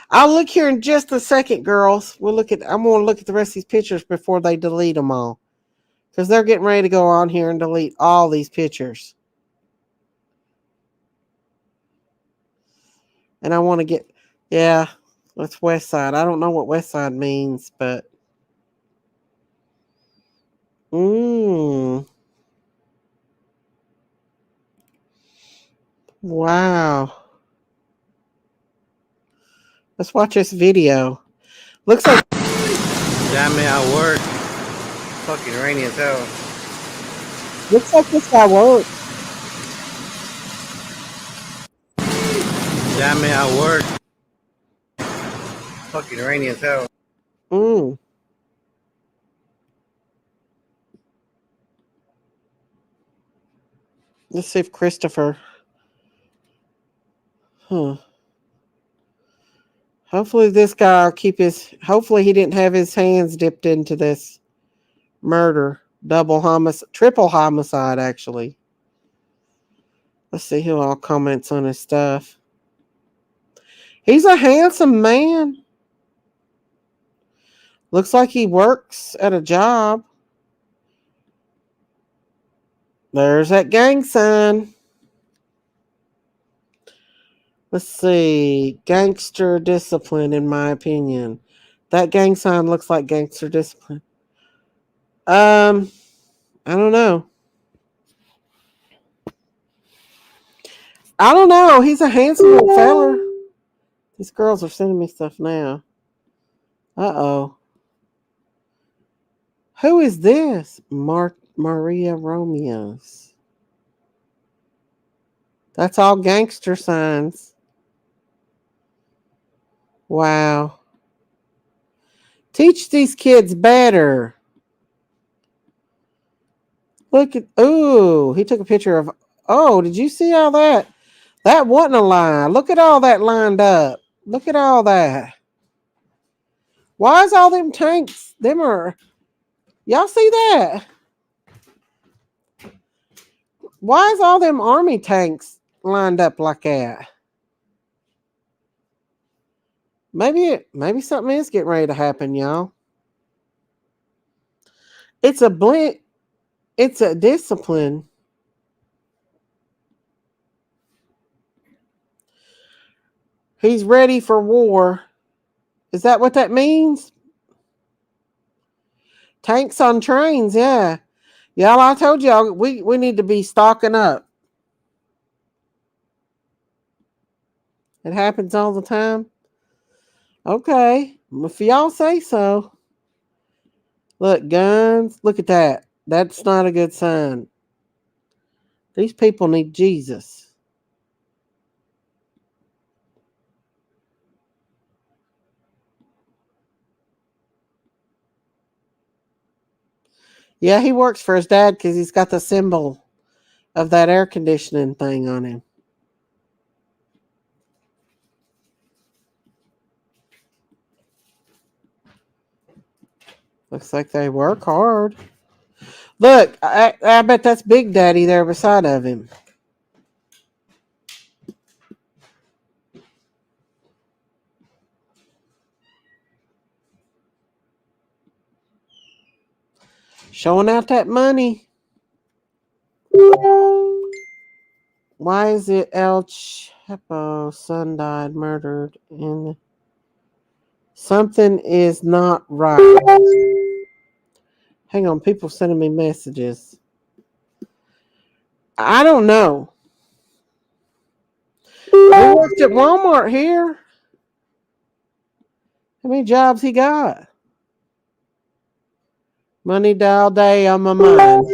I'll look here in just a second, girls. I'm going to look at the rest of these pictures before they delete them all, because they're getting ready to go on here and delete all these pictures. And I want to get, yeah, that's West Side. I don't know what West Side means, but wow. Let's watch this video. Looks like Damn it, I work. Fucking rainy as hell. Looks like this guy works. Damn it, I work. Fucking rainy as hell. Let's see if Christopher. Hopefully this guy will keep hopefully he didn't have his hands dipped into this murder. Triple homicide, actually. Let's see who all comments on his stuff. He's a handsome man. Looks like he works at a job. There's that gang sign. Let's see. Gangster discipline, in my opinion. That gang sign looks like gangster discipline. I don't know. He's a handsome little feller. These girls are sending me stuff now. Uh-oh. Who is this? Maria Romeo's. That's all gangster signs. Wow. Teach these kids better. Look at, ooh, he took a picture of, oh, did you see all that? That wasn't a line. Look at all that lined up. Look at all that. Why is all them tanks, y'all see that? Why is all them army tanks lined up like that? Maybe something is getting ready to happen, y'all. It's a blend. It's a discipline. He's ready for war. Is that what that means? Tanks on trains, yeah. Y'all, I told y'all we need to be stocking up. It happens all the time. Okay, if y'all say so. Look, guns. Look at that. That's not a good sign. These people need Jesus. Yeah, he works for his dad because he's got the symbol of that air conditioning thing on him. Looks like they work hard. Look, I bet that's Big Daddy there beside of him. Showing out that money. Why is it El Chapo's son died murdered in something is not right? Hang on, people sending me messages. I don't know. He worked at Walmart here. How many jobs he got? Money dial day on my mind.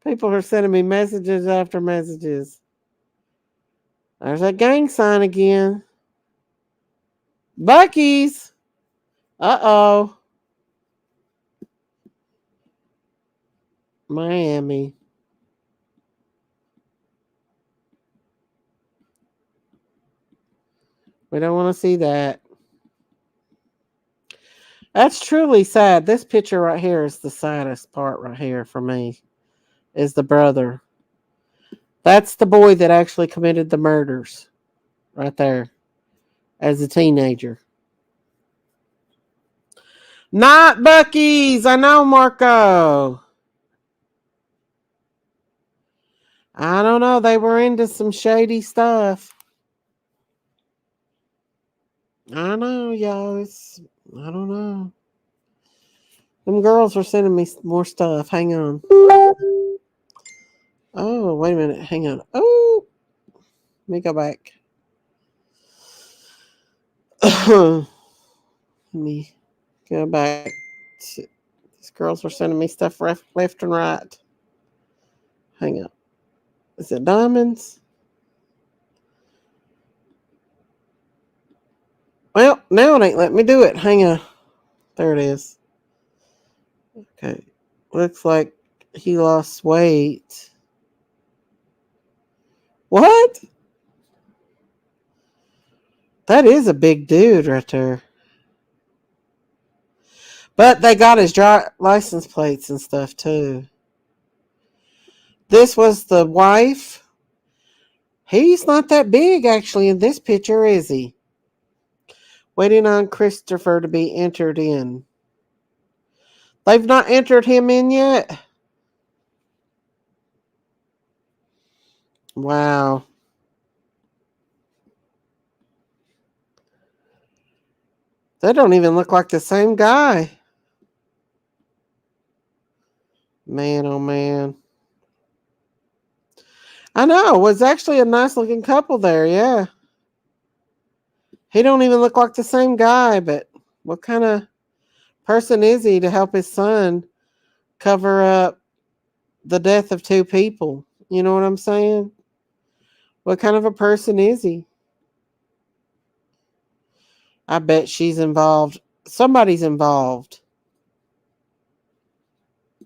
People are sending me messages after messages. There's that gang sign again. Bucky's. Uh-oh. Miami. We don't want to see that. That's truly sad. This picture right here is the saddest part right here for me. Is the brother. That's the boy that actually committed the murders. Right there. As a teenager. Not Bucky's. I know, Marco. I don't know. They were into some shady stuff. I know, y'all. I don't know. Them girls are sending me more stuff. Hang on. Oh, wait a minute. Hang on. Oh, let me go back. Let me go back. These girls are sending me stuff left and right. Hang on. Is it diamonds? Well, now it ain't letting me do it. Hang on. There it is. Okay. Looks like he lost weight. What? That is a big dude right there. But they got his license plates and stuff too. This was the wife. He's not that big actually in this picture, is he? Waiting on Christopher to be entered in. They've not entered him in yet? Wow. They don't even look like the same guy. Man, oh man. I know. It was actually a nice looking couple there, yeah. He don't even look like the same guy, but what kind of person is he to help his son cover up the death of two people? You know what I'm saying? What kind of a person is he? I bet she's involved. Somebody's involved.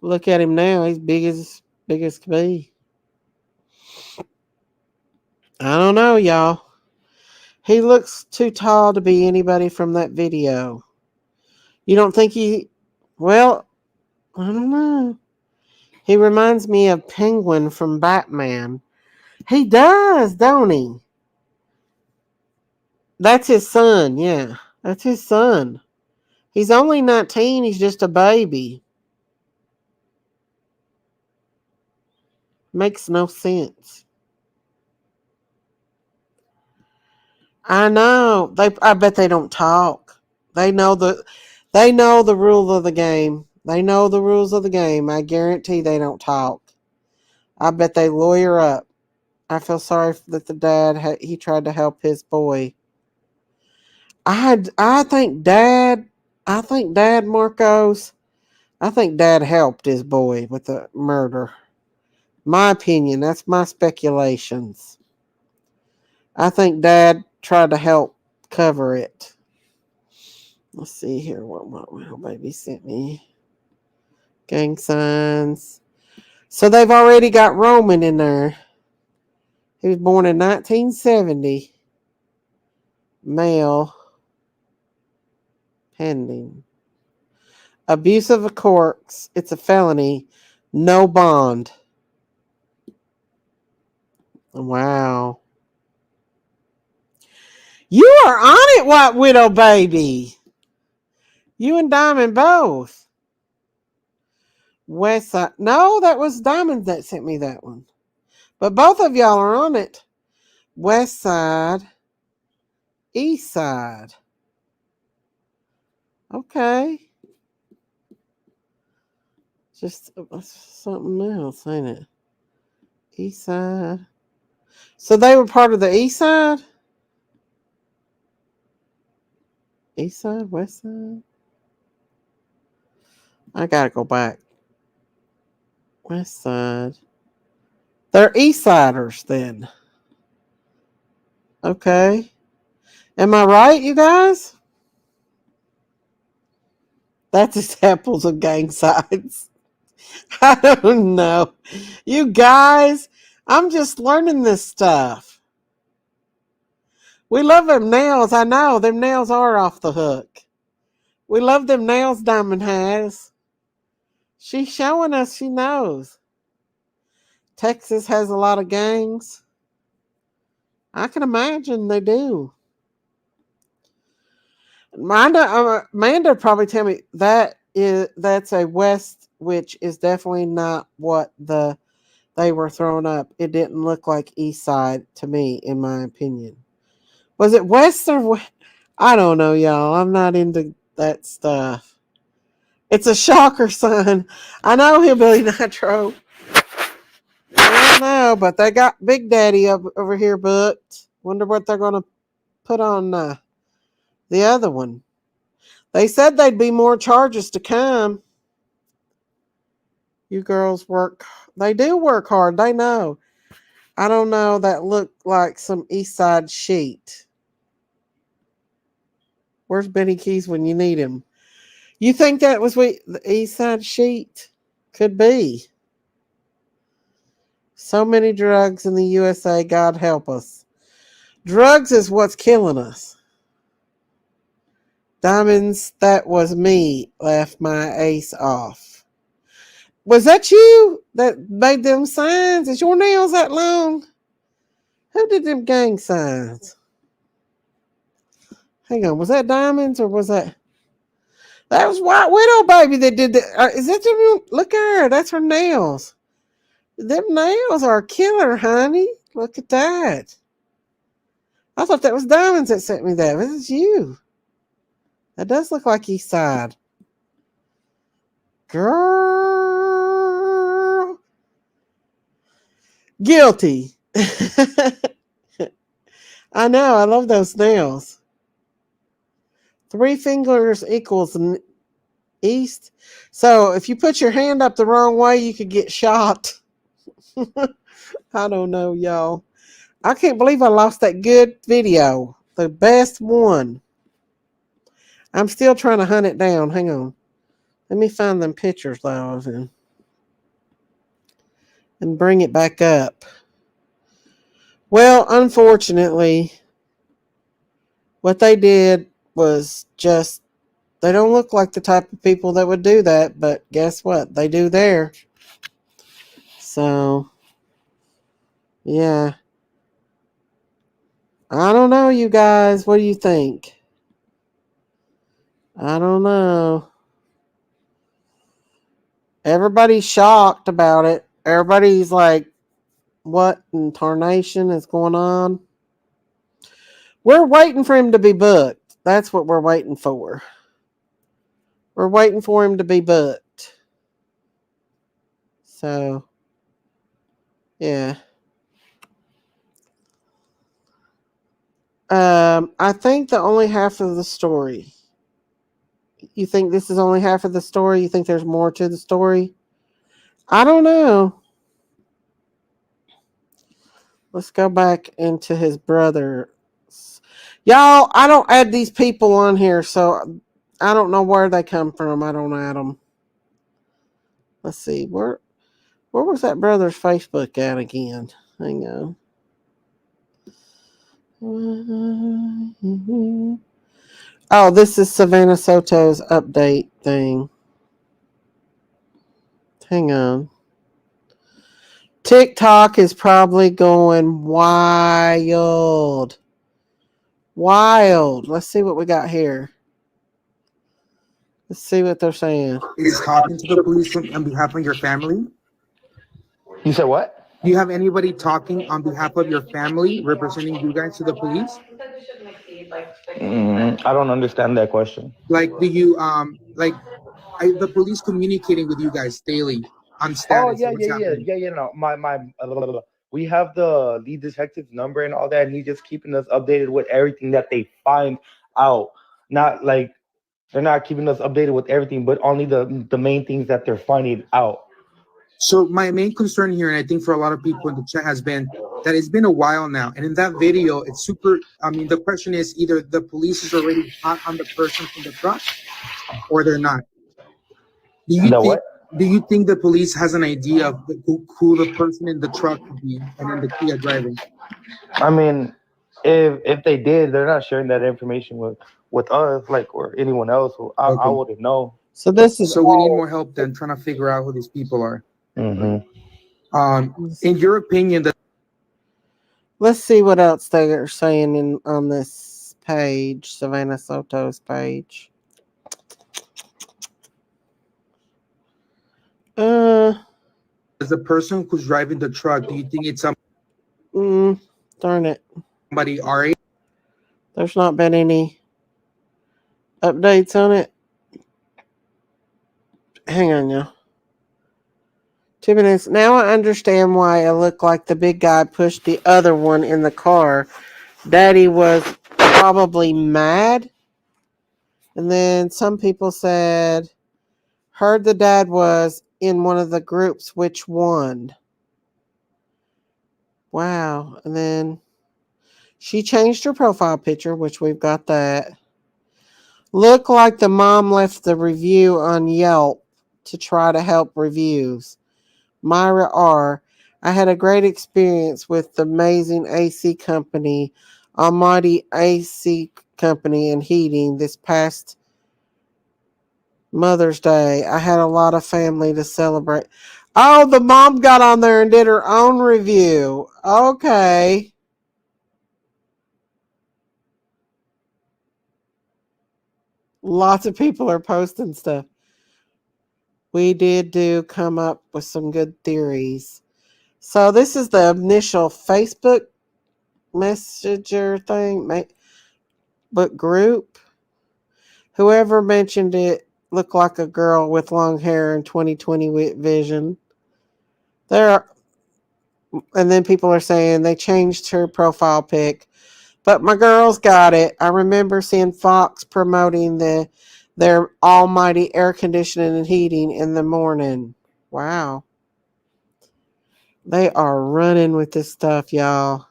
Look at him now. He's big as Big as could be. I don't know, y'all. He looks too tall to be anybody from that video. You don't think he... Well, I don't know. He reminds me of Penguin from Batman. He does, don't he? That's his son, yeah. That's his son. He's only 19. He's just a baby. Makes no sense. I know. I bet they don't talk. They know the rules of the game. They know the rules of the game. I guarantee they don't talk. I bet they lawyer up. I feel sorry that the dad he tried to help his boy. I think Dad Marcos. I think Dad helped his boy with the murder. My opinion. That's my speculations. I think Dad tried to help cover it. Let's see here what my baby sent me. Gang signs. So they've already got Roman in there. He was born in 1970. Male. Pending. Abuse of a corpse. It's a felony. No bond. Wow. You are on it, White Widow baby. You and Diamond both. West Side. No, that was Diamond that sent me that one. But both of y'all are on it. West Side. East Side. Okay. Just something else, ain't it? East Side. So they were part of the East Side? East Side, West Side? I gotta go back. West Side. They're East Siders then. Okay. Am I right, you guys? That's examples of gang signs. I don't know. You guys, I'm just learning this stuff. We love them nails. I know. Them nails are off the hook. We love them nails Diamond has. She's showing us she knows. Texas has a lot of gangs. I can imagine they do. Amanda probably tell me that's a West, which is definitely not what they were throwing up. It didn't look like East Side to me, in my opinion. Was it West or West? I don't know, y'all. I'm not into that stuff. It's a shocker, son. I know Hillbilly Nitro. I don't know, but they got Big Daddy over here booked. Wonder what they're going to put on the other one. They said there'd be more charges to come. You girls work. They do work hard. They know. I don't know. That looked like some East Side sheet. Where's Benny Keys when you need him? You think that was the East Side sheet? Could be. So many drugs in the USA. God help us. Drugs is what's killing us. Diamonds, that was me. Left my ace off. Was that you that made them signs? Is your nails that long? Who did them gang signs? Hang on, was that Diamonds or was that... That was White Widow baby that did that. Is that the... Look at her. That's her nails. Them nails are a killer, honey. Look at that. I thought that was Diamonds that sent me that. This is you. That does look like East Side. Girl. Guilty. I know. I love those nails. 3 fingers equals east. So if you put your hand up the wrong way, you could get shot. I don't know, y'all. I can't believe I lost that good video. The best one. I'm still trying to hunt it down. Hang on. Let me find them pictures that I was in. and bring it back up. Well, unfortunately, what they did was just, they don't look like the type of people that would do that, but guess what? They do there. So, yeah. I don't know, you guys. What do you think? I don't know. Everybody's shocked about it. Everybody's like, what in tarnation is going on? We're waiting for him to be booked. That's what we're waiting for. We're waiting for him to be booked. So, yeah. I think the only half of the story. You think this is only half of the story? You think there's more to the story? I don't know. Let's go back into his brother. Y'all, I don't add these people on here, so I don't know where they come from. I don't add them. Let's see. Where was that brother's Facebook at again? Hang on. Oh, this is Savanah Soto's update thing. Hang on. TikTok is probably going wild. Wild. Let's see what we got here. Let's see what they're saying. Is talking to the police on behalf of your family? You said what? Do you have anybody talking on behalf of your family, representing you guys to the police? I don't understand that question. Like, do you the police communicating with you guys daily on Oh status yeah, of what's happening? No, we have the lead detective's number and all that, and he's just keeping us updated with everything that they find out. Not like they're not keeping us updated with everything, but only the main things that they're finding out. So my main concern here, and I think for a lot of people in the chat, has been that it's been a while now. And in that video, it's super, I mean, the question is either the police is already hot on the person from the truck or they're not. Do you think the police has an idea of who the person in the truck could be and in the Kia driving? I mean, if they did, they're not sharing that information with us, like, or anyone else. I wouldn't know. So this is So we need more help than trying to figure out who these people are. In your opinion, Let's see what else they are saying on this page, Savanah Soto's page. as the person who's driving the truck, do you think it's darn it. somebody our age? There's not been any updates on it. Hang on now. 2 minutes. Now I understand why it looked like the big guy pushed the other one in the car. Daddy was probably mad. And then some people said, heard the dad was in one of the groups. Which one? Wow. And then she changed her profile picture, which we've got that. Looked like the mom left the review on Yelp to try to help reviews. Myra R. I had a great experience with the amazing AC company, Almighty AC Company and Heating this past Mother's Day. I had a lot of family to celebrate. Oh, the mom got on there and did her own review. Okay. Lots of people are posting stuff. We did come up with some good theories. So this is the initial Facebook Messenger thing, but group. Whoever mentioned it looked like a girl with long hair and 20/20 vision. And then people are saying they changed her profile pic, but my girls got it. I remember seeing Fox promoting their almighty air conditioning and heating in the morning. Wow. They are running with this stuff, y'all.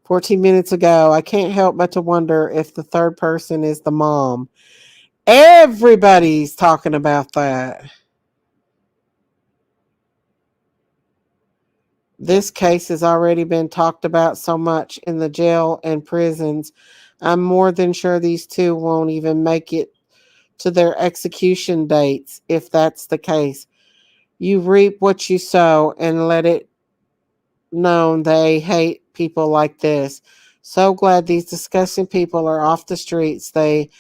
14 minutes ago, I can't help but to wonder if the third person is the mom. Everybody's talking about that. This case has already been talked about so much in the jail and prisons. I'm more than sure these two won't even make it to their execution dates if that's the case. You reap what you sow and let it known they hate people like this. So glad these disgusting people are off the streets. They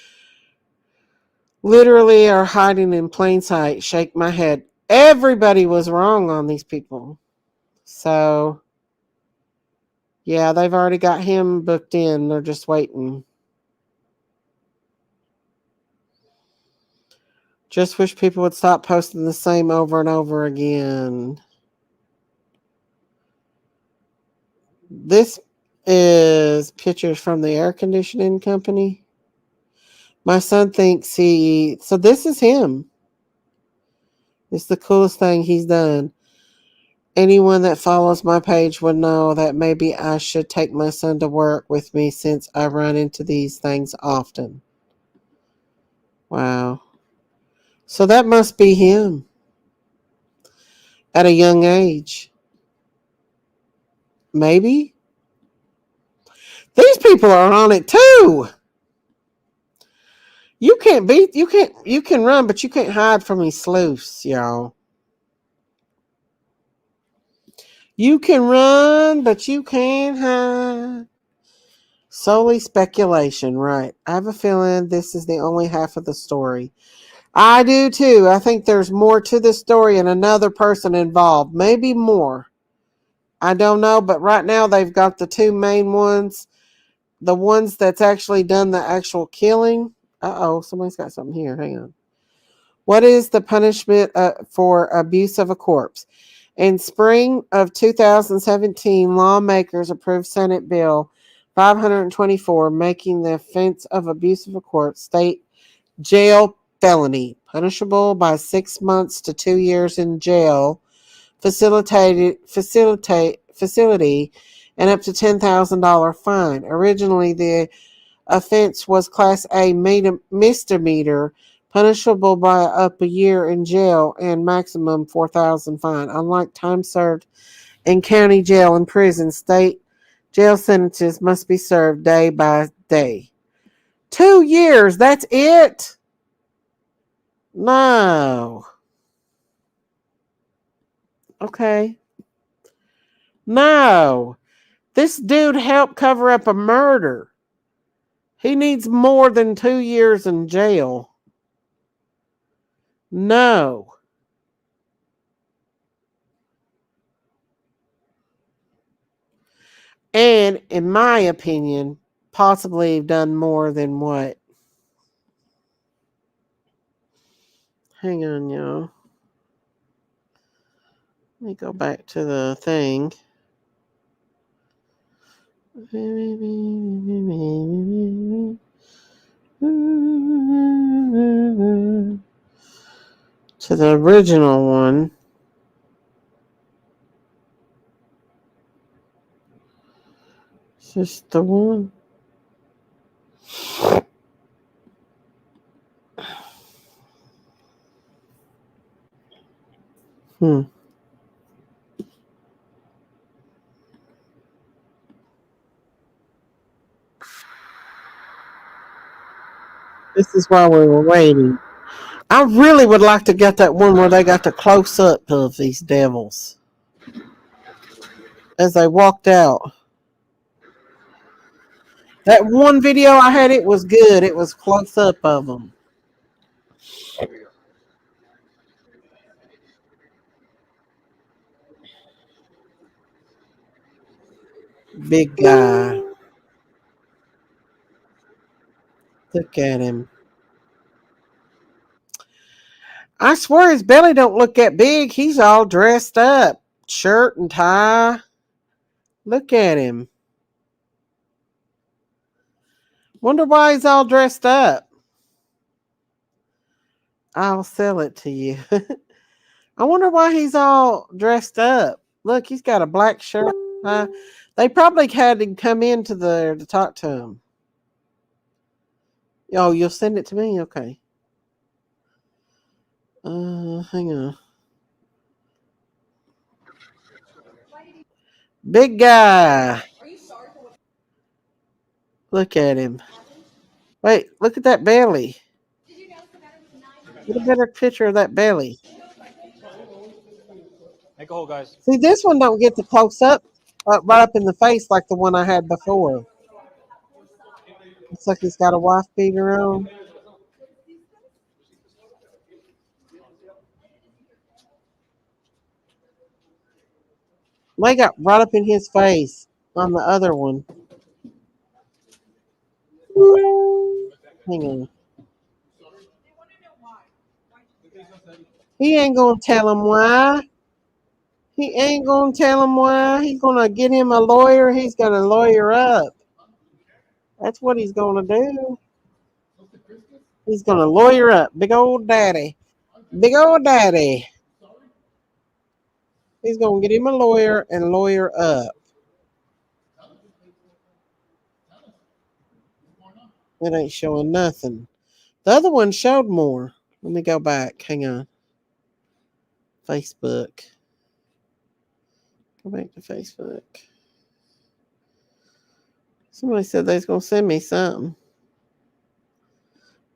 literally are hiding in plain sight. Shake my head. Everybody was wrong on these people. So, yeah, they've already got him booked in. They're just waiting. Just wish people would stop posting the same over and over again. This is pictures from the air conditioning company. My son thinks so this is him. It's the coolest thing he's done. Anyone that follows my page would know that maybe I should take my son to work with me since I run into these things often. Wow. So that must be him at a young age. Maybe. These people are on it too. You can run, but you can't hide from these sleuths, y'all. You can run, but you can't hide. Solely speculation, right? I have a feeling this is the only half of the story. I do too. I think there's more to the story and another person involved. Maybe more. I don't know, but right now they've got the two main ones. The ones that's actually done the actual killing. Uh-oh, somebody's got something here. Hang on. What is the punishment for abuse of a corpse? In spring of 2017, lawmakers approved Senate Bill 524, making the offense of abuse of a corpse state jail felony, punishable by 6 months to 2 years in jail, facility, and up to $10,000 fine. Originally, the offense was Class A misdemeanor, punishable by up a year in jail and maximum $4,000 fine. Unlike time served in county jail and prison, state jail sentences must be served day by day. 2 years, that's it? No. Okay. No. This dude helped cover up a murder. He needs more than 2 years in jail. No. And in my opinion, possibly done more than what? Hang on, y'all. Let me go back to the thing. To the original one. Is this the one? This is why we were waiting. I really would like to get that one where they got the close up of these devils as they walked out. That one video I had, it was good. It was close up of them. Big guy. Look at him. I swear his belly don't look that big. He's all dressed up. Shirt and tie. Look at him. Wonder why he's all dressed up. I'll sell it to you. I wonder why he's all dressed up. Look, he's got a black shirt. They probably had him come into there to talk to him. Oh, you'll send it to me? Okay. Hang on. Big guy. Look at him. Wait, look at that belly. Get a better picture of that belly. Make a hole, guys. See, this one don't get the close up, right up in the face like the one I had before. Looks like he's got a wife beater on. They got right up in his face on the other one. Hang on. He ain't gonna tell him why. He ain't gonna tell him why. He's gonna get him a lawyer. He's gonna lawyer up. That's what he's gonna do. He's gonna lawyer up. Big old daddy. Big old daddy. He's gonna get him a lawyer and lawyer up. It ain't showing nothing. The other one showed more. Let me go back. Hang on. Facebook. Go back to Facebook. Somebody said they was gonna send me something.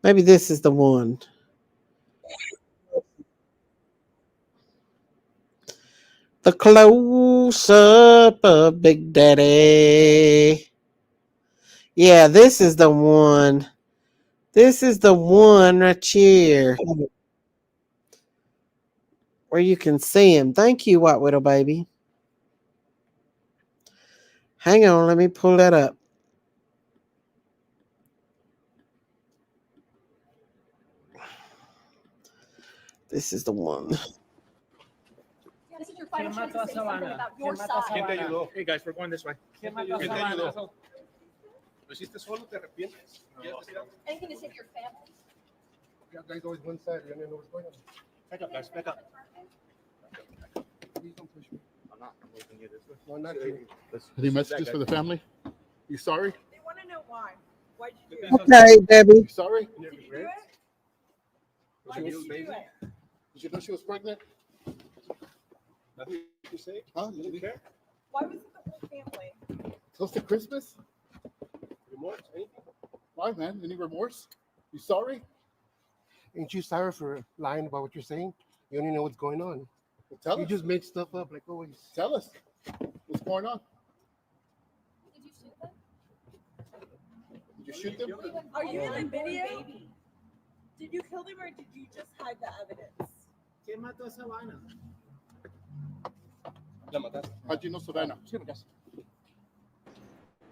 Maybe this is the one. The close up of Big Daddy. Yeah, this is the one. This is the one right here. Where you can see him. Thank you, White Widow Baby. Hang on, let me pull that up. This is the one. This is your final chance to say something about your side. ¿Quién te ayudó? Hey guys, we're going this way. ¿Quién mató a ¿Quién te Savanah? ayudó? ¿Lo hiciste solo? ¿Te arrepientes? Anything to save your family. You guys always one side. You don't know what's going on. Back up, guys. Back up. Please don't push me. I'm not. I'm moving you this way. No, not you. Any messages for the family? You sorry? They want to know why. Why'd you do it? Okay, Debbie. You sorry? Did you do it? Why did you do it? Did you know she was pregnant? Nothing to say? Huh? You didn't care? Why was it the whole family? Close to Christmas? Remorse? Anything? Why, man? Any remorse? You sorry? Ain't you sorry for lying about what you're saying? You don't even know what's going on. Well, tell You us. just make stuff up like always. Tell us. What's going on? Did you shoot them? Did you shoot them? Are you in the video? Did you kill them or did you just hide the evidence? ¿Quién mató a Savanah? La mataste. How'd you know Savannah?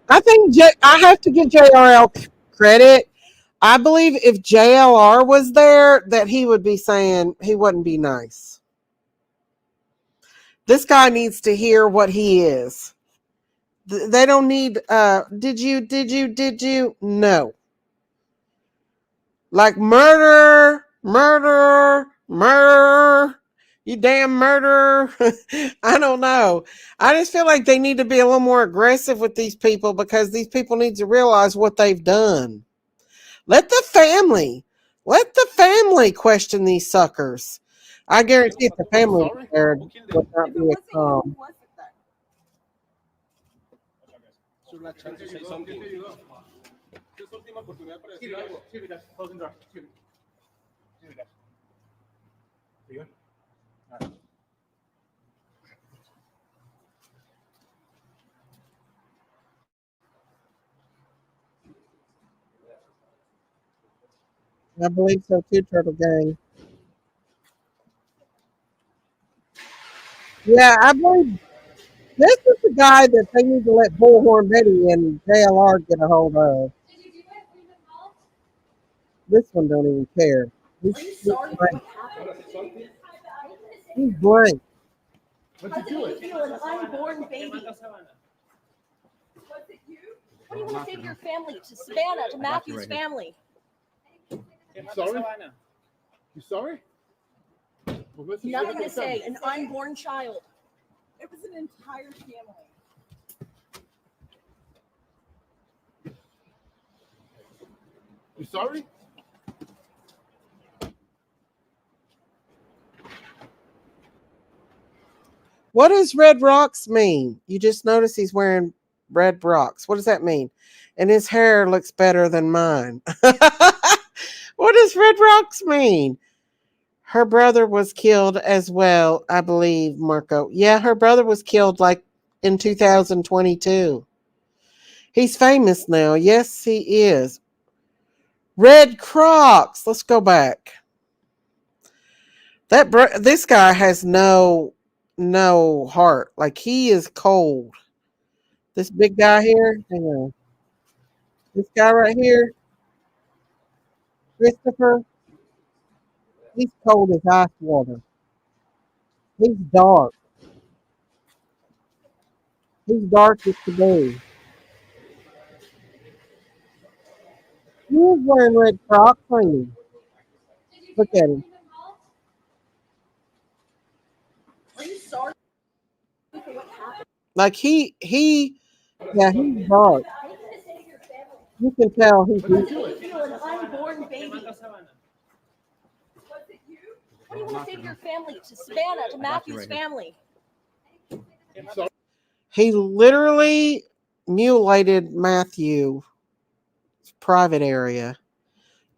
I think I have to give JRL credit. I believe if JLR was there, that he would be saying he wouldn't be nice. This guy needs to hear what he is. They don't need, did you? No. Like murder. You damn murderer. I don't know. I just feel like they need to be a little more aggressive with these people because these people need to realize what they've done. Let the family question these suckers. I guarantee if the family was there, it would not be a calm. It's your chance to say something. Es última oportunidad para decir algo. Closing door. I believe so too, Turtle Gang. Yeah, I believe this is the guy that they need to let Bullhorn Betty and JLR get a hold of. This one don't even care. He's blank. He's blank. How did you feel an unborn baby? What do you want to say to your family, to Savanah, to Matthew's family? You sorry? You sorry? Nothing to say. An unborn child. It was an entire family. You sorry? What does red rocks mean? You just notice he's wearing red rocks. What does that mean? And his hair looks better than mine. What does red rocks mean? Her brother was killed as well, I believe, Marco. Yeah, her brother was killed like in 2022. He's famous now. Yes, he is. Red Crocs. Let's go back. This guy has no heart. Like he is cold. This big guy here, hang on. This guy right here, Christopher, he's cold as ice water. He's dark. He's dark as can be. He was wearing red Crocs, ain't he? Look at him. Are you sorry for what happened? Like yeah, he's dark. You can tell he's An unborn baby. What do you want to say to your family, to Savanah, to Matthew's family? He literally mutilated Matthew's private area.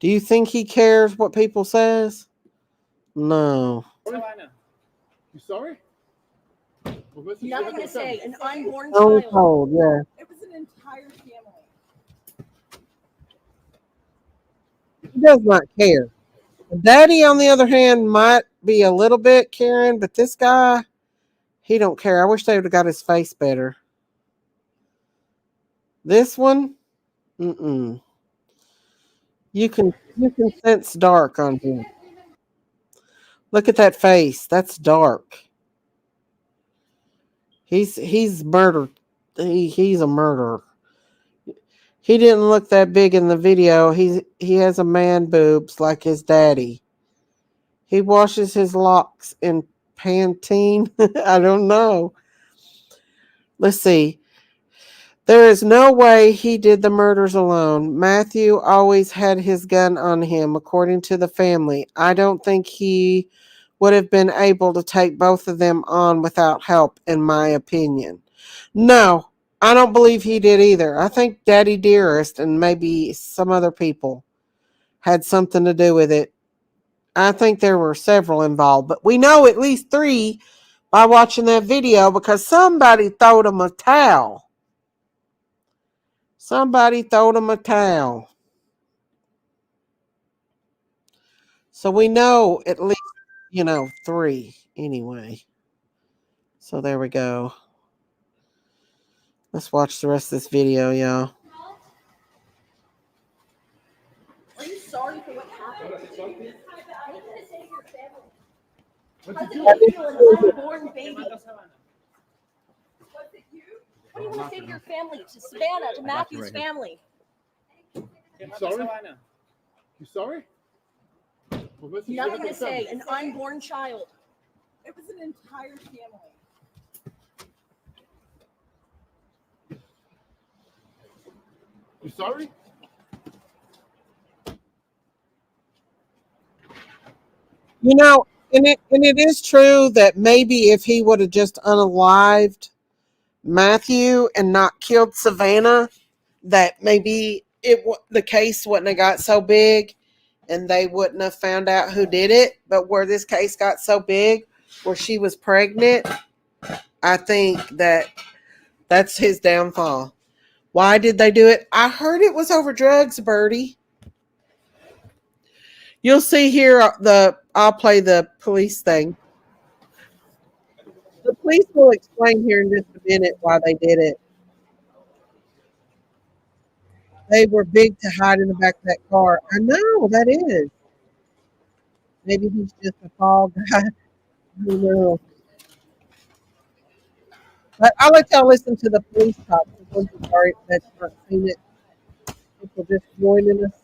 Do you think he cares what people says? No. Savanah, you sorry? Nothing to say. An unborn Oh, child. cold, yeah. It was an entire family. He does not care. Daddy, on the other hand, might be a little bit caring, but this guy, he don't care. I wish they would have got his face better. This one, you can sense dark on him. Look at that face. That's dark. He's murdered. He's a murderer. He didn't look that big in the video. He has a man boobs like his daddy. He washes his locks in Pantene. I don't know. Let's see. There is no way he did the murders alone. Matthew always had his gun on him, according to the family. I don't think he would have been able to take both of them on without help, in my opinion. No, I don't believe he did either. I think Daddy Dearest and maybe some other people had something to do with it. I think there were several involved, but we know at least 3 by watching that video because somebody throwed him a towel. Somebody throwed him a towel. So we know at least, 3 anyway. So there we go. Let's watch the rest of this video, y'all. Are you sorry for what happened? What are you going to say to your family? What How did you feel an unborn baby? What do you want to say to your family, to Savanah, to Matthew's family? You sorry? You sorry? Nothing to say. An unborn child. It was an entire family. You sorry? And it is true that maybe if he would have just unalived Matthew and not killed Savanah, that maybe the case wouldn't have got so big and they wouldn't have found out who did it. But where this case got so big, where she was pregnant, I think that's his downfall. Why did they do it? I heard it was over drugs, Birdie. You'll see here I'll play the police thing. The police will explain here in just a minute why they did it. They were big to hide in the back of that car. I know, that is. Maybe he's just a fall guy. I don't know. But I'll let y'all listen to the police talk. Sorry that's not seen it. People just joining us.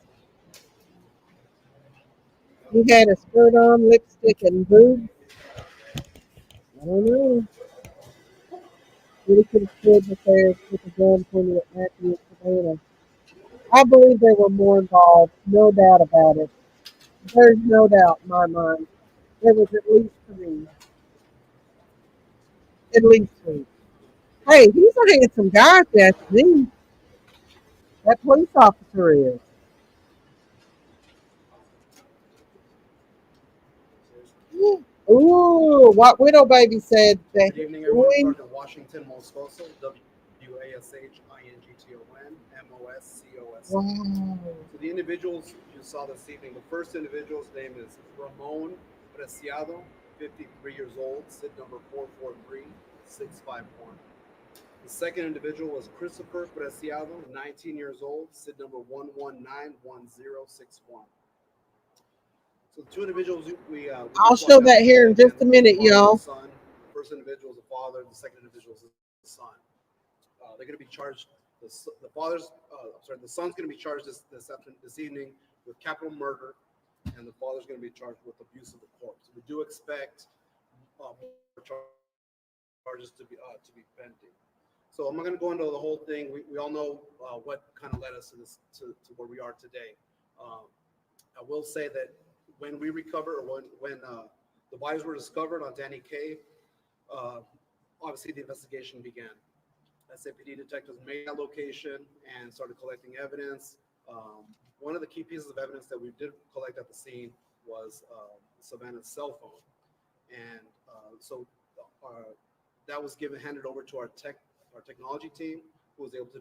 He had a skirt on, lipstick, and boobs. I don't know. Really could have stood there with a gun pointed at Matthew and Savanah. I believe they were more involved, no doubt about it. There's no doubt in my mind. There was at least 3. At least three. Hey, he's a handsome guy, if that's me. That police officer is. Ooh, what Widow Baby said that Good he's evening, everyone. doing. Sergeant Washington Moscoso, WASHINGTON, MOSCOSO. Wow. So the individuals you saw this evening, the first individual's name is Ramon Preciado, 53 years old, SID number 443651. The second individual was Christopher Preciado, 19 years old, SID number 1191061. So the two individuals we I'll just walked show down that here today, in just again, a the minute, father and y'all. son. The first individual is the father, the second individual is the son. They're going to be charged. The father's, the son's going to be charged this evening with capital murder, and the father's going to be charged with abuse of the corpse. We do expect more charges to be pending. So I'm not going to go into the whole thing. We all know what kind of led us to this to where we are today. I will say that when we recover, or when the bodies were discovered on Danny Cave, obviously the investigation began. SAPD detectives made that location and started collecting evidence. One of the key pieces of evidence that we did collect at the scene was Savanah's cell phone, and so that was handed over to our technology team, who was able to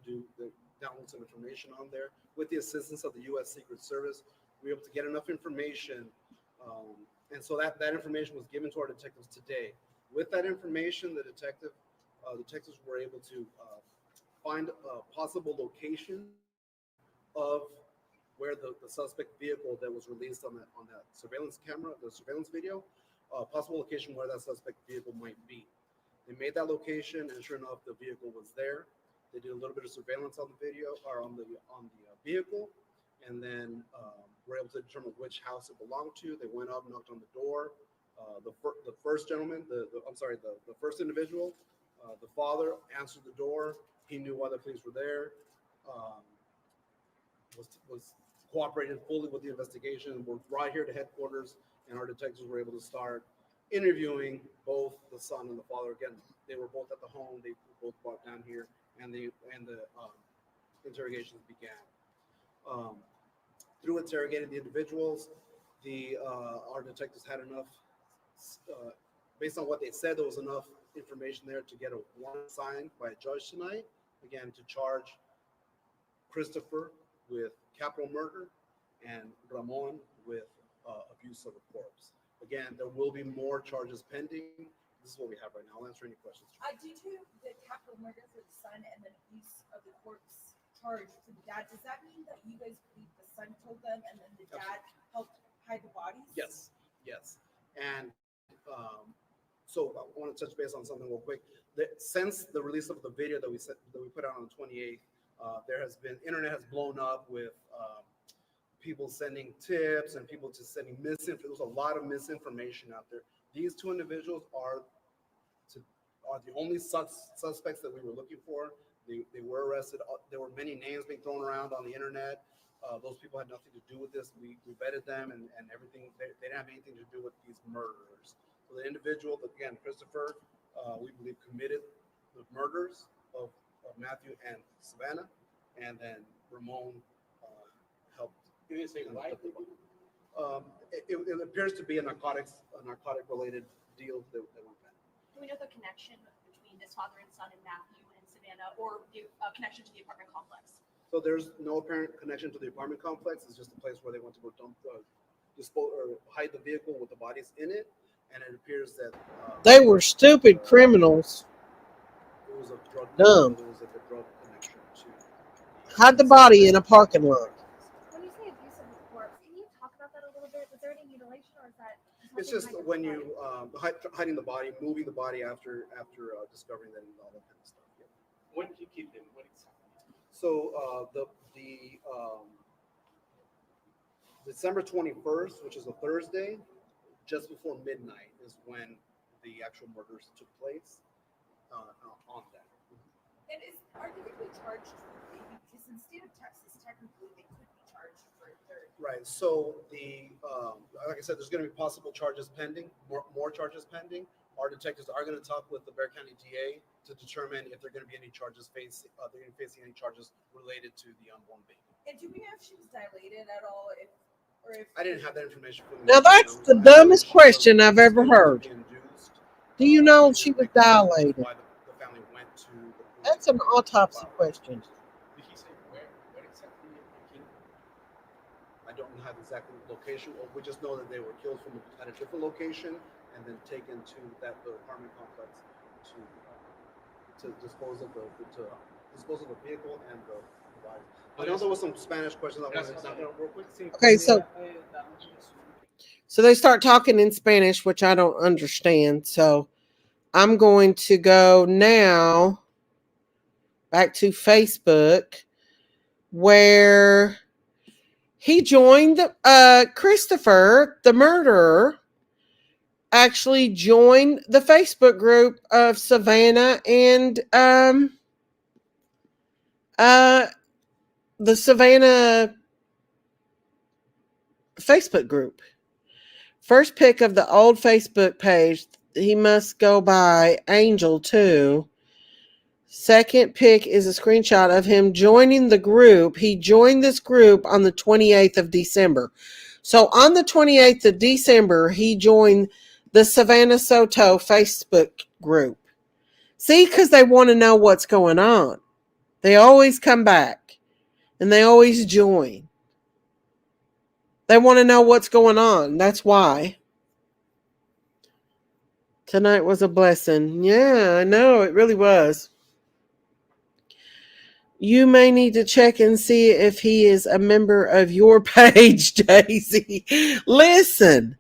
download some information on there. With the assistance of the U.S. Secret Service, we were able to get enough information, and so that information was given to our detectives today. With that information, the detectives were able to find a possible location of where the suspect vehicle that was released on that surveillance camera, the surveillance video, possible location where that suspect vehicle might be. They made that location, and sure enough, the vehicle was there. They did a little bit of surveillance on the video, or on the vehicle, and then were able to determine which house it belonged to. They went up, knocked on the door. The first gentleman, the first individual, the father answered the door. He knew why the police were there. Was cooperated fully with the investigation. We're right here to headquarters, and our detectives were able to start interviewing both the son and the father. Again, they were both at the home. They were both brought down here, and the interrogations began. Through interrogating the individuals, our detectives had enough. Based on what they said, there was enough information there to get a warrant signed by a judge tonight. Again, to charge Christopher with capital murder and Ramon with abuse of a corpse. Again, there will be more charges pending. This is what we have right now. I'll answer any questions. Due to the capital murder for the son and then abuse of the corpse charge to the dad, does that mean that you guys believe the son killed them and then the dad helped hide the bodies? Yes. And so I want to touch base on something real quick. Since the release of the video that we put out on the 28th, internet has blown up with people sending tips and people just sending misinformation. There's a lot of misinformation out there. These two individuals are the only suspects that we were looking for. They were arrested. There were many names being thrown around on the internet. Those people had nothing to do with this. We vetted them and everything. They didn't have anything to do with these murderers. So the individual, again, Christopher, we believe committed the murders of Matthew and Savanah, and then Ramon helped. Did they say why? It appears to be a narcotic-related deal that went bad. Do we know the connection between this father and son and Matthew and Savanah, or the connection to the apartment complex? So there's no apparent connection to the apartment complex. It's just a place where they went to go dispose or hide the vehicle with the bodies in it, and it appears that They were stupid criminals. it was a drug. Dumb. There was like a drug connection to. Hide the body in a parking lot. When you say abuse of the corpse, can you talk about that a little bit? Was there any mutilation, or is that? It's just when you hiding the body, moving the body after discovering that and all that kind of stuff. Yeah. When did you keep them? What exactly? So December 21st, which is a Thursday, just before midnight, is when the actual murders took place on that. And are they going to be charged for baby? Because in the state of Texas, technically, they could be charged for third. Right. So like I said, there's going to be possible charges pending, more charges pending. our detectives are going to talk with the Bexar County DA to determine if they're going to be any charges facing any charges related to the unborn baby. And do we know if she was dilated at all? If I didn't have that information from Now that's the dumbest question I've ever heard. Do you know she was dilated? Why the family went to the That's an autopsy question. Did he say where exactly in King? I don't have the exact location. We just know that they were killed at a different location and then taken to the apartment complex to dispose of the vehicle and the body. I know there was some Spanish questions I wanted to knock out real quick. Okay, so they start talking in Spanish, which I don't understand. So I'm going to go now back to Facebook, where he joined Christopher, the murderer, actually joined the Facebook group of Savanah and the Savanah Facebook group. First pick of the old Facebook page, he must go by Angel too. Second pick is a screenshot of him joining the group. He joined this group on the 28th of December. So on the 28th of December, he joined the Savanah Soto Facebook group. See, because they want to know what's going on. They always come back and they always join. They want to know what's going on. That's why. Tonight was a blessing. Yeah, I know. It really was. You may need to check and see if he is a member of your page, Daisy. Listen,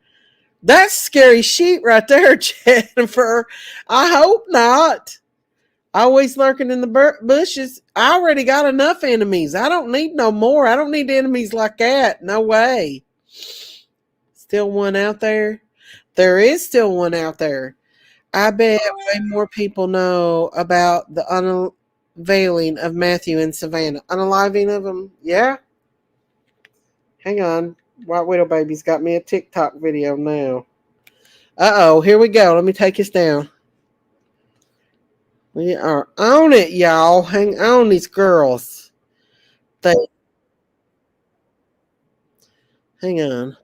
that's scary sheet right there, Jennifer. I hope not. Always lurking in the bushes. I already got enough enemies. I don't need no more. I don't need enemies like that. No way. Still one out there? There is still one out there. I bet way more people know about the unveiling of Matthew and Savanah. Unaliving of them? Yeah. Hang on. White Widow Baby's got me a TikTok video now. Uh-oh. Here we go. Let me take us down. We are on it, y'all. Hang on, these girls. Hang on.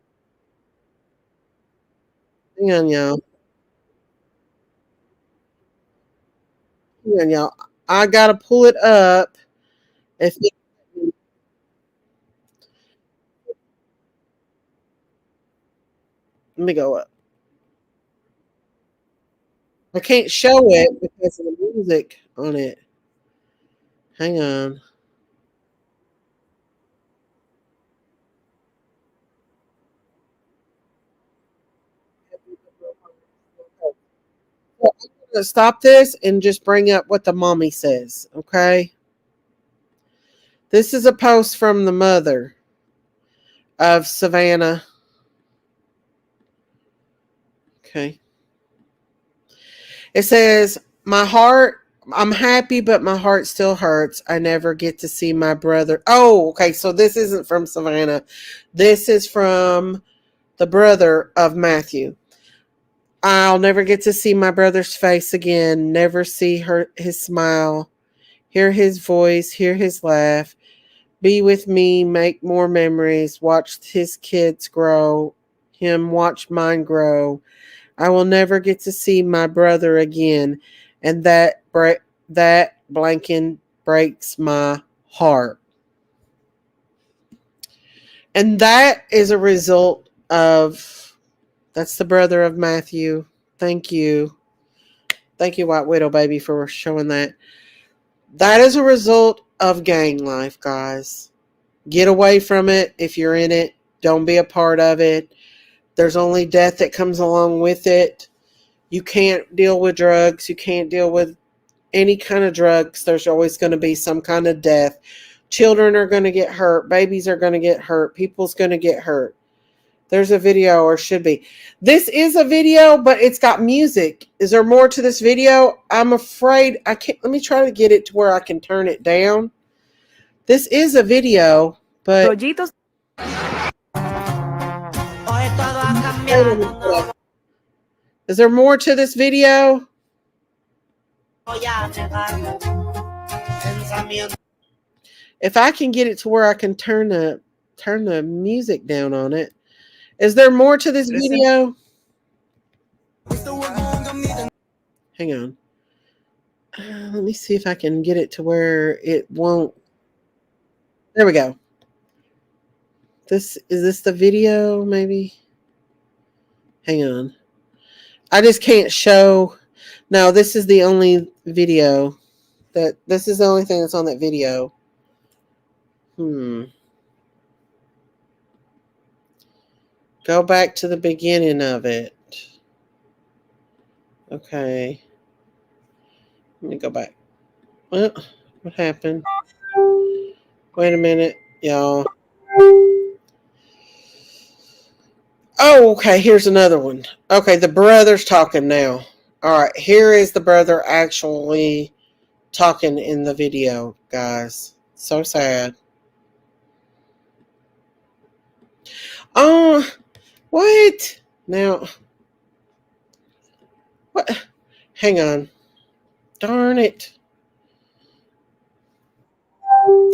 Hang on, y'all. Hang on, y'all. I gotta pull it up. Let me go up. I can't show it because of the music on it. Hang on. So I'm going to stop this and just bring up what the mommy says, okay? This is a post from the mother of Savanah. Okay. It says, I'm happy, but my heart still hurts. I never get to see my brother. Oh, okay. So this isn't from Savanah. This is from the brother of Matthew. I'll never get to see my brother's face again. Never see his smile. Hear his voice. Hear his laugh. Be with me. Make more memories. Watch his kids grow. Him watch mine grow. I will never get to see my brother again. And that blanking breaks my heart. And that is a result of, that's the brother of Matthew. Thank you. Thank you, White Widow Baby, for showing that. That is a result of gang life, guys. Get away from it if you're in it. Don't be a part of it. There's only death that comes along with it. You can't deal with drugs. You can't deal with any kind of drugs. There's always going to be some kind of death. Children are going to get hurt. Babies are going to get hurt. People's going to get hurt. There's a video, or should be. This is a video, but it's got music. Is there more to this video? I'm afraid I can't. Let me try to get it to where I can turn it down. This is a video, but Is there more to this video? If I can get it to where I can turn the music down on it. Is there more to this video? Hang on. Let me see if I can get it to where it won't. There we go. Is this the video? Maybe. Hang on. I just can't show. No, this is the only video. This is the only thing that's on that video. Go back to the beginning of it. Okay. Let me go back. What happened? Wait a minute, y'all. Oh, okay. Here's another one. Okay, the brother's talking now. All right, here is the brother actually talking in the video, guys. So sad. Oh, what? Now, what? Hang on. Darn it.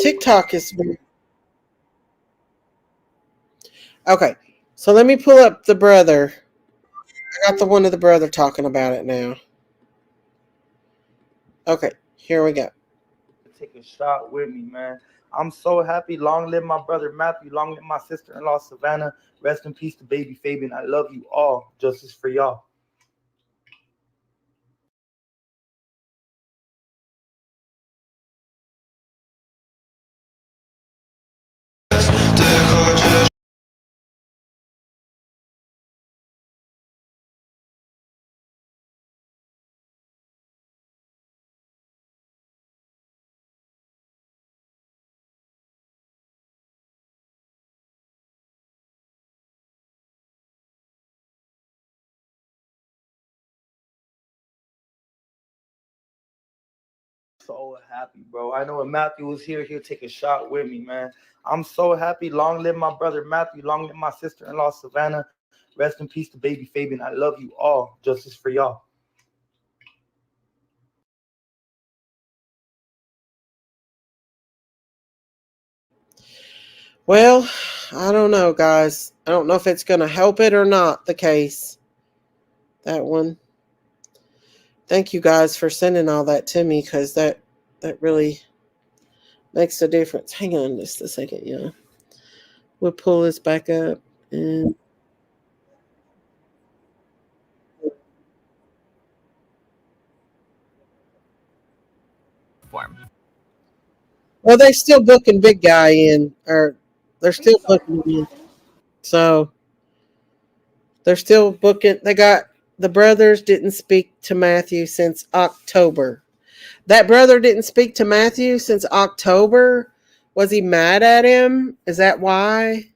TikTok is... Okay, so let me pull up the brother. I got the one of the brother talking about it now. Okay, here we go. Take a shot with me, man. I'm so happy. Long live my brother Matthew. Long live my sister-in-law Savanah. Rest in peace to baby Fabian. I love you all. Justice for y'all. So happy, bro. I know if Matthew was here, he'll take a shot with me, man. I'm so happy. Long live my brother Matthew. Long live my sister-in-law Savanah. Rest in peace to baby Fabian. I love you all. Justice for y'all. Well, I don't know, guys. I don't know if it's going to help it or not, the case. That one. Thank you guys for sending all that to me, because that really makes a difference. Hang on just a second, y'all. We'll pull this back up and... Well, they're still booking Big Guy in, or they're still booking him in. So they're still booking. They got the brothers didn't speak to Matthew since October. That brother didn't speak to Matthew since October. Was he mad at him? Is that why?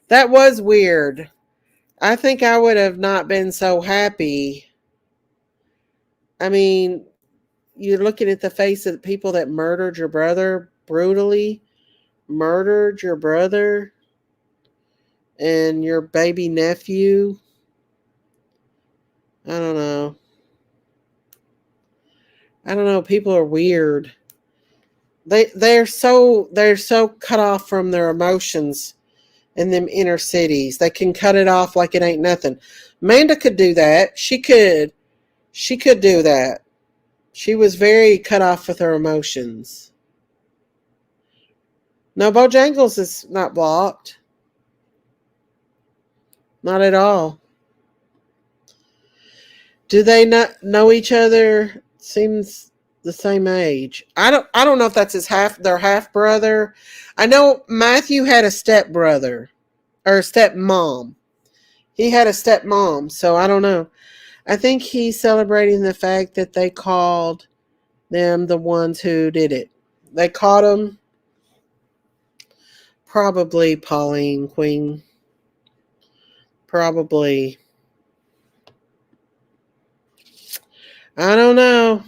That was weird. I think I would have not been so happy. I mean, you're looking at the face of the people that murdered your brother, brutally murdered your brother and your baby nephew. I don't know. People are weird. They're so cut off from their emotions in them inner cities. They can cut it off like it ain't nothing. Amanda could do that. She could do that. She was very cut off with her emotions. No, Bojangles is not blocked. Not at all. Do they not know each other? Seems the same age. I don't know if that's their half brother. I know Matthew had a step brother or a stepmom. He had a stepmom, so I don't know. I think he's celebrating the fact that they called them the ones who did it. They caught him. Probably Pauline Queen. Probably. I don't know.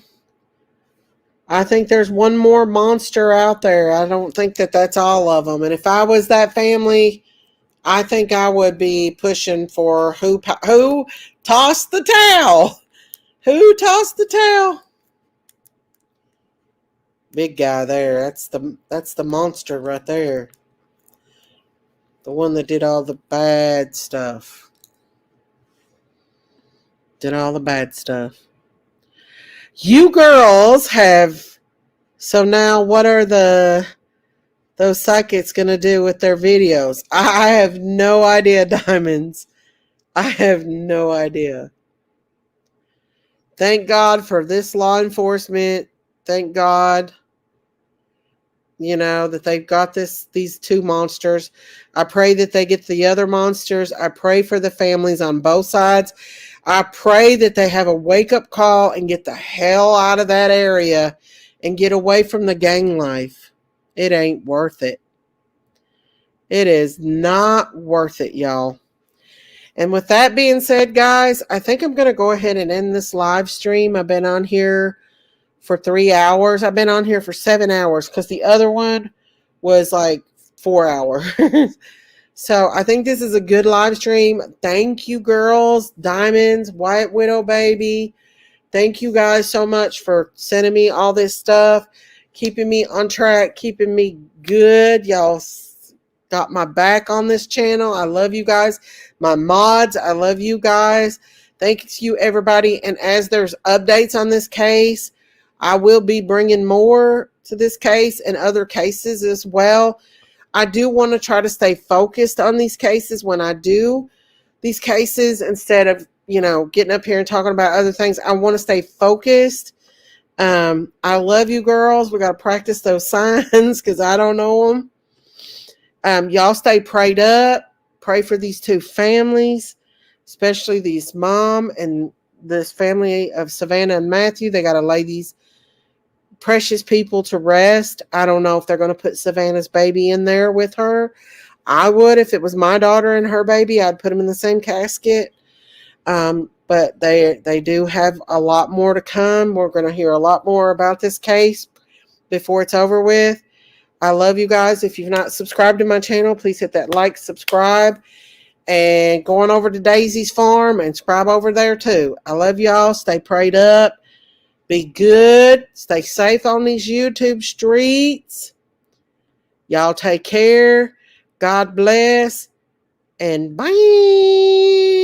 I think there's one more monster out there. I don't think that that's all of them. And if I was that family, I think I would be pushing for who tossed the towel. Who tossed the towel? Big guy there. That's the monster right there. The one that did all the bad stuff. Did all the bad stuff. You girls have. So now, what are those psychics gonna do with their videos? I have no idea, Diamonds. I have no idea. Thank God for this law enforcement. Thank God, that they've got these two monsters. I pray that they get the other monsters. I pray for the families on both sides. I pray that they have a wake-up call and get the hell out of that area and get away from the gang life. It ain't worth it. It is not worth it, y'all. And with that being said, guys, I think I'm going to go ahead and end this live stream. I've been on here for 3 hours. I've been on here for 7 hours because the other one was like 4 hours. So I think this is a good live stream. Thank you, girls, Diamonds, White Widow Baby. Thank you guys so much for sending me all this stuff, keeping me on track, keeping me good. Y'all got my back on this channel. I love you guys. My mods, I love you guys. Thank you, everybody. And as there's updates on this case, I will be bringing more to this case and other cases as well. I do want to try to stay focused on these cases when I do these cases instead of, getting up here and talking about other things. I want to stay focused. I love you, girls. We got to practice those signs because I don't know them. Y'all stay prayed up. Pray for these two families, especially these mom and this family of Savanah and Matthew. They got to lay these precious people to rest. I don't know if they're going to put Savannah's baby in there with her. I would if it was my daughter and her baby. I'd put them in the same casket. But they do have a lot more to come. We're going to hear a lot more about this case before it's over with. I love you guys. If you've not subscribed to my channel, please hit that like, subscribe, and go on over to Daisy's farm and subscribe over there too. I love y'all. Stay prayed up. Be good. Stay safe on these YouTube streets. Y'all take care. God bless. And bye.